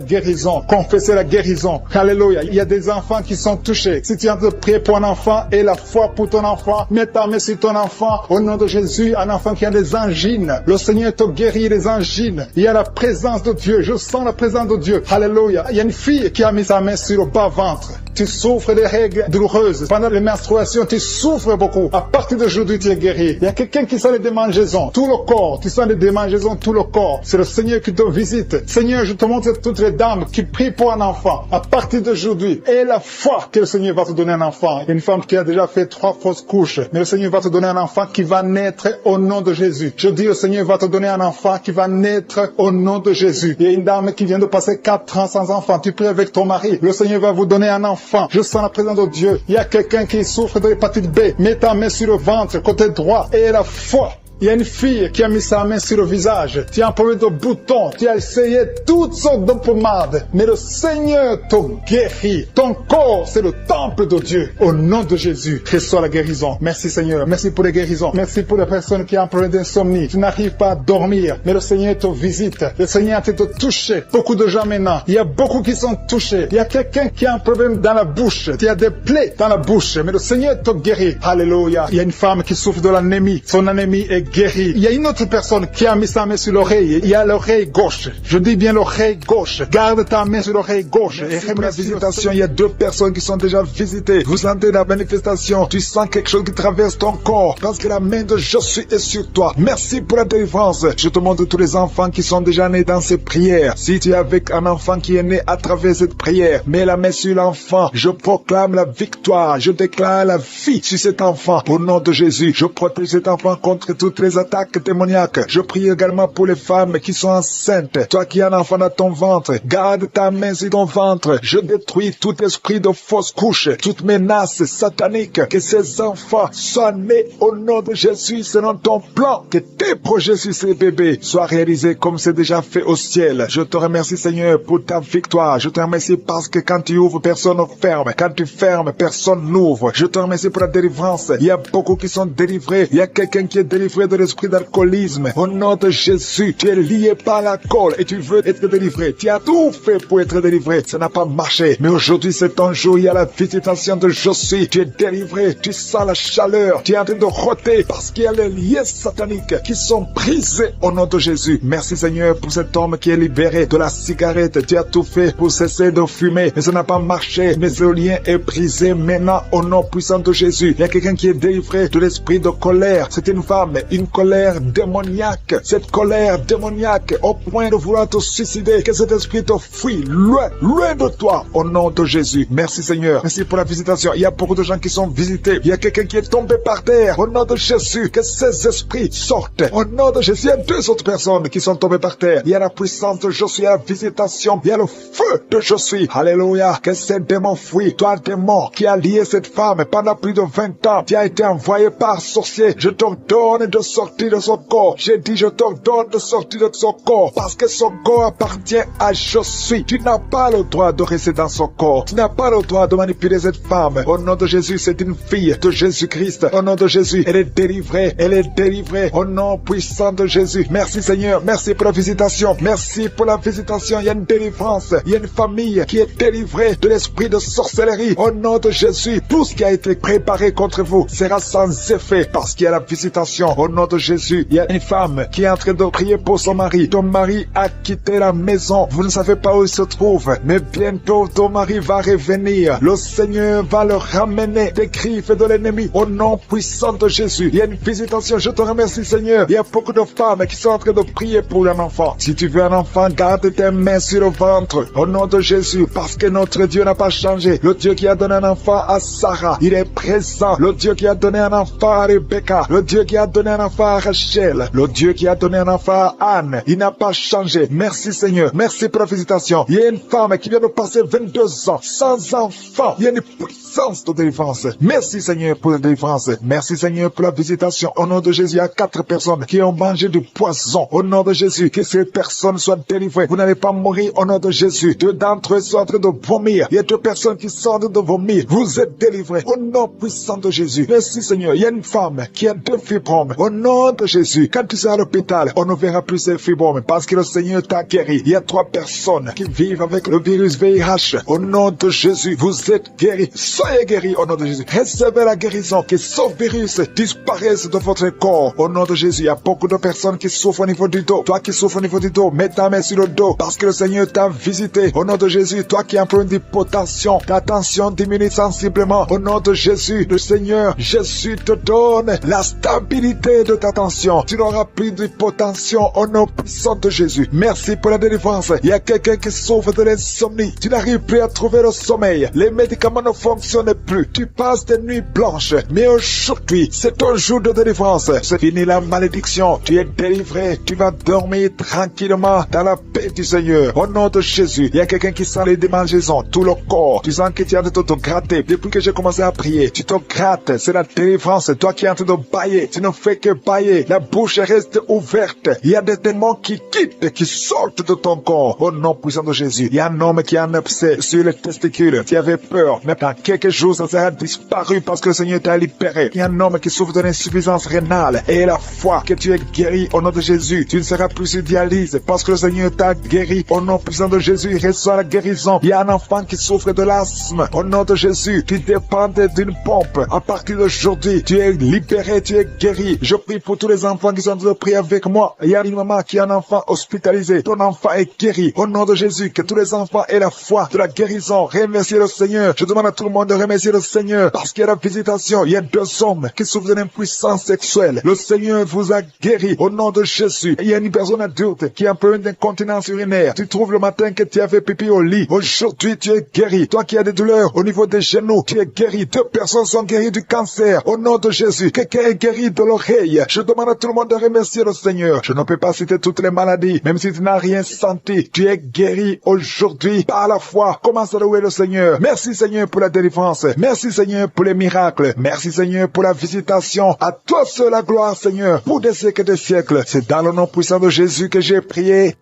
guérison. Confessez la guérison. Alléluia. Il y a des enfants qui sont touchés. Si tu es en train de prier pour un enfant et la foi pour ton enfant, mets ta main sur ton enfant. Au nom de Jésus, un enfant qui a des angines. Le Seigneur te guérit des angines. Il y a la présence de Dieu. Je sens la présence de Dieu. Alléluia. Il y a une fille qui a mis sa main sur le bas-ventre. Tu souffres des règles douloureuses. Pendant les menstruations, tu souffres beaucoup. À partir d'aujourd'hui, tu es guéri. Il y a quelqu'un qui sent les démangeaisons. Tout le corps. Tu sens les démangeaisons, tout le corps. C'est le Seigneur qui te visite. Seigneur, je te montre toutes les dames qui prient pour un enfant. À partir d'aujourd'hui, aie la foi que le Seigneur va te donner un enfant. Il y a une femme qui a déjà fait 3 fausses couches. Mais le Seigneur va te donner un enfant qui va naître au nom de Jésus. Je dis, le Seigneur va te donner un enfant qui va naître au nom de Jésus. Il y a une dame qui vient de passer 4 ans sans enfant. Tu pries avec ton mari. Le Seigneur va vous donner un enfant. Je sens la présence de Dieu. Il y a quelqu'un qui souffre de l'hépatite B. Mets ta main sur le ventre, côté droit, et la foi. Il y a une fille qui a mis sa main sur le visage. Tu as un problème de boutons. Tu as essayé toutes sortes de pommades. Mais le Seigneur te guérit. Ton corps, c'est le temple de Dieu. Au nom de Jésus, reçois la guérison. Merci Seigneur. Merci pour les guérisons. Merci pour les personnes qui ont un problème d'insomnie. Tu n'arrives pas à dormir. Mais le Seigneur te visite. Le Seigneur te touche. Beaucoup de gens maintenant. Il y a beaucoup qui sont touchés. Il y a quelqu'un qui a un problème dans la bouche. Tu as des plaies dans la bouche. Mais le Seigneur te guérit. Alléluia. Il y a une femme qui souffre de l'anémie. Son anémie est guéri. Il y a une autre personne qui a mis sa main sur l'oreille. Il y a l'oreille gauche. Je dis bien l'oreille gauche. Garde ta main sur l'oreille gauche. Et pour la visitation, il y a 2 personnes qui sont déjà visitées. Vous sentez la manifestation. Tu sens quelque chose qui traverse ton corps. Parce que la main de Jésus est sur toi. Merci pour la délivrance. Je te montre tous les enfants qui sont déjà nés dans ces prières. Si tu es avec un enfant qui est né à travers cette prière, mets la main sur l'enfant. Je proclame la victoire. Je déclare la vie sur cet enfant. Au nom de Jésus, je protège cet enfant contre toutes les attaques démoniaques. Je prie également pour les femmes qui sont enceintes. Toi qui as un enfant dans ton ventre, garde ta main sur ton ventre. Je détruis tout esprit de fausse couche, toute menace satanique. Que ces enfants soient nés au nom de Jésus selon ton plan. Que tes projets sur ces bébés soient réalisés comme c'est déjà fait au ciel. Je te remercie Seigneur pour ta victoire. Je te remercie parce que quand tu ouvres, personne ne ferme. Quand tu fermes, personne n'ouvre. Je te remercie pour la délivrance. Il y a beaucoup qui sont délivrés. Il y a quelqu'un qui est délivré de l'esprit d'alcoolisme. Au nom de Jésus, tu es lié par l'alcool et tu veux être délivré. Tu as tout fait pour être délivré. Ça n'a pas marché. Mais aujourd'hui, c'est ton jour. Il y a la visitation de Jésus. Tu es délivré. Tu sens la chaleur. Tu es en train de roter parce qu'il y a les liens sataniques qui sont brisés au nom de Jésus. Merci Seigneur pour cet homme qui est libéré de la cigarette. Tu as tout fait pour cesser de fumer. Mais ça n'a pas marché. Mais ce lien est brisé maintenant au nom puissant de Jésus. Il y a quelqu'un qui est délivré de l'esprit de colère. C'est une femme une colère démoniaque. Cette colère démoniaque au point de vouloir te suicider, que cet esprit te fuit loin, loin de toi, au nom de Jésus. Merci Seigneur, merci pour la visitation. Il y a beaucoup de gens qui sont visités. Il y a quelqu'un qui est tombé par terre. Au nom de Jésus, que ces esprits sortent. Au nom de Jésus, il y a 2 autres personnes qui sont tombées par terre. Il y a la puissance de Jésus, il y a la visitation, il y a le feu de Jésus. Alléluia, que ces démons fuient. Toi démon qui a lié cette femme pendant plus de 20 ans, qui a été envoyé par sorcier, je t'ordonne de sortir de son corps. J'ai dit, je t'ordonne de sortir de son corps, parce que son corps appartient à Jésus. Tu n'as pas le droit de rester dans son corps. Tu n'as pas le droit de manipuler cette femme. Au nom de Jésus, c'est une fille de Jésus-Christ. Au nom de Jésus, elle est délivrée. Elle est délivrée. Au nom puissant de Jésus. Merci Seigneur. Merci pour la visitation. Merci pour la visitation. Il y a une délivrance. Il y a une famille qui est délivrée de l'esprit de sorcellerie. Au nom de Jésus, tout ce qui a été préparé contre vous sera sans effet parce qu'il y a la visitation. Au nom de Jésus, il y a une femme qui est en train de prier pour son mari. Ton mari a quitté la maison. Vous ne savez pas où il se trouve, mais bientôt ton mari va revenir. Le Seigneur va le ramener des griffes de l'ennemi. Au nom puissant de Jésus, il y a une visitation. Je te remercie Seigneur. Il y a beaucoup de femmes qui sont en train de prier pour un enfant. Si tu veux un enfant, garde tes mains sur le ventre. Au nom de Jésus, parce que notre Dieu n'a pas changé. Le Dieu qui a donné un enfant à Sarah, il est présent. Le Dieu qui a donné un enfant à Rebecca, le Dieu qui a donné un enfant à Rachel, le Dieu qui a donné un enfant à Anne, il n'a pas changé. Merci Seigneur. Merci pour la visitation. Il y a une femme qui vient de passer 22 ans sans enfant. Il y a une puissance de délivrance. Merci Seigneur pour la délivrance. Merci Seigneur pour la visitation. Au nom de Jésus, il y a 4 personnes qui ont mangé du poison. Au nom de Jésus, que ces personnes soient délivrées. Vous n'allez pas mourir au nom de Jésus. 2 d'entre eux sont en train de vomir. Il y a 2 personnes qui sont en train de vomir. Vous êtes délivrés au nom puissant de Jésus. Merci Seigneur. Il y a une femme qui a 2 fibromes. Au nom de Jésus, quand tu seras à l'hôpital, on ne verra plus ces fibromes parce que le Seigneur t'a guéri. Il y a 3 personnes qui vivent avec le virus VIH. Au nom de Jésus, vous êtes guéris. Soyez guéris au nom de Jésus. Recevez la guérison, que ce virus disparaisse de votre corps. Au nom de Jésus, il y a beaucoup de personnes qui souffrent au niveau du dos. Toi qui souffres au niveau du dos, mets ta main sur le dos parce que le Seigneur t'a visité. Au nom de Jésus, toi qui as un problème d'hypotension, ta tension diminue sensiblement. Au nom de Jésus, le Seigneur Jésus te donne la stabilité de ta tension. Tu n'auras plus d'hypotension au nom puissant de Jésus. Merci pour la délivrance. Il y a quelqu'un qui souffre de l'insomnie. Tu n'arrives plus à trouver le sommeil. Les médicaments ne fonctionnent plus. Tu passes des nuits blanches. Mais aujourd'hui, c'est ton jour de délivrance. C'est fini la malédiction. Tu es délivré. Tu vas dormir tranquillement dans la paix du Seigneur. Au nom de Jésus, il y a quelqu'un qui sent les démangeaisons, tout le corps. Tu sens que tu es en train de te gratter. Depuis que j'ai commencé à prier, tu te grattes. C'est la délivrance. Toi qui es en train de bailler, tu ne fais que bailler. La bouche reste ouverte. Il y a des démons qui quittent, qui sortent de ton corps. Au nom puissant de Jésus, il y a un homme qui a un abcès sur les testicules. Tu avais peur, mais dans quelques jours, ça sera disparu parce que le Seigneur t'a libéré. Il y a un homme qui souffre de l'insuffisance rénale et la foi que tu es guéri au nom de Jésus. Tu ne seras plus sur dialyse parce que le Seigneur t'a guéri. Au nom puissant de Jésus, reçois la guérison. Il y a un enfant qui souffre de l'asthme. Au nom de Jésus, tu dépends d'une pompe. À partir d'aujourd'hui, tu es libéré, tu es guéri. Je prie pour tous les enfants qui sont en train de prier avec moi. Il y a une maman qui a un enfant hospitalisé. Ton enfant est guéri. Au nom de Jésus, que tous les enfants aient la foi de la guérison. Remerciez le Seigneur. Je demande à tout le monde de remercier le Seigneur parce qu'il y a la visitation. Il y a 2 hommes qui souffrent de l'impuissance sexuelle. Le Seigneur vous a guéri au nom de Jésus. Il y a une personne adulte qui a un problème d'incontinence urinaire. Tu trouves le matin que tu avais pipi au lit. Aujourd'hui, tu es guéri. Toi qui as des douleurs au niveau des genoux, tu es guéri. 2 personnes sont guéries du cancer. Au nom de Jésus, quelqu'un est guéri de l'oreille. Je demande à tout le monde de remercier le Seigneur. Je ne peux pas citer toutes les maladies, même si tu n'as rien senti. Tu es guéri aujourd'hui par la foi. Commence à louer le Seigneur. Merci Seigneur pour la délivrance. Merci Seigneur pour les miracles. Merci Seigneur pour la visitation. À toi seul la gloire Seigneur pour des siècles et des siècles. C'est dans le nom puissant de Jésus que j'ai prié.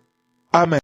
Amen.